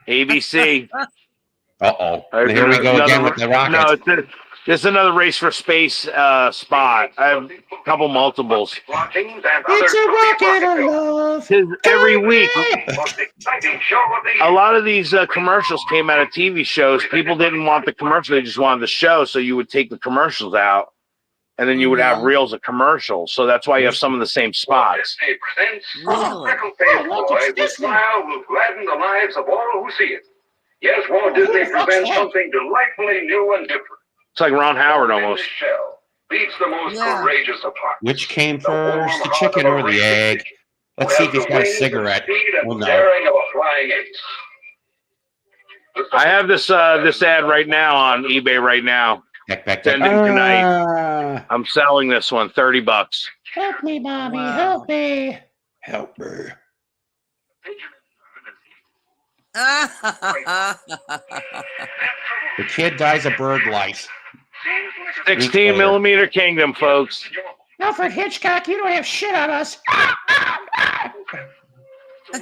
ABC. Uh-oh. Here we go again with the rockets. No, this is another Race for Space spot. I have a couple multiples. It's a rocket of love. Every week. A lot of these commercials came out of TV shows. People didn't want the commercial. They just wanted the show. So you would take the commercials out, and then you would have reels of commercials. So that's why you have some of the same spots. Freckle-faced boy with smile will gladden the lives of all who see it. Yes, Walt Disney presents something delightfully new and different. It's like Ron Howard almost. Shell beats the most courageous apart. Which came first, the chicken or the egg? Let's see if he's got a cigarette. Well, no. Daring of a flying ace. I have this this ad right now on eBay right now. Ending tonight. I'm selling this one, $30. Help me, Bobby. Help me. Help me. The kid dies of bird lice. 16 millimeter Kingdom, folks. Alfred Hitchcock, you don't have shit on us. When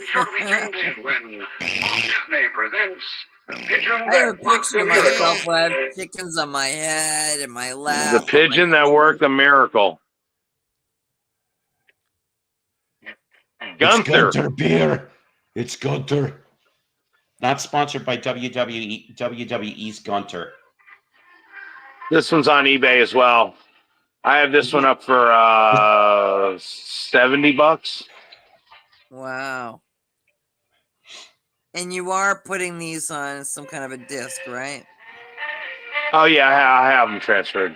Disney presents the pigeon I have a picture of myself where I have chickens on my head and my lap. The pigeon that worked a miracle. Gunther. It's Gunther beer. It's Gunther. Not sponsored by WWE's Gunther. This one's on eBay as well. I have this one up for $70. Wow. And you are putting these on some kind of a disc, right? Oh yeah, I have them transferred.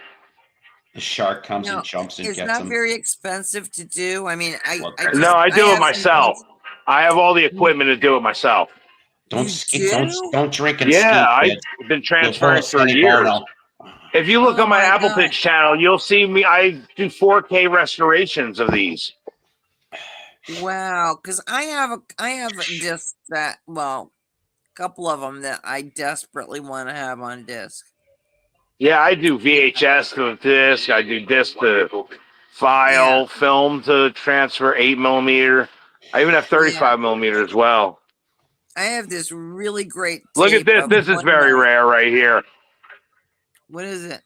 The shark comes and jumps and it's gets not them. very expensive to do. I mean, I do it myself. I have all the equipment to do it myself. Don't drink and yeah, ski, I've been transferring for years. If you look on my Apple Pitch channel, you'll see me. I do 4K restorations of these. Wow, because I have a disc that, well, a couple of them that I desperately want to have on disc. Yeah, I do VHS to disc. I do disc to file, film to transfer 8 millimeter. I even have 35 millimeter as well. I have this really great. Look at this. This is very rare right here. What is it?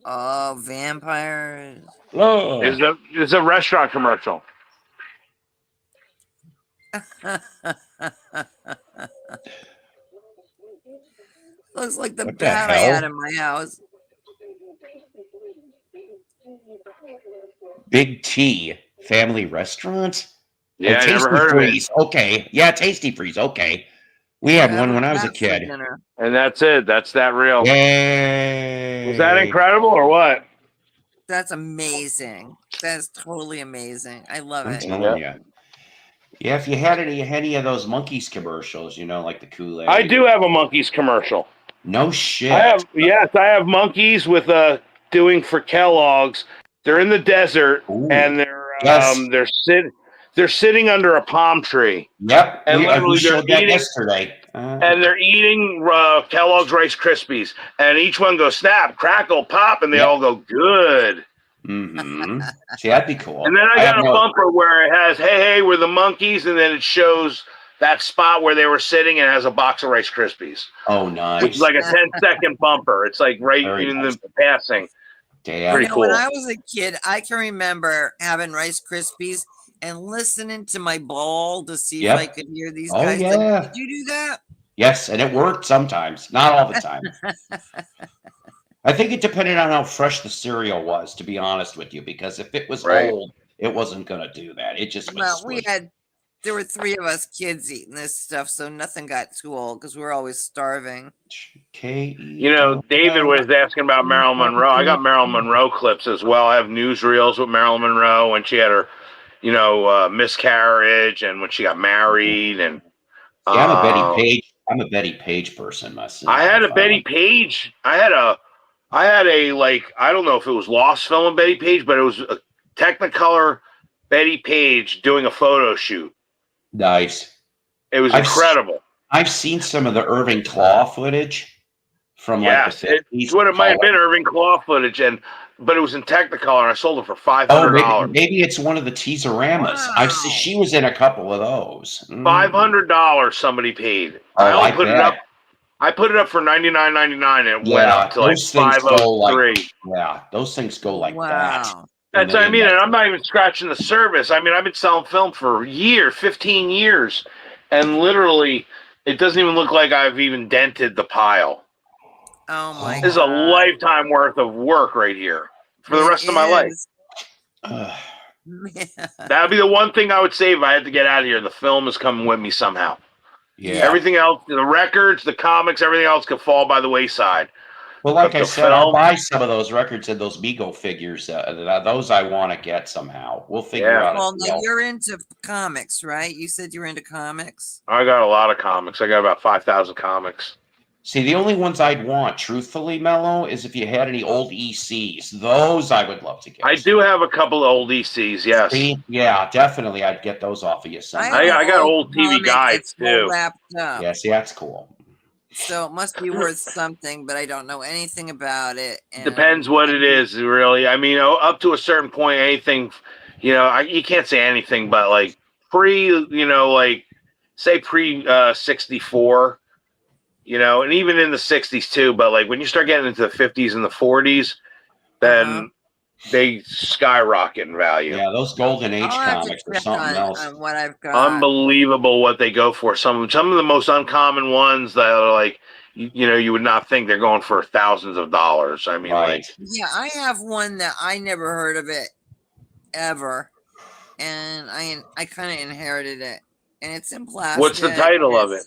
Oh, vampires. Oh. It's a restaurant commercial. Looks like the bat I had in my house. Big T Family Restaurant? Yeah, I never Tasty heard Freeze. of it. Okay. Yeah, Tasty Freeze. Okay. We had one when I was a kid. And that's it. That's that real. Yay. Was that incredible or what? That's amazing. That's totally amazing. I love it. I'm telling you. Yeah, if you had any of those Monkeys commercials, you know, like the Kool-Aid. I do have a Monkeys commercial. No shit. I have Monkeys with doing for Kellogg's. They're in the desert and they're sitting under a palm tree. Yep. And literally showed that yesterday. And they're eating Kellogg's Rice Krispies. And each one goes snap, crackle, pop, and they all go good. Mm-hmm. See, that'd be cool. And then I got a bumper where it has, hey, we're the Monkeys, and then it shows that spot where they were sitting and has a box of Rice Krispies. Oh, nice. Which is like a 10-second bumper. It's like the passing. Damn. Pretty cool. When I was a kid, I can remember having Rice Krispies and listening to my ball to see if I could hear these guys. Yeah. Like, did you do that? Yes, and it worked sometimes. Not all the time. I think it depended on how fresh the cereal was, to be honest with you, because if it was old, it wasn't going to do that. It just there were 3 of us kids eating this stuff, so nothing got too old because we were always starving. You know, David was asking about Marilyn Monroe. I got Marilyn Monroe clips as well. I have newsreels with Marilyn Monroe when she had her, miscarriage and when she got married. And I'm a Betty Page. I'm a Betty Page person myself. I had a Betty Page. I had a I don't know if it was lost film of Betty Page, but it was a Technicolor Betty Page doing a photo shoot. Nice. It was incredible. I've seen some of the Irving Claw footage from it's what it might have been, Irving Claw footage, but it was in Technicolor, and I sold it for $500. Oh, maybe it's one of the Teaseramas. Wow. She was in a couple of those. $500 somebody paid. I put it up. I put it up for $99.99 and it went up to like $503. Yeah, those things go like that. That's what I mean, and I'm not even scratching the surface. I mean, I've been selling film for 15 years, and literally, it doesn't even look like I've even dented the pile. Oh my God. This is a lifetime worth of work right here for the rest of my life. That would be the one thing I would say if I had to get out of here. The film is coming with me somehow. Yeah. Everything else, the records, the comics, everything else could fall by the wayside. Well, like I said, I'll buy some of those records and those Mego figures. Those I want to get somehow. We'll figure out. Well, now you're into comics, right? You said you were into comics. I got a lot of comics. I got about 5,000 comics. See, the only ones I'd want, truthfully, Mello, is if you had any old ECs. Those I would love to get. I do have a couple of old ECs, yes. See? Yeah, definitely. I'd get those off of you somehow. I got old TV guides, too. Yeah, see, that's cool. So it must be worth something, but I don't know anything about it. Depends what it is, really. I mean, up to a certain point, anything, you can't say anything, but like say pre 64, and even in the 60s too. But like when you start getting into the 50s and the 40s, then they skyrocket in value. Yeah, those golden age comics are something else. On what I've got. Unbelievable what they go for. Some of the most uncommon ones that are like, you would not think they're going for thousands of dollars. I mean, yeah, I have one that I never heard of it ever, and I kind of inherited it, and it's in plastic. What's the title of it?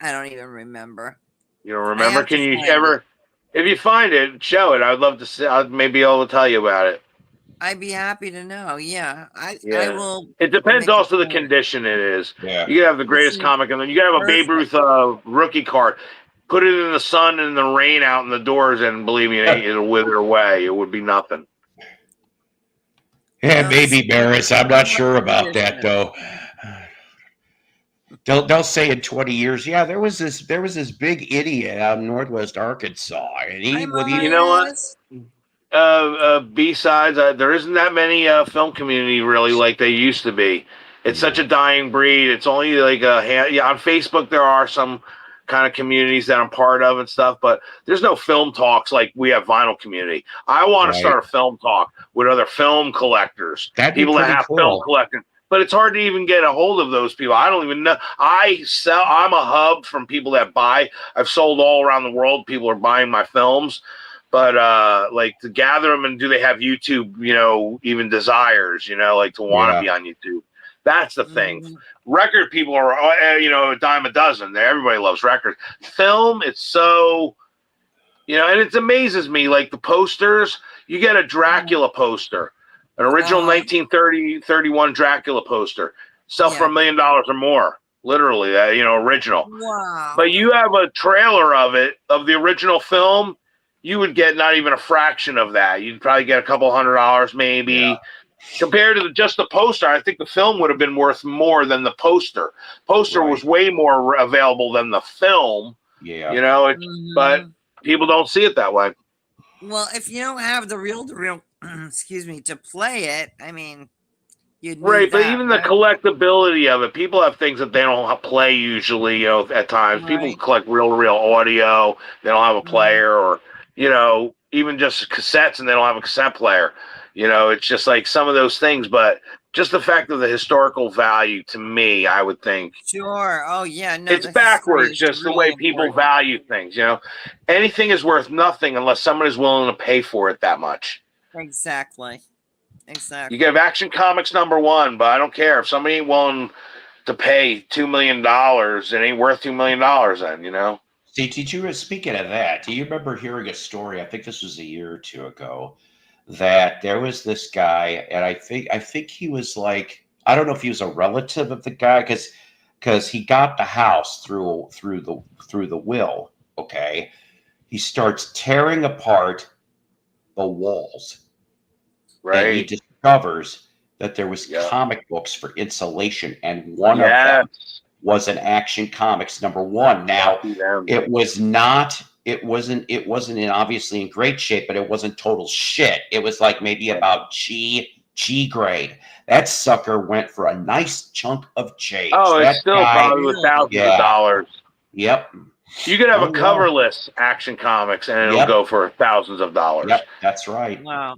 I don't even remember. You don't remember? Can you ever, if you find it, show it? I'd love to see. I may be able to tell you about it. I'd be happy to know. Yeah, I will. It depends also the condition it is. Yeah. You can have the greatest comic, and then you can have a Babe Ruth rookie card. Put it in the sun and the rain out in the doors, and believe me, it'll wither away. It would be nothing. Yeah, maybe, Maris. I'm not sure about that though. They'll say in 20 years, yeah, there was this big idiot out in Northwest Arkansas, and you know what? B-sides, there isn't that many film community really like they used to be. It's such a dying breed. It's only like on Facebook there are some kind of communities that I'm part of and stuff, but there's no film talks like we have vinyl community. I want to start a film talk with other film collectors, people that have film collecting. But it's hard to even get a hold of those people. I don't even know. I'm a hub from people that buy. I've sold all around the world. People are buying my films. But like to gather them, and do they have YouTube, even desires, like to want to be on YouTube? That's the thing. Record people are, a dime a dozen. Everybody loves records. Film, it's so, and it amazes me. Like the posters, you get a Dracula poster. An original 1931 Dracula poster, sell for $1 million or more, literally, original. Wow. But you have a trailer of the original film, you would get not even a fraction of that. You'd probably get a couple $100 maybe. Yeah. Compared to just the poster, I think the film would have been worth more than the poster. Poster was way more available than the film. Yeah. But people don't see it that way. Well, if you don't have the real excuse me, to play it, I mean, you'd but even the collectability of it, people have things that they don't play usually, at times. People collect real audio, they don't have a player, or, even just cassettes and they don't have a cassette player. It's just like some of those things, but just the fact of the historical value to me, I would think. Sure. Oh, yeah. No, it's backwards, just the way people value things, Anything is worth nothing unless someone is willing to pay for it that much. Exactly. You get Action Comics #1, but I don't care. If somebody ain't willing to pay $2 million, it ain't worth $2 million then, See, did you, speaking of that, do you remember hearing a story, I think this was a year or two ago, that there was this guy, and I think he was like, I don't know if he was a relative of the guy, because he got the house through the will. Okay, he starts tearing apart the walls. Right. And he discovers that there was comic books for insulation, and one of them was an Action Comics #1. Now, it wasn't in obviously in great shape, but it wasn't total shit. It was like maybe about G grade. That sucker went for a nice chunk of change. Oh, it's still probably with thousands of dollars. Yep. You could have a coverless Action Comics, and it'll go for thousands of dollars. Yep, that's right. Wow.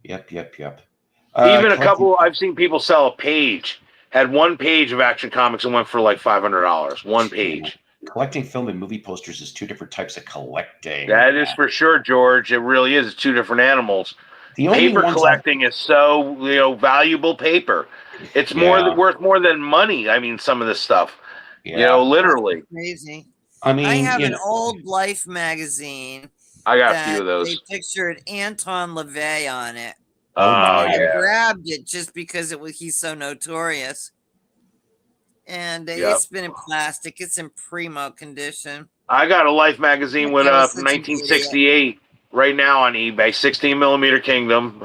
Yep. Even a couple, I've seen people sell a page. Had one page of Action Comics and went for like $500. One page. Collecting film and movie posters is two different types of collecting. That is for sure, George. It really is. It's two different animals. Paper collecting is so valuable paper. It's worth more than money. I mean, some of this stuff, literally. That's crazy. I mean, I have an old Life magazine. I got a few of those. They pictured Anton LaVey on it. Oh I yeah. grabbed it just because he's so notorious. And it's been in plastic. It's in primo condition. I got a Life magazine from 1968 right now on eBay. 16mm Kingdom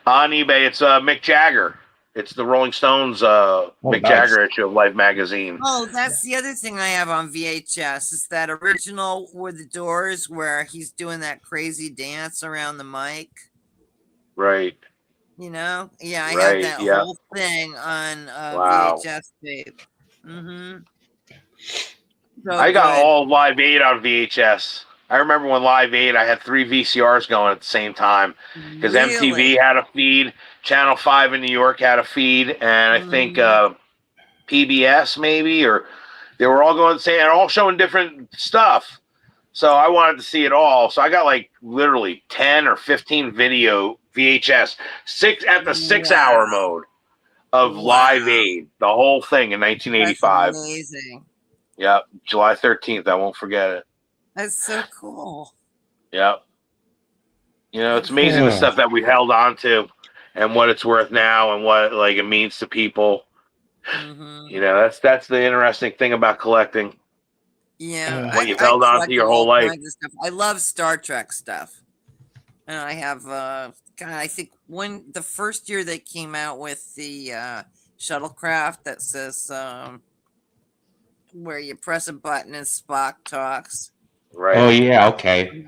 on eBay. It's Mick Jagger. It's the Rolling Stones Mick Jagger issue of Life magazine. Oh, that's the other thing I have on VHS. Is that original with the Doors where he's doing that crazy dance around the mic. Right. Yeah, I have that whole thing on VHS tape. Mm-hmm. I got all Live 8 on VHS. I remember when Live 8, I had 3 VCRs going at the same time because MTV had a feed, Channel 5 in New York had a feed, and I think PBS maybe, or they were all going the same, and all showing different stuff. So I wanted to see it all. So I got like literally 10 or 15 video VHS, 6-hour mode of Live 8, the whole thing in 1985. That's amazing. Yep, July 13th. I won't forget it. That's so cool. Yep. It's amazing the stuff that we held on to and what it's worth now and what it means to people. Mm-hmm. That's the interesting thing about collecting. Yeah. What you've held on to your whole life. I love Star Trek stuff. And I have I think when the first year they came out with the shuttlecraft that says where you press a button and Spock talks. Right. Oh yeah, okay.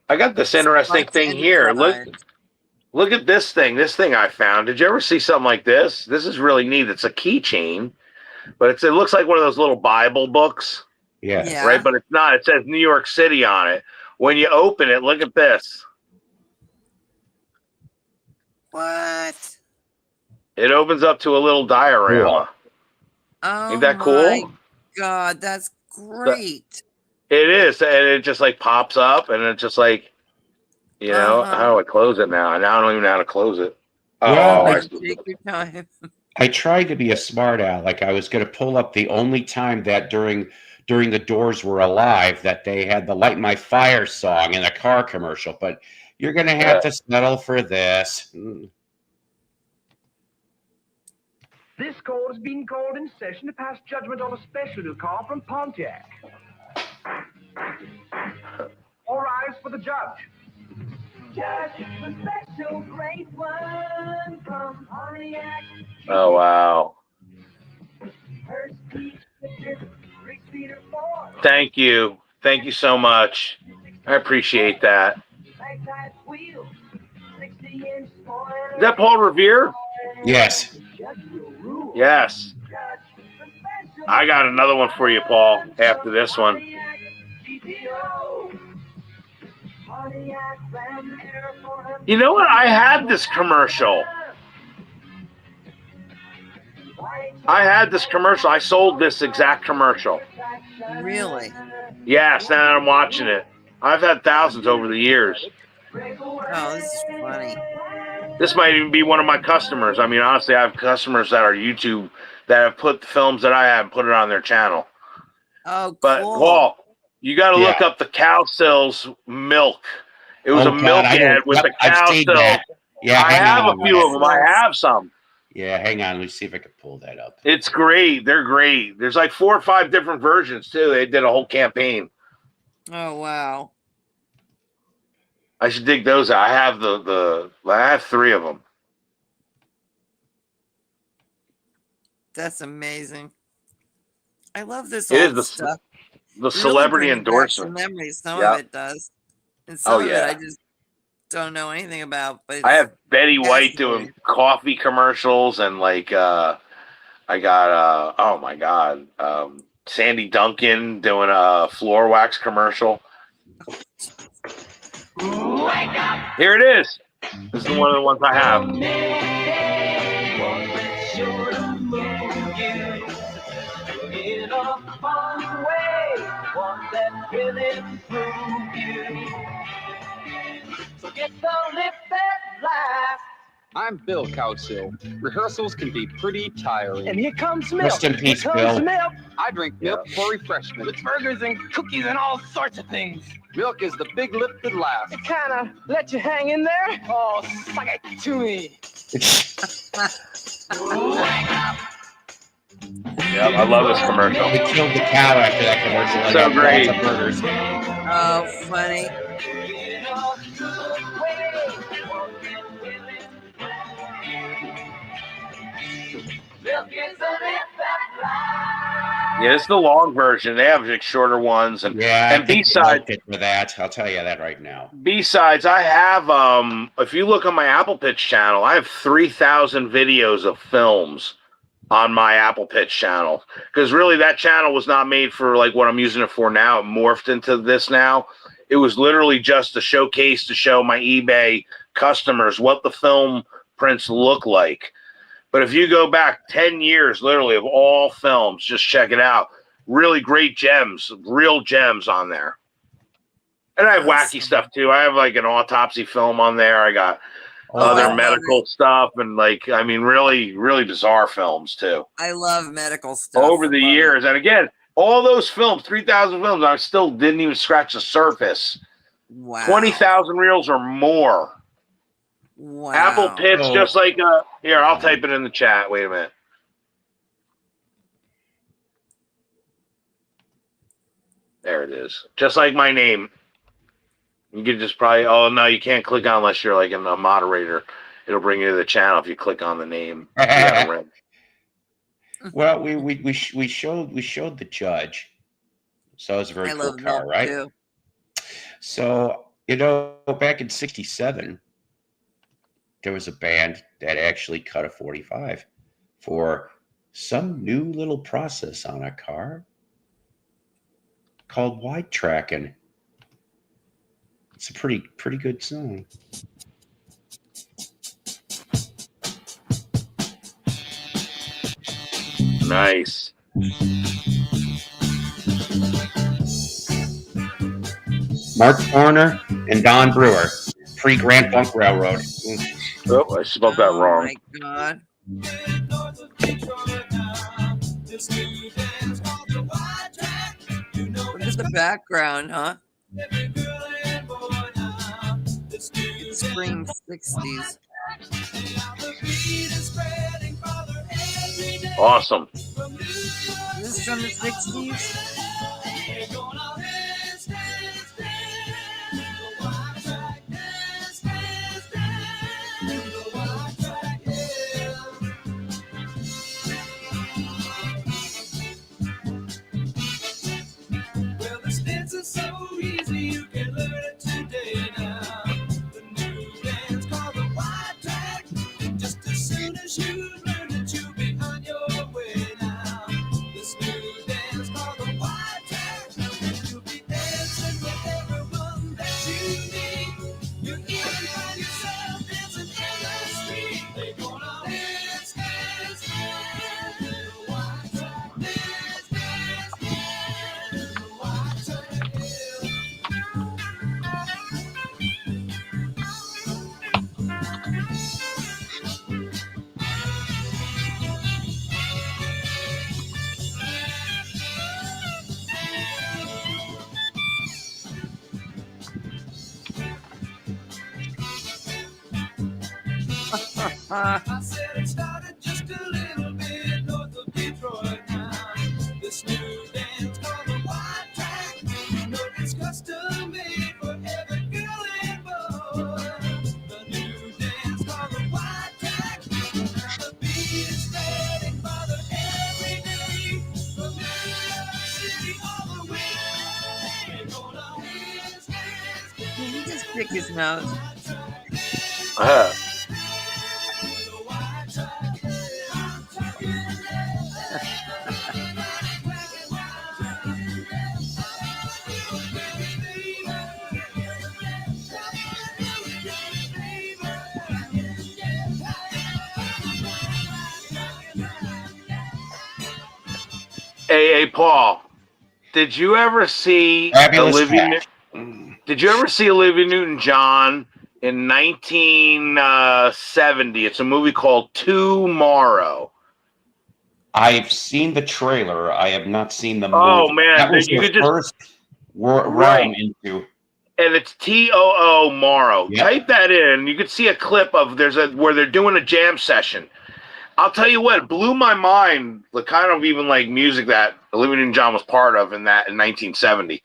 I got this interesting thing here. Look at this thing. This thing I found. Did you ever see something like this? This is really neat. It's a keychain, but it looks like one of those little Bible books. Yeah. Right, but it's not. It says New York City on it. When you open it, look at this. What? It opens up to a little diorama. Oh, ain't that cool? My God, that's great. It is, and it just pops up, and it's just how do I close it now? Now I don't even know how to close it. Take your time. I tried to be a smart aleck. I was going to pull up the only time that during the Doors were alive that they had the Light My Fire song in a car commercial, but you're going to have to settle for this. This court has been called in session to pass judgment on a special car from Pontiac. All rise for the judge. Judge, the special great one from Pontiac. Oh, wow. Thank you. Thank you so much. I appreciate that. Is that Paul Revere? Yes. Yes. I got another one for you, Paul, after this one. You know what? I had this commercial. I sold this exact commercial. Really? Yes, now that I'm watching it. I've had thousands over the years. Oh, this is funny. This might even be one of my customers. I mean, honestly, I have customers that are YouTube that have put the films that I have and put it on their channel. Oh, cool. But, Paul, you got to look up the cow cells milk. It was a milk ad with the cow cells. Yeah, I have a few of them. I have some. Yeah, hang on. Let me see if I can pull that up. It's great. They're great. There's 4 or 5 different versions, too. They did a whole campaign. Oh, wow. I should dig those out. I have I have 3 of them. That's amazing. I love this old stuff. The celebrity really endorsement. Memories. Some of it does. And some of it I just don't know anything about. But I have Betty White doing coffee commercials and I got oh my God, Sandy Duncan doing a floor wax commercial. Here it is. This is one of the ones I have. In a fun way, one that will improve you. So get the lift that laugh. I'm Bill Cowsill. Rehearsals can be pretty tiring. And here comes milk. Rest in peace, Here comes Bill. milk. I drink milk for refreshment. With burgers and cookies and all sorts of things. Milk is the big lip that laughs. It kind of let you hang in there. Oh, suck it to me. Yeah, I love this commercial. We killed the cow after that commercial. I So got great. lots of burgers. Oh, funny. Yeah, it's the long version. They have like shorter ones, and B-sides. For that, I'll tell you that right now. B-sides, I have. If you look on my Apple Pitch channel, I have 3,000 videos of films on my Apple Pitch channel, because really that channel was not made for like what I'm using it for now. It morphed into this now. It was literally just a showcase to show my eBay customers what the film prints look like. But if you go back 10 years, literally, of all films, just check it out. Really great gems, real gems on there. And I have wacky stuff, too. I have, like, an autopsy film on there. I got other medical stuff and, like, I mean, really, really bizarre films, too. I love medical stuff. Over the years. And, again, all those films, 3,000 films, I still didn't even scratch the surface. Wow. 20,000 reels or more. Wow. Apple Pitch, just like here, I'll type it in the chat. Wait a minute. There it is. Just like my name. You can just probably, oh no, you can't click on unless you're like a moderator. It'll bring you to the channel if you click on the name. Well, we showed the judge. So it was a very cool car, right? Too. So, you know, back in '67, there was a band that actually cut a 45 for some new little process on a car called wide tracking. It's a pretty good song. Nice. Mark Horner and Don Brewer, pre-Grand Funk Railroad. Oh, I spelled that wrong. Oh my God. Look at the background, huh? It's spring 60s. Awesome. Is this from the 60s? So easy, you can learn it today now. The new dance called the wide track. Just as soon as you learn it, you'll be on your way now. This new dance called the wide track. You'll be dancing with everyone that you need. You even find yourself dancing in the street. They're gonna dance, dance, dance. The wide track, dance, dance, dance. The wide track. I said it started just a little bit north of Detroit now. This new dance called the wide track. You know it's custom made for every girl and boy. The new dance called the wide track. The beat is spreading farther every day. From New York City all the way. We're gonna dance, dance, dance. Did he just pick his nose? Hey, Paul, did you ever see Olivia Newton-John in 1970. It's a movie called Tomorrow. I've seen the trailer. I have not seen the movie. Oh man, that was you the could just first realm into. And it's Too Morrow. Yep. Type that in. You could see a clip of where they're doing a jam session. I'll tell you what, it blew my mind. The kind of even like music that Olivia Newton-John was part of in 1970.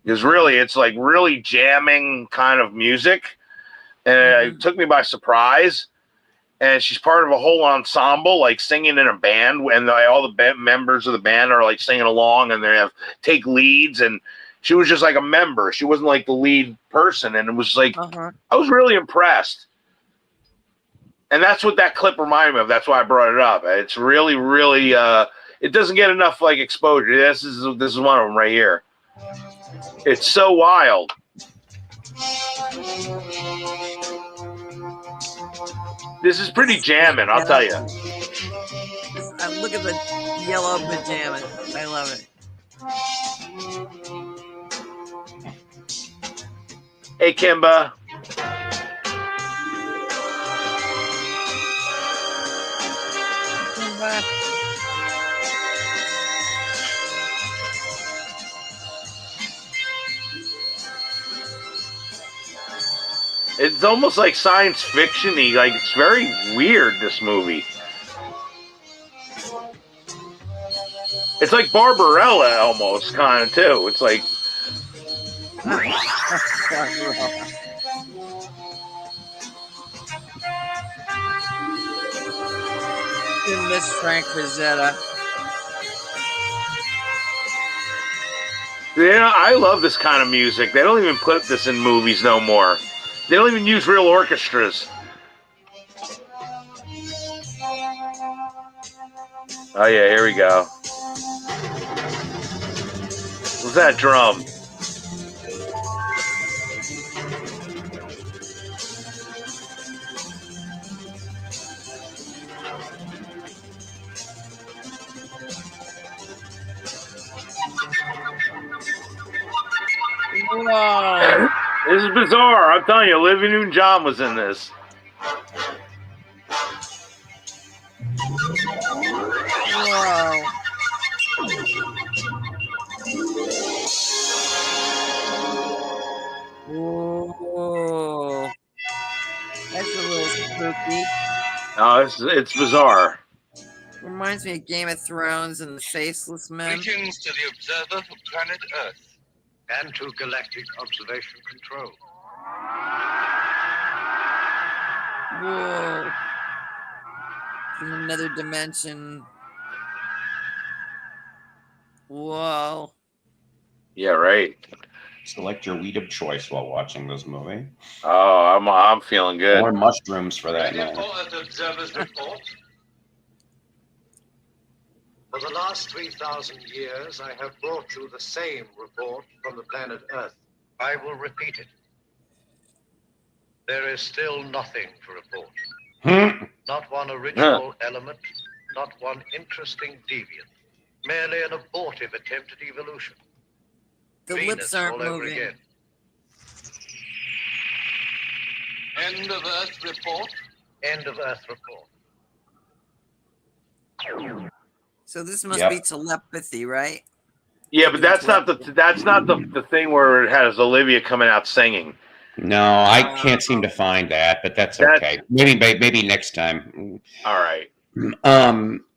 Because really, it's like really jamming kind of music, and it took me by surprise. And she's part of a whole ensemble, like singing in a band, and all the members of the band are like singing along, and they take leads. And she was just like a member. She wasn't like the lead person, and it was like I was really impressed. And that's what that clip reminded me of. That's why I brought it up. It's really, really. It doesn't get enough like exposure. This is one of them right here. It's so wild. This is pretty jamming, I'll tell you. Look at the yellow pajamas. I love it. Hey, Kimba. Kimba. It's almost like science fiction-y. Like, it's very weird, this movie. It's like Barbarella almost, kind of, too. It's like... Miss Frank Frazetta. Yeah, I love this kind of music. They don't even put this in movies no more. They don't even use real orchestras. Oh yeah, here we go. What's that drum? Whoa. This is bizarre. I'm telling you, Olivia Newton-John was in this. Whoa. Whoa. That's a little spooky. Oh, it's bizarre. Reminds me of Game of Thrones and the Faceless Men. Greetings to the observer for planet Earth and to Galactic Observation Control. Whoa. From another dimension. Whoa. Yeah, right. Select your weed of choice while watching this movie. Oh, I'm feeling good. Or mushrooms for that Ready matter. for the observer's report? For the last 3,000 years, I have brought you the same report from the planet Earth. I will repeat it. There is still nothing to report. Not one original element, not one interesting deviant. Merely an abortive attempt at evolution. The Venus lips aren't all over moving. again. End of Earth report. End of Earth report. So this must be telepathy, right? Yeah, but that's not the thing where it has Olivia coming out singing. No, I can't seem to find that, but that's okay. Maybe next time. All right.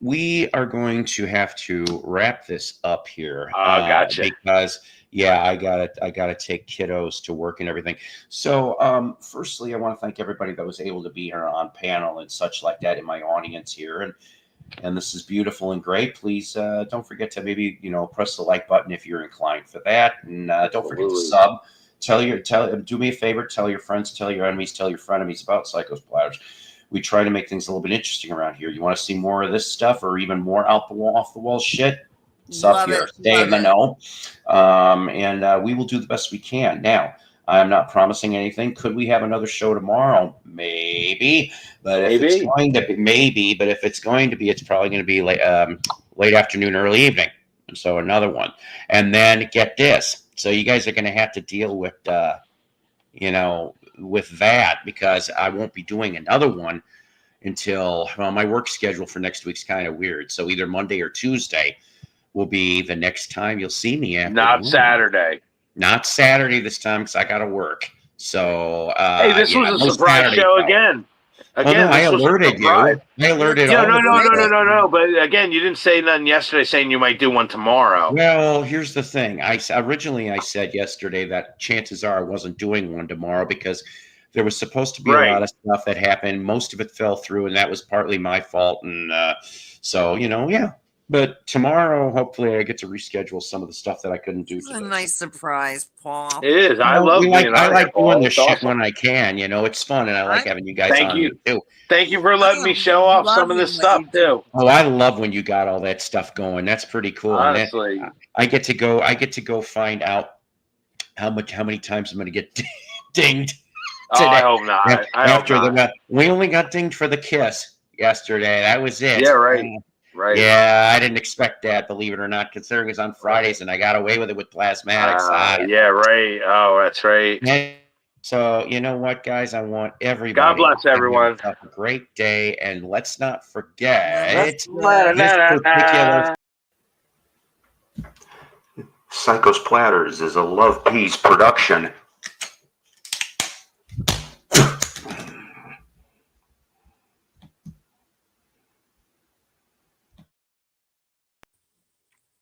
We are going to have to wrap this up here. Gotcha. Because I gotta take kiddos to work and everything. So, firstly, I want to thank everybody that was able to be here on panel and such like that in my audience here, and this is beautiful and great. Please don't forget to maybe press the like button if you're inclined for that, and don't forget to sub. Do me a favor, tell your friends, tell your enemies, tell your frenemies about Psycho Splatters. We try to make things a little bit interesting around here. You want to see more of this stuff or even more off the wall shit? Sup here, stay in the know. And we will do the best we can. Now, I'm not promising anything. Could we have another show tomorrow? Maybe. But if it's going to be, it's probably going to be late afternoon, early evening. And so another one. And then get this. So you guys are going to have to deal with, with that because I won't be doing another one until my work schedule for next week's kind of weird. So either Monday or Tuesday will be the next time you'll see me. Not Saturday. Not Saturday this time because I got to work. So hey, this was a surprise Saturday, show though. again. Again, I alerted you. I alerted all No. But again, you didn't say nothing yesterday saying you might do one tomorrow. Well, here's the thing. Originally I said yesterday that chances are I wasn't doing one tomorrow because there was supposed to be a lot of stuff that happened. Most of it fell through, and that was partly my fault. And so, yeah. But tomorrow, hopefully, I get to reschedule some of the stuff that I couldn't do today. It's a nice surprise, Paul. It is. I love being I like doing this shit awesome. when I can. It's fun, and I like having you guys on me, too. Thank you for letting me show off some of this stuff, too. Oh, I love when you got all that stuff going. That's pretty cool. Honestly. I get to go find out how many times I'm going to get dinged. Oh, I hope not. We only got dinged for the kiss yesterday. That was it. Yeah, right. Right. Yeah, I didn't expect that, believe it or not, considering it was on Fridays and I got away with it with plasmatics. Yeah, right. Oh, that's right. So, you know what, guys? I want everybody. God bless everyone. Have a great day, and let's not forget this particular. Psycho's Platters is a Love Peace production.